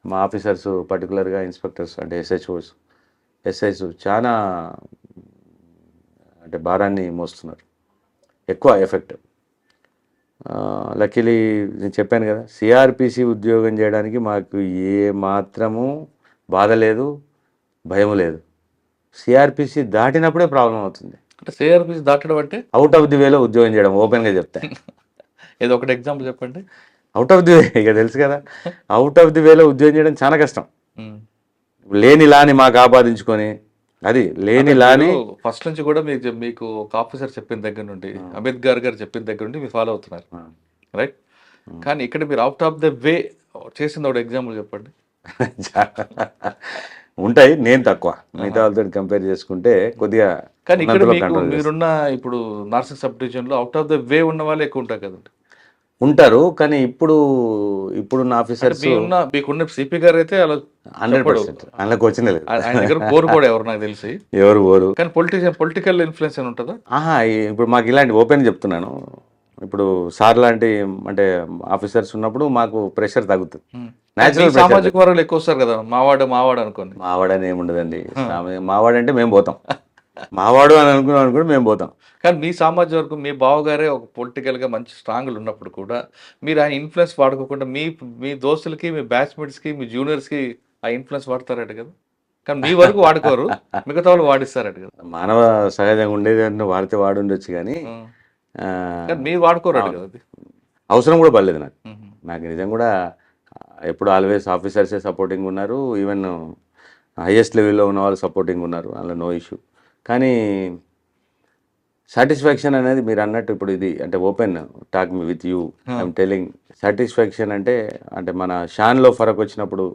మా ఆఫీసర్స్ పర్టికులర్గా ఇన్స్పెక్టర్స్ అంటే ఎస్ఐస్ చాలా అంటే భారాన్ని మోస్తున్నారు, ఎక్కువ ఎఫెక్ట్. లక్కీలీ నేను చెప్పాను కదా, సిఆర్పిసి ఉద్యోగం చేయడానికి మాకు ఏ మాత్రము బాధ లేదు, భయం లేదు. సిఆర్పిసి దాటినప్పుడే ప్రాబ్లం అవుతుంది. అంటే సిఆర్పిసి దాటడం అంటే అవుట్ ఆఫ్ ది వేలో ఉద్యోగం చేయడం, ఓపెన్గా చెప్తాను. ఏదో ఒకటి ఎగ్జాంపుల్ చెప్పండి. అవుట్ ఆఫ్ ది వే, ఇక తెలుసు కదా, అవుట్ ఆఫ్ ది వేలో ఉద్యోగం చేయడం చాలా కష్టం. లేని లాని మాకు ఆపాదించుకొని, అది లేని లాని ఫస్ట్ నుంచి కూడా మీకు ఒక ఆఫీసర్ చెప్పిన దగ్గర నుండి, అంబేద్కర్ గారు చెప్పిన దగ్గర నుండి మీరు ఫాలో అవుతున్నారు, రైట్? కానీ ఇక్కడ మీరు అవుట్ ఆఫ్ ద వే చేసింది ఒక ఎగ్జాంపుల్ చెప్పండి. ఉంటాయి, నేను తక్కువ, మిగతా వాళ్ళతో కంపేర్ చేసుకుంటే కొద్దిగా. కానీ ఇక్కడ మీరున్న ఇప్పుడు నార్సింగ్ సబ్ డివిజన్లో అవుట్ ఆఫ్ ద వే ఉన్న వాళ్ళు ఎక్కువ ఉంటారు కదండి. ఉంటారు, కానీ ఇప్పుడు నా ఆఫీసర్స్ మీకున్న సిపి గారు అయితే అలా 100% అందులోకి వచ్చింది లేదు. ఆయన దగ్గర పోరు కూడా ఎవరు నాకు తెలిసి, ఎవరు పోరు. కానీ పొలిటికల్ ఇన్ఫ్లుయెన్స్ అని ఉంటుందా? ఇప్పుడు మాకు ఇలాంటి ఓపెన్ చెప్తున్నాను, ఇప్పుడు సార్ లాంటి అంటే ఆఫీసర్స్ ఉన్నప్పుడు మాకు ప్రెషర్ తగ్గుతుంది. నేచురల్ సామాజిక వర్గాలు ఎక్కువ వస్తారు కదా, మావాడు అనుకోండి. మావాడని ఏముండదండి, మావాడంటే మేము పోతాం, మావాడు అని అనుకున్నాం అనుకుంటే మేము పోతాం. కానీ మీ సామాజిక వర్గం, మీ బావగారే ఒక పొలిటికల్గా మంచి స్ట్రాంగ్లు ఉన్నప్పుడు కూడా మీరు ఆయన ఇన్ఫ్లుయెన్స్ వాడుకోకుండా మీ దోస్తులకి, మీ బ్యాచ్మేట్స్కి, మీ జూనియర్స్కి ఆ ఇన్ఫ్లుయెన్స్ వాడతారట కదా. కానీ మీ వరకు వాడుకోరు, మిగతా వాళ్ళు వాడిస్తారట కదా. మానవ సహజంగా ఉండేది అంటే వాడితే వాడుండొచ్చు, కానీ మీరు వాడుకోరట కదా. అది అవసరం కూడా పడలేదు నాకు నిజం కూడా. ఎప్పుడు ఆల్వేస్ ఆఫీసర్సే సపోర్టింగ్ ఉన్నారు, ఈవెన్ హైయెస్ట్ లెవెల్లో ఉన్న వాళ్ళు సపోర్టింగ్ ఉన్నారు, అందులో నో ఇష్యూ. కానీ సాటిస్ఫాక్షన్ అనేది మీరు అన్నట్టు ఇప్పుడు ఇది అంటే open talk me with you, I'm telling, satisfaction అంటే మన షాన్లో ఫరక్ వచ్చినప్పుడు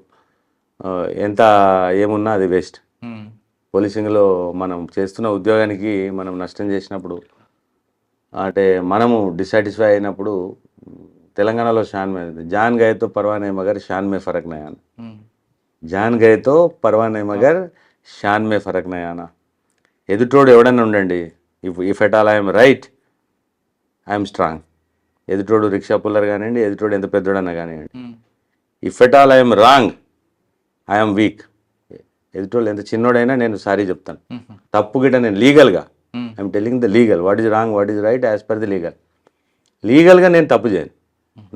ఎంత ఏమున్నా అది వేస్ట్. పోలీసింగ్లో మనం చేస్తున్న ఉద్యోగానికి మనం నష్టం చేసినప్పుడు, అంటే మనము డిస్సాటిస్ఫై అయినప్పుడు, తెలంగాణలో షాన్ మే జాన్ గయేతో పర్వానే మగర్ షాన్ మే ఫరక్ నయానా, జాన్ గయేతో పర్వానే మగర్ షాన్ మే ఫరక్ నయానా. ఎదుటోడు ఎవడన్నా ఉండండి, if at all I'm right I'm strong. ఎదుటోడు రిక్షా పుల్లర్ కానివ్వండి, ఎదుటోడు ఎంత పెద్దోడన్నా కానివ్వండి, if at all I'm wrong I'm weak. ఎదుటోళ్ళు ఎంత చిన్నోడైనా నేను సారీ చెప్తాను. తప్పు గిట్ట నేను లీగల్గా I'm telling the legal, what is wrong, what is right as per the లీగల్గా నేను తప్పు చేయను.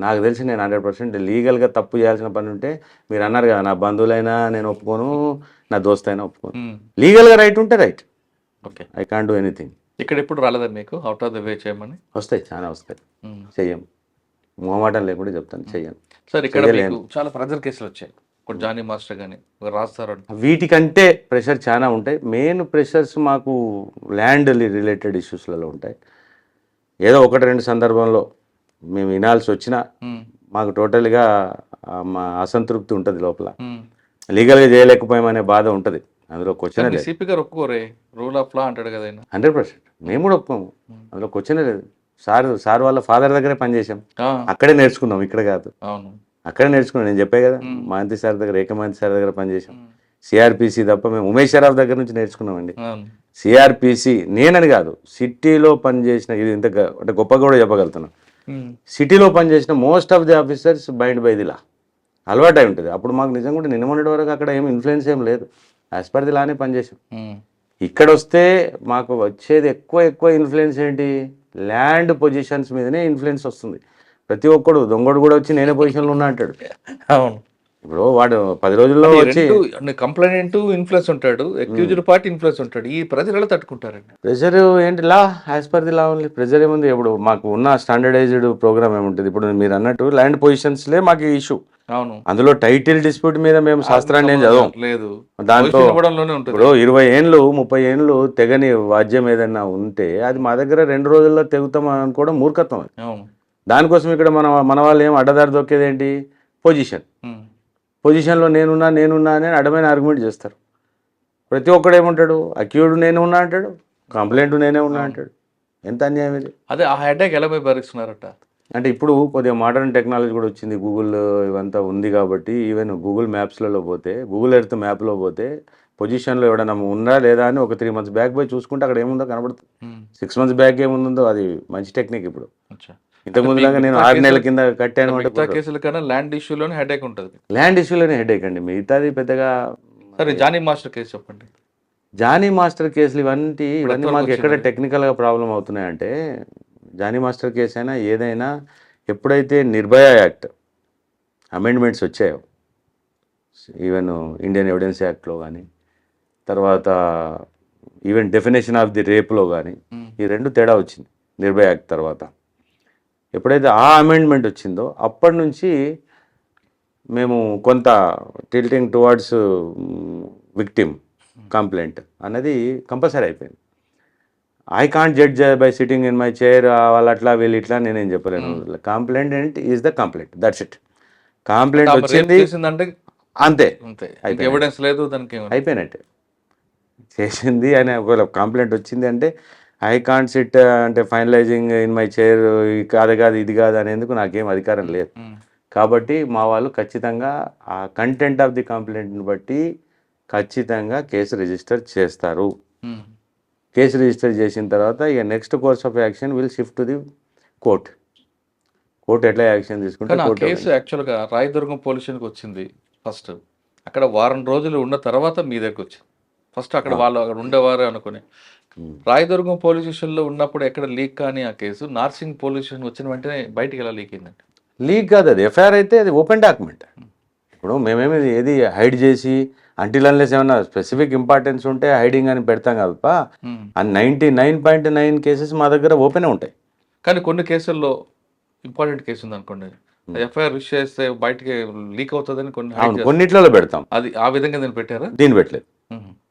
నాకు తెలిసి నేను 100% లీగల్గా తప్పు చేయాల్సిన పని ఉంటే, మీరు అన్నారు కదా నా బంధువులైనా నేను ఒప్పుకోను, నా దోస్త్ అయినా ఒప్పుకోను. లీగల్గా రైట్ ఉంటే right, okay, I can't do anything. ఇక్కడ ఎప్పుడు రాలేదా మీకు అవుట్ ఆఫ్ ద వే చేయమని? వస్తాయి, చాలా వస్తాయి, చెయ్యం, మొహమాటం లేకుండా చెప్తాను, చెయ్యను. సార్ ఇక్కడ మీకు చాలా ప్రెజర్ కేసులు వచ్చాయి, జానీ మాస్టర్ కానీ రాస్తారు. వీటికంటే ప్రెషర్ చాలా ఉంటాయి. మెయిన్ ప్రెషర్స్ మాకు ల్యాండ్ రిలేటెడ్ ఇష్యూస్లలో ఉంటాయి. ఏదో 1-2 సందర్భంలో మేము వినాల్సి వచ్చినా మాకు టోటల్గా మా అసంతృప్తి ఉంటుంది లోపల, లీగల్గా చేయలేకపోయామనే బాధ ఉంటుంది. అందులో క్వశ్చన్ లేదు. సిపి గారు ఒప్పుకోరే, రూల్ ఆఫ్ లా అంటాడు కదా. 100% మేము కూడా ఒప్పుకోము, అందులో క్వశ్చన్ లేదు. సార్ వాళ్ళ ఫాదర్ దగ్గరే పనిచేసాం, అక్కడే నేర్చుకున్నాం, ఇక్కడ కాదు. అవును, అక్కడే నేర్చుకున్నాం. నేను చెప్పే కదా, మహంతి సార్ దగ్గర, ఏకమహంతి సార్ దగ్గర పనిచేసాం. సిఆర్పిసి తప్ప మేము ఉమేష్ షరాఫ్ దగ్గర నుంచి నేర్చుకున్నామండి. సిఆర్పిసి నేనని కాదు, సిటీలో పనిచేసిన, ఇది ఇంత అంటే గొప్పగా కూడా చెప్పగలుగుతున్నాం, సిటీలో పనిచేసిన most of the officers bind by the law, అలవాటు అయి ఉంటుంది. అప్పుడు మాకు నిజంగా కూడా నిన్న మొన్నటి వరకు అక్కడ ఏం ఇన్ఫ్లుయెన్స్ ఏం లేదు, యాజ్ పర్ ది లానే పనిచేసాం. ఇక్కడ వస్తే మాకు వచ్చేది ఎక్కువ ఇన్ఫ్లుయెన్స్ ఏంటి, ల్యాండ్ పొజిషన్స్ మీదనే ఇన్ఫ్లుయెన్స్ వస్తుంది. ప్రతి ఒక్కడు దొంగడు కూడా వచ్చి నేనే పొజిషన్లో ఉన్నా అంటాడు. అవును, ఇప్పుడు వాడు 10 రోజుల్లో వచ్చి కంప్లైంట్ ఇన్ఫ్లుయెన్స్ ఉంటాడు, అక్యూజ్డ్ పార్టీ ఇన్ఫ్లుయెన్స్ ఉంటాడు. ఈ ప్రెజర్ ఎలా తట్టుకుంటారండి? ప్రెజర్ ఏంటి, లా as per the law only. Pressure ఏముంది, ఇప్పుడు మాకు ఉన్న స్టాండర్డైజ్డ్ ప్రోగ్రామ్ ఏముంటుంది. ఇప్పుడు మీరు అన్నట్టు ల్యాండ్ పొజిషన్స్లే మాకు ఇష్యూ. అవును, అందులో టైటిల్ డిస్ప్యూట్ మీద మేము శాస్త్రాన్ని ఏం చదవం లేదు, దాంట్లో. ఇప్పుడు 20 ఏళ్ళు 30 ఏళ్ళు తెగని వాద్యం ఏదన్నా ఉంటే అది మా దగ్గర 2 రోజుల్లో తెగుతాం అనుకోవడం మూర్ఖత్వం. అవును, దానికోసం ఇక్కడ మన వాళ్ళు ఏం అడ్డదారి దొక్కేది ఏంటి, పొజిషన్లో నేనున్నా అని అడ్డమైన ఆర్గ్యుమెంట్ చేస్తారు. ప్రతి ఒక్కడు ఏమంటాడు, అక్యూడ్ నేను ఉన్నా అంటాడు, కంప్లైంట్ నేనే ఉన్నా అంటాడు. ఎంత అన్యాయం ఇది. అదే ఆ హెడేక్ ఎలా భరిస్తున్నారట అంటే ఇప్పుడు కొద్దిగా మోడర్న్ టెక్నాలజీ కూడా వచ్చింది, గూగుల్ ఇవంతా ఉంది కాబట్టి, ఈవెన్ గూగుల్ మ్యాప్స్లలో పోతే, గూగుల్ ఎర్త్ మ్యాప్లో పోతే పొజిషన్లో ఎవడన్నా ఉందా లేదా అని ఒక 3 months బ్యాక్ పోయి చూసుకుంటే అక్కడ ఏముందో కనబడుతుంది. 6 months బ్యాక్ ఏముందో అది మంచి టెక్నిక్. ఇప్పుడు ఇంతకుముందు లాగా నేను 6 నెలల కింద కట్టాను అంటే కేసుల కన్నా ల్యాండ్ ఇష్యూలోనే హెడేక్ ఉంటుంది. ల్యాండ్ ఇష్యూలోనే హెడేక్ అండి, మిగతాది పెద్దగా. సరే, జానీ మాస్టర్ కేసు చెప్పండి. జానీ మాస్టర్ కేసులు ఇవన్నీ మాకు ఎక్కడ టెక్నికల్గా ప్రాబ్లం అవుతున్నాయంటే, జానీ మాస్టర్ కేసు అయినా ఏదైనా ఎప్పుడైతే నిర్భయ యాక్ట్ అమెండ్మెంట్స్ వచ్చాయో, ఈవెన్ ఇండియన్ ఎవిడెన్స్ యాక్ట్లో కానీ, తర్వాత ఈవెన్ డెఫినేషన్ ఆఫ్ ది రేప్లో కానీ, ఈ రెండు తేడా వచ్చింది నిర్భయ యాక్ట్ తర్వాత. ఎప్పుడైతే ఆ అమెండ్మెంట్ వచ్చిందో అప్పటి నుంచి మేము కొంత టిల్టింగ్ టువర్డ్స్ విక్టిమ్ కంప్లైంట్ అనేది కంపల్సరీ అయిపోయింది. I can't judge by sitting in my chair, వాళ్ళు అట్లా వీళ్ళు ఇట్లా నేనేం చెప్పలేను. Complaint is the complaint, that's it. Complaint వచ్చింది చేసిందంటే అంతే, అంతే, ఎవిడెన్స్ లేదు దానికి, అయిపోయినట్టే. చేసింది అని ఒకవేళ కంప్లైంట్ వచ్చింది అంటే ఐ కాంట్ సిట్ అంటే ఫైనలైజింగ్ ఇన్ మై చైర్, కాదు కాదు ఇది కాదు అనేందుకు నాకేం అధికారం లేదు. కాబట్టి మా వాళ్ళు ఖచ్చితంగా ఆ కంటెంట్ ఆఫ్ ది కంప్లైంట్ని బట్టి ఖచ్చితంగా కేసు రిజిస్టర్ చేస్తారు. కేసు రిజిస్టర్ చేసిన తర్వాత ఇక next course of action will shift to the court. Court ఎట్లా యాక్షన్ తీసుకుంటే కేసు యాక్చువల్గా రాయదుర్గం పోలీస్ స్టేషన్కి వచ్చింది ఫస్ట్. అక్కడ వారం రోజులు ఉన్న తర్వాత మీ దగ్గరకు వచ్చింది. ఫస్ట్ అక్కడ వాళ్ళు అక్కడ ఉండేవారు అనుకుని రాయదుర్గం పోలీస్ స్టేషన్లో ఉన్నప్పుడు ఎక్కడ లీక్ కానీ ఆ కేసు నార్సింగ్ పోలీస్ స్టేషన్ వచ్చిన వెంటనే బయటికి ఎలా లీక్ అయిందండి? లీక్ కాదు, అది ఎఫ్ఐఆర్ అయితే అది ఓపెన్ డాక్యుమెంట్. ఇప్పుడు మేమేమి ఏది హైడ్ చేసి అంటిల్ అన్లెస్ ఏమన్నా స్పెసిఫిక్ ఇంపార్టెన్స్ ఉంటే హైడింగ్ అని పెడతాం కదప్ప. ఆ 99.9 కేసెస్ మా దగ్గర ఓపెనే ఉంటాయి. కానీ కొన్ని కేసుల్లో ఇంపార్టెంట్ కేసు ఉంది అనుకోండి, ఎఫ్ఐఆర్ విష్ చేస్తే బయటికి లీక్ అవుతుందని కొన్నిట్లలో పెడతాం. అది ఆ విధంగా దీన్ని పెట్టారా? దీన్ని పెట్టలేదు.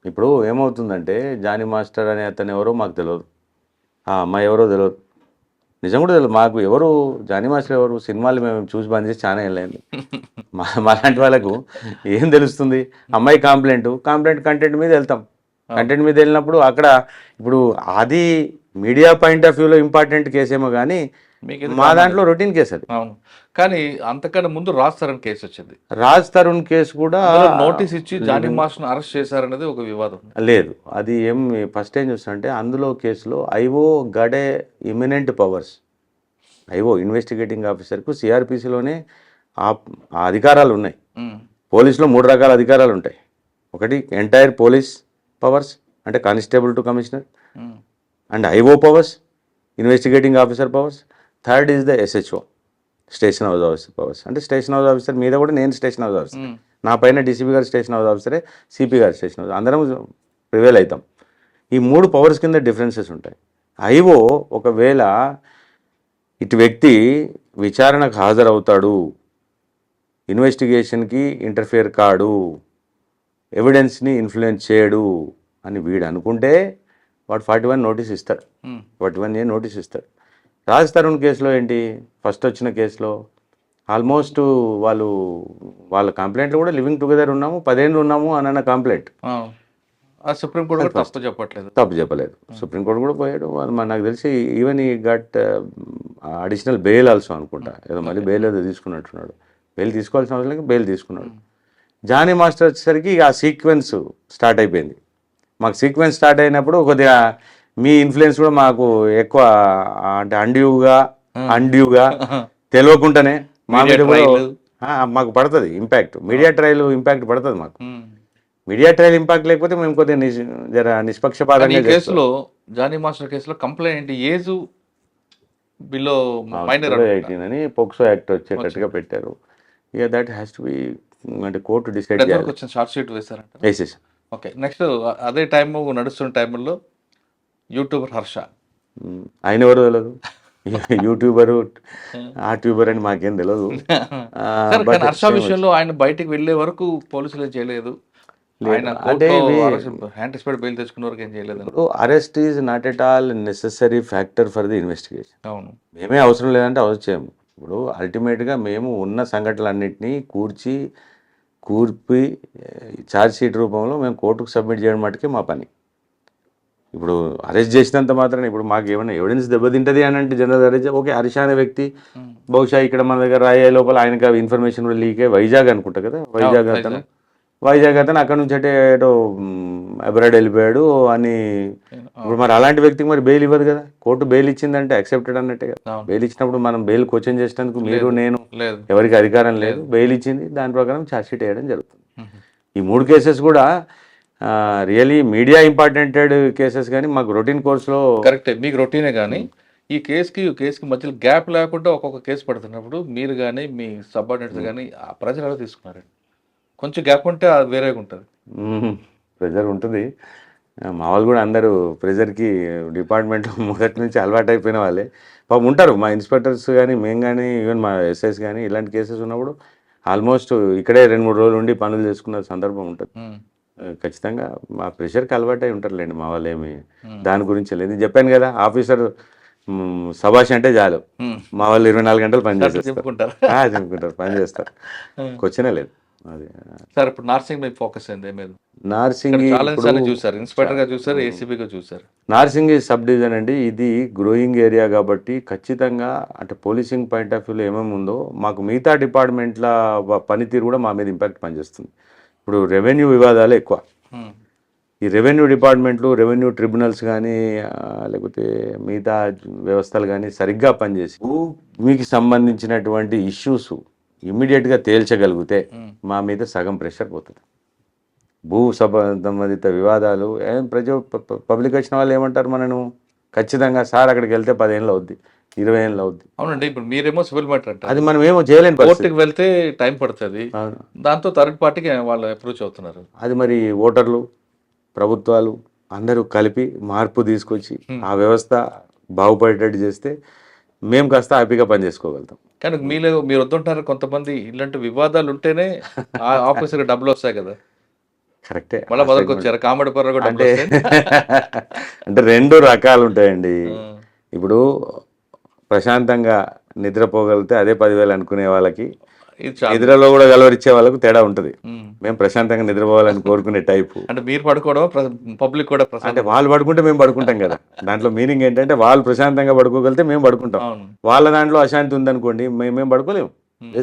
ఇప్పుడు ఏమవుతుందంటే జానీ మాస్టర్ అనే అతను ఎవరో మాకు తెలియదు, ఆ అమ్మాయి ఎవరో తెలియదు, నిజం కూడా తెలియదు మాకు. ఎవరు జానీ మాస్టర్ ఎవరు? సినిమాలు మేము చూసి బంద్ చేసి చాలా వెళ్ళండి. మాలాంటి వాళ్ళకు ఏం తెలుస్తుంది? అమ్మాయి కంప్లైంట్ కంటెంట్ మీద వెళ్తాం. కంటెంట్ మీద వెళ్ళినప్పుడు అక్కడ ఇప్పుడు అది మీడియా పాయింట్ ఆఫ్ వ్యూలో ఇంపార్టెంట్ కేసేమో కానీ మా దాంట్లో రొటీన్ కేసు అది. అవును, కానీ అంతకన్నా ముందు రాజ్ తరుణ్ కేసు వచ్చింది. రాజ్ తరుణ్ కేసు కూడా నోటీస్ ఇచ్చి జానీ మాస్టర్ని అరెస్ట్ చేశారనేది ఒక వివాదం. లేదు, అది ఏం ఫస్ట్ ఏం చూస్తుంటే అందులో కేసులో ఐఓ గడే ఇమినెంట్ పవర్స్. ఐఓ ఇన్వెస్టిగేటింగ్ ఆఫీసర్కు సిఆర్పిసిలోనే ఆ అధికారాలు ఉన్నాయి. పోలీసులో 3 రకాల అధికారాలు ఉంటాయి. ఒకటి ఎంటైర్ పోలీస్ పవర్స్ అంటే constable to commissioner, and IO powers investigating officer powers. Third is the SHO station house officer powers. అంటే స్టేషన్ హౌస్ ఆఫీసర్ మీద కూడా నేను స్టేషన్ హౌస్ ఆఫీసర్, నా పైన డీసీపీ గారు స్టేషన్ హౌస్ ఆఫీసరే, సిపి గారు స్టేషన్ హౌస్, అందరం ప్రివేల్ అవుతాం. ఈ 3 పవర్స్ కింద డిఫరెన్సెస్ ఉంటాయి. ఐఓ ఒకవేళ ఇటు వ్యక్తి విచారణకు హాజరవుతాడు, ఇన్వెస్టిగేషన్కి ఇంటర్ఫియర్ కాడు, ఎవిడెన్స్ని ఇన్ఫ్లుయెన్స్ చేయడు అని వీడు అనుకుంటే వాడు 41 నోటీస్ ఇస్తాడు, 41A నోటీస్ ఇస్తాడు. రాజ్ తరుణ్ కేసులో ఏంటి, ఫస్ట్ వచ్చిన కేసులో ఆల్మోస్ట్ వాళ్ళ కంప్లైంట్లో కూడా లివింగ్ టుగెదర్ ఉన్నాము, 10 ఏళ్ళు ఉన్నాము అన్న కంప్లైంట్. సుప్రీంకోర్టు కూడా తప్పు చెప్పలేదు. సుప్రీంకోర్టు కూడా పోయాడు. వాళ్ళు నాకు తెలిసి ఈవెన్ ఈ గట్ అడిషనల్ బెయిల్ ఆల్సో అనుకుంటా, ఏదో మళ్ళీ బెయిల్ ఏదో తీసుకున్నట్టున్నాడు. బెయిల్ తీసుకోవాల్సిన అవసరం లేదు, బెయిల్ తీసుకున్నాడు. జానీ మాస్టర్ వచ్చేసరికి ఆ సీక్వెన్స్ స్టార్ట్ అయిపోయింది. మాకు సీక్వెన్స్ స్టార్ట్ అయినప్పుడు కొద్దిగా మీ ఇన్ఫ్లుయెన్స్ కూడా మాకు ఎక్కువ, అంటే అండ్యూగా తెలియకుండానే మా మీద మాకు పడుతుంది ఇంపాక్ట్. మీడియా ట్రయల్ ఇంపాక్ట్ పడుతుంది మాకు. మీడియా ట్రయల్ ఇంపాక్ట్ లేకపోతే మేము కొద్దిగా నిష్పక్షపాతంగా. కేసులో జానీ మాస్టర్ కేసులో కంప్లైంట్ ఏజ్ బిలో మైనర్ 18 అని పోక్సో యాక్ట్ వచ్చేటట్టుగా పెట్టారు. ఇక దట్ హ్యాస్ టు బి, అంటే కోర్టు డిసైడ్ చేయాలి. షార్ట్ షీట్ వేసారంట. వేసేసాం. ఓకే, నెక్స్ట్ అదే టైం నడుస్తున్న టైంలో యూట్యూబర్ హర్ష, ఆయన ఎవరు తెలియదు, యూట్యూబర్ ఆ ట్యూబర్ అని మాకేం తెలియదు. హర్ష విషయంలో ఆయన బయటికి వెళ్ళే వరకు పోలీసులు ఏం చేయలేదు, అంటే బెయిల్ తెచ్చుకున్న వరకు ఏం చేయలేదు. Arrest is not at all necessary factor for the investigation. అవును, మేమే అవసరం లేదంటే అవసరం చేయము. ఇప్పుడు అల్టిమేట్గా మేము ఉన్న సంఘటనలన్నింటినీ కూర్పి ఛార్జ్ షీట్ రూపంలో మేము కోర్టుకు సబ్మిట్ చేయడం మటుకే మా పని. ఇప్పుడు అరెస్ట్ చేసినంత మాత్రం ఇప్పుడు మాకు ఏమైనా ఎవిడెన్స్ దెబ్బతింటుంది అని అంటే జనరల్ అరెస్ట్, ఓకే, హర్ష అనే వ్యక్తి బహుశా ఇక్కడ మన దగ్గర రాయే లోపల ఆయనకు ఇన్ఫర్మేషన్ కూడా లీక్ అయ్యి వైజాగ్ అనుకుంటా కదా, వైజాగ్ అతను అక్కడ నుంచి అంటే ఏటో అబ్రాడ్ వెళ్ళిపోయాడు అని. ఇప్పుడు మరి అలాంటి వ్యక్తికి మరి బెయిల్ ఇవ్వదు కదా, కోర్టు బెయిల్ ఇచ్చిందంటే యాక్సెప్టెడ్ అన్నట్టే కదా. బెయిల్ ఇచ్చినప్పుడు మనం బెయిల్ క్వశ్చన్ చేసినందుకు మీరు నేను ఎవరికి అధికారం లేదు. బెయిల్ ఇచ్చింది, దాని ప్రకారం ఛార్జ్షీట్ వేయడం జరుగుతుంది. ఈ 3 కేసెస్ కూడా రియలీ మీడియా ఇంపార్టెంటెడ్ కేసెస్, కానీ మాకు రొటీన్ కోర్సులో కరెక్టే, మీకు రొటీనే. కానీ ఈ కేసుకి మధ్యలో గ్యాప్ లేకుండా ఒక్కొక్క కేసు పడుతున్నప్పుడు మీరు కానీ మీ సబార్డినేట్స్ కానీ ఆ ప్రజలు ఎలా తీసుకున్నారండి? కొంచెం గ్యాప్ ఉంటే అది వేరేగా ఉంటుంది. ప్రెజర్ ఉంటుంది. మా వాళ్ళు కూడా అందరూ ప్రెజర్కి డిపార్ట్మెంట్లో మొదటి నుంచి అలవాటు అయిపోయిన వాళ్ళే పాపం ఉంటారు. మా ఇన్స్పెక్టర్స్ కానీ మేము కానీ ఈవెన్ మా ఎస్ఐస్ కానీ ఇలాంటి కేసెస్ ఉన్నప్పుడు ఆల్మోస్ట్ ఇక్కడే 2-3 రోజులు ఉండి పనులు చేసుకున్న సందర్భం ఉంటుంది. ఖచ్చితంగా మా ప్రెషర్కి అలవాటు అయి ఉంటారులేండి మా వాళ్ళు. ఏమి దాని గురించి లేదు. నేను చెప్పాను కదా ఆఫీసర్ సభాష్ అంటే చాలు మా వాళ్ళు 24 గంటలు పని చేస్తారు, చెప్పుకుంటారు. చెప్పుకుంటారు, పని చేస్తారు. క్వశ్చనే లేదు. అది సార్ ఇప్పుడు నార్సింగ్ మీద ఫోకస్ అయింది మీద నార్సింగి చాలా చూసారు, ఇన్స్పెక్టర్ గా చూసారు, ఏసీబీగా చూసారు. నార్సింగి సబ్ డివిజన్ అండి. ఇది గ్రోయింగ్ ఏరియా కాబట్టి ఖచ్చితంగా అంటే పోలీసింగ్ పాయింట్ ఆఫ్ వ్యూలో ఏమేమి ఉందో మాకు మిగతా డిపార్ట్మెంట్ల పనితీరు కూడా మా మీద ఇంపాక్ట్ పనిచేస్తుంది. ఇప్పుడు రెవెన్యూ వివాదాలు ఎక్కువ. ఈ రెవెన్యూ డిపార్ట్మెంట్లు, రెవెన్యూ ట్రిబ్యునల్స్ కానీ లేకపోతే మిగతా వ్యవస్థలు కానీ సరిగ్గా పనిచేసి భూమికి సంబంధించినటువంటి ఇష్యూస్ ఇమ్మీడియట్గా తేల్చగలిగితే మా మీద సగం ప్రెషర్ పోతుంది. భూ సంబంధిత వివాదాలు పబ్లిక్ వచ్చిన వాళ్ళు ఏమంటారు మనను ఖచ్చితంగా సార్ అక్కడికి వెళ్తే 10 ఏళ్ళు అవుద్ది, 20 ఏళ్ళు అవుద్ది. అవునండి. ఇప్పుడు మీరేమో సివిల్ మ్యాటర్ అంటే అది మనం ఏమో చేయలేని కోర్టుకి వెళ్తే టైం పడుతుంది. దాంతో థర్డ్ పార్టీకి వాళ్ళు అప్రోచ్ అవుతున్నారు. అది మరి ఓటర్లు, ప్రభుత్వాలు అందరూ కలిపి మార్పు తీసుకొచ్చి ఆ వ్యవస్థ బాగుపడేటట్టు చేస్తే మేము కాస్త హ్యాపీగా పనిచేసుకోగలుగుతాం. కానీ మీరు వద్దుంటారు కొంతమంది. ఇలాంటి వివాదాలు ఉంటేనే ఆఫీసర్కి డబ్బులు వస్తాయి కదా. కరెక్టే. మళ్ళీ మొదలుకొచ్చారు కామెడీ పర్ర కూడా అంటే అంటే 2 రకాలు ఉంటాయండి. ఇప్పుడు ప్రశాంతంగా నిద్రపోగలిగితే అదే 10,000 అనుకునే వాళ్ళకి, నిద్రలో కూడా గలవరిచ్చే వాళ్ళకు తేడా ఉంటుంది. మేము ప్రశాంతంగా నిద్రపోవాలని కోరుకునే టైపు. అంటే మీరు పడుకోవడం పబ్లిక్ కూడా అంటే వాళ్ళు పడుకుంటే మేము పడుకుంటాం కదా. దాంట్లో మీనింగ్ ఏంటంటే వాళ్ళు ప్రశాంతంగా పడుకోగలిగితే మేము పడుకుంటాం. వాళ్ళ దాంట్లో అశాంతి ఉందనుకోండి మేము పడుకోలేము.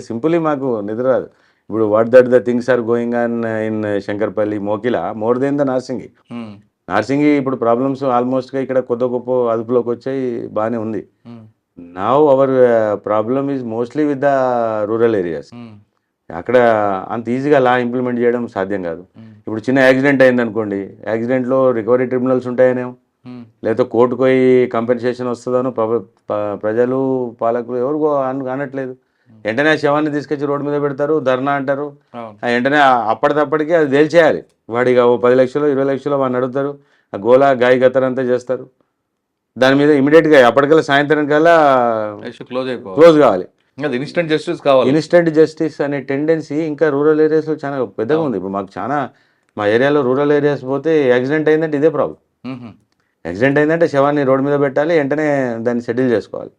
సింపుల్లీ మాకు నిద్ర రాదు. ఇప్పుడు what that the things are going on in Shankarpally, Mokila more than the Narsingi ఇప్పుడు ప్రాబ్లమ్స్ ఆల్మోస్ట్గా ఇక్కడ కొద్ది గొప్ప అదుపులోకి వచ్చాయి, బాగానే ఉంది. Now our problem is mostly with the rural areas. అక్కడ అంత ఈజీగా లా ఇంప్లిమెంట్ చేయడం సాధ్యం కాదు. ఇప్పుడు చిన్న యాక్సిడెంట్ అయింది అనుకోండి, యాక్సిడెంట్లో రికవరీ ట్రిబ్యునల్స్ ఉంటాయనేమో, లేకపోతే కోర్టుకు పోయి కంపెన్సేషన్ వస్తుందనో ప్రజలు పాలకులు ఎవరు అనట్లేదు. వెంటనే శవాన్ని తీసుకొచ్చి రోడ్డు మీద పెడతారు, ధర్నా అంటారు. వెంటనే అప్పటికప్పటికి అది తేల్చేయాలి. వాడిగా 10 లక్షలు 20 లక్షలు వాడిని అడుగుతారు, ఆ గోలా గాయ గత్తరంతా చేస్తారు. దాని మీద ఇమీడియట్గా అప్పటికల్లా సాయంత్రం కల్లా క్లోజ్ కావాలి. ఇన్స్టెంట్ జస్టిస్ కావాలి. ఇన్స్టెంట్ జస్టిస్ అనే టెండెన్సీ ఇంకా రూరల్ ఏరియాస్లో చాలా పెద్దగా ఉంది. ఇప్పుడు మాకు చాలా మా ఏరియాలో రూరల్ ఏరియాస్ పోతే యాక్సిడెంట్ అయిందంటే ఇదే ప్రాబ్లం. యాక్సిడెంట్ అయిందంటే శవాన్ని రోడ్డు మీద పెట్టాలి, వెంటనే దాన్ని సెటిల్ చేసుకోవాలి.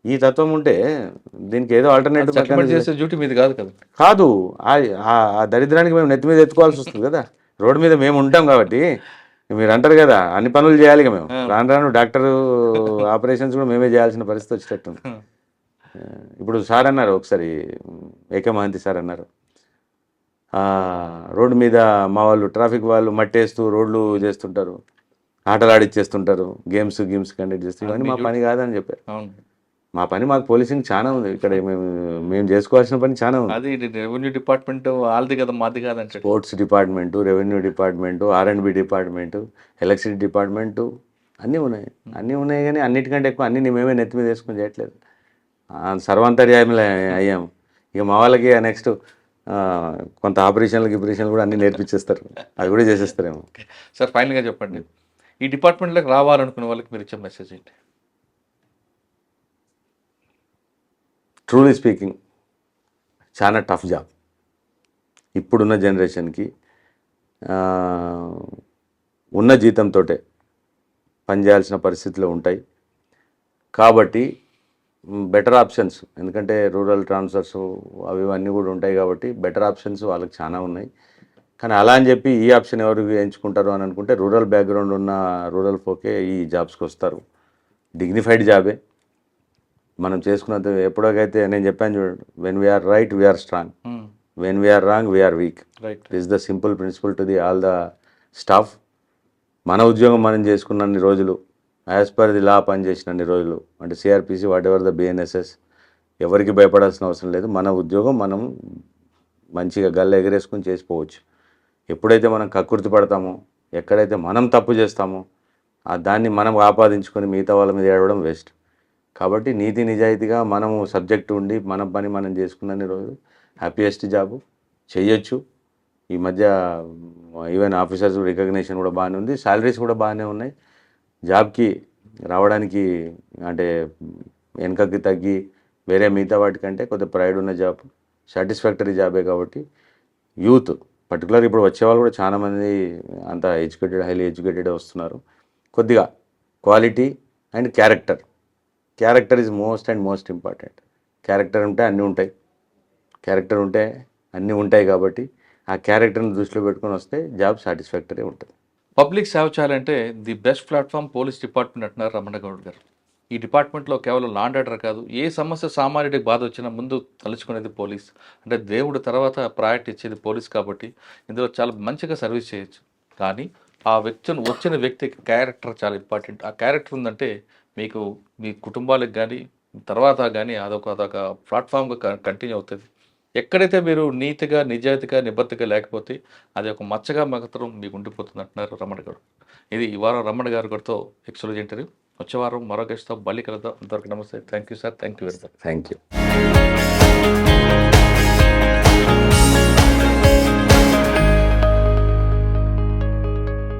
ఈ తత్వం ఉంటే దీనికి ఏదో ఆల్టర్నేటివ్ చేసే డ్యూటీ మీద కాదు కదా. కాదు, ఆ దరిద్రానికి మేము నెత్తి మీద ఎత్తుకోవాల్సి వస్తుంది కదా. రోడ్డు మీద మేము ఉంటాం కాబట్టి మీరు అంటారు కదా అన్ని పనులు చేయాలి మేము. రాను డాక్టర్ ఆపరేషన్స్ కూడా మేమే చేయాల్సిన పరిస్థితి వచ్చేటట్టుంది. ఇప్పుడు సార్ అన్నారు ఒకసారి, ఏకమహంతి సార్ అన్నారు, రోడ్డు మీద మా వాళ్ళు ట్రాఫిక్ వాళ్ళు మట్టేస్తూ రోడ్లు చేస్తుంటారు, ఆటలు ఆడిచ్చేస్తుంటారు, గేమ్స్ కండక్ట్ చేస్తూ, ఇవన్నీ మా పని కాదని చెప్పారు. మా పని మాకు పోలీసింగ్ చాలా ఉంది ఇక్కడ, మేము చేసుకోవాల్సిన పని చాలా ఉంది. అది రెవెన్యూ డిపార్ట్మెంట్ వాళ్ళది కదా, మాది కాదంటే sports department, revenue department, R&B department, electricity department అన్నీ ఉన్నాయి కానీ అన్నిటికంటే ఎక్కువ అన్నీ మేమే నెత్తి మీద వేసుకొని చేయట్లేదు. సర్వాంతర్యామిలో అయ్యాము. ఇక మా వాళ్ళకి నెక్స్ట్ కొంత ఆపరేషన్లు కూడా అన్నీ నేర్పించేస్తారు, అవి కూడా చేసేస్తారేమో. సార్ ఫైనల్గా చెప్పండి, ఈ డిపార్ట్మెంట్లోకి రావాలనుకునే వాళ్ళకి మీరు ఇచ్చే మెసేజ్ ఏంటి? ట్రూలీ స్పీకింగ్ చాలా టఫ్ జాబ్. ఇప్పుడున్న జనరేషన్కి ఉన్న జీతంతో పనిచేయాల్సిన పరిస్థితులు ఉంటాయి. కాబట్టి బెటర్ ఆప్షన్స్, ఎందుకంటే రూరల్ ట్రాన్స్ఫర్స్ అవి అన్నీ కూడా ఉంటాయి కాబట్టి బెటర్ ఆప్షన్స్ వాళ్ళకి చాలా ఉన్నాయి. కానీ అలా అని చెప్పి ఈ ఆప్షన్ ఎవరు ఎంచుకుంటారు అని అనుకుంటే రూరల్ బ్యాక్గ్రౌండ్ ఉన్న రూరల్ ఫోకే ఈ జాబ్స్కి వస్తారు. డిగ్నిఫైడ్ జాబే మనం చేసుకున్నంత. ఎప్పుడైతే నేను చెప్పాను చూడండి, when we are right we are strong, when we are wrong we are weak. It is the simple principle to the all the staff. మన ఉద్యోగం మనం చేసుకున్నన్ని రోజులు, యాజ్ పర్ ది లా పనిచేసినన్ని రోజులు, అంటే CRPC whatever the BNSS, ఎవరికి భయపడాల్సిన అవసరం లేదు. మన ఉద్యోగం మనం మంచిగా గల్ల ఎగరేసుకుని చేసిపోవచ్చు. ఎప్పుడైతే మనం కక్కుర్తి పడతామో, ఎక్కడైతే మనం తప్పు చేస్తామో దాన్ని మనం ఆపాదించుకొని మిగతా వాళ్ళ మీద ఏడవడం వేస్ట్. కాబట్టి నీతి నిజాయితీగా మనము సబ్జెక్ట్ ఉండి మన పని మనం చేసుకున్నన్ని రోజులు హ్యాపీయెస్ట్ జాబు చేయొచ్చు. ఈ మధ్య ఈవెన్ ఆఫీసర్స్ రికగ్నిషన్ కూడా బాగానే ఉంది, శాలరీస్ కూడా బాగానే ఉన్నాయి. జాబ్కి రావడానికి అంటే వెనకకి తగ్గి వేరే మిగతా వాటికంటే కొద్దిగా ప్రైడ్ ఉన్న జాబ్, సాటిస్ఫాక్టరీ జాబే. కాబట్టి యూత్ పర్టికులర్ ఇప్పుడు వచ్చేవాళ్ళు కూడా చాలామంది అంత ఎడ్యుకేటెడ్, హైలీ ఎడ్యుకేటెడ్ వస్తున్నారు. కొద్దిగా quality and character is most and most important. Character ఉంటే అన్నీ ఉంటాయి, క్యారెక్టర్ ఉంటే అన్నీ ఉంటాయి. కాబట్టి ఆ క్యారెక్టర్ని దృష్టిలో పెట్టుకొని వస్తే జాబ్ సాటిస్ఫాక్టరీ ఉంటుంది. పబ్లిక్ సేవ చేయాలంటే the best platform police department అంటున్నారు రమణ గౌడ్ గారు. ఈ డిపార్ట్మెంట్లో కేవలం లా అండ్ ఆర్డర్ కాదు, ఏ సమస్య సామాన్యుడికి బాధ వచ్చినా ముందు తలుచుకునేది పోలీస్. అంటే దేవుడు తర్వాత ప్రయారిటీ ఇచ్చేది పోలీస్. కాబట్టి ఇందులో చాలా మంచిగా సర్వీస్ చేయొచ్చు. కానీ ఆ వచ్చిన వ్యక్తికి క్యారెక్టర్ చాలా ఇంపార్టెంట్. ఆ క్యారెక్టర్ ఉందంటే మీకు మీ కుటుంబాలకు కానీ తర్వాత కానీ అదొక ప్లాట్ఫామ్గా కంటిన్యూ అవుతుంది. ఎక్కడైతే మీరు నీతిగా, నిజాయితీగా, నిబద్ధతగా లేకపోతే అది ఒక మచ్చగా మాత్రం మీకు ఉండిపోతుంది అంటున్నారు రమణ గారు. ఇది ఈ వారం రమణ గారితో ఎక్స్క్లూజివ్ ఇంటర్వ్యూ. వచ్చే వారం మరో గెస్ట్తో మళ్ళీ కలుద్దాం. అంతవరకు నమస్తే. Thank you sir. Thank you very much. Thank you.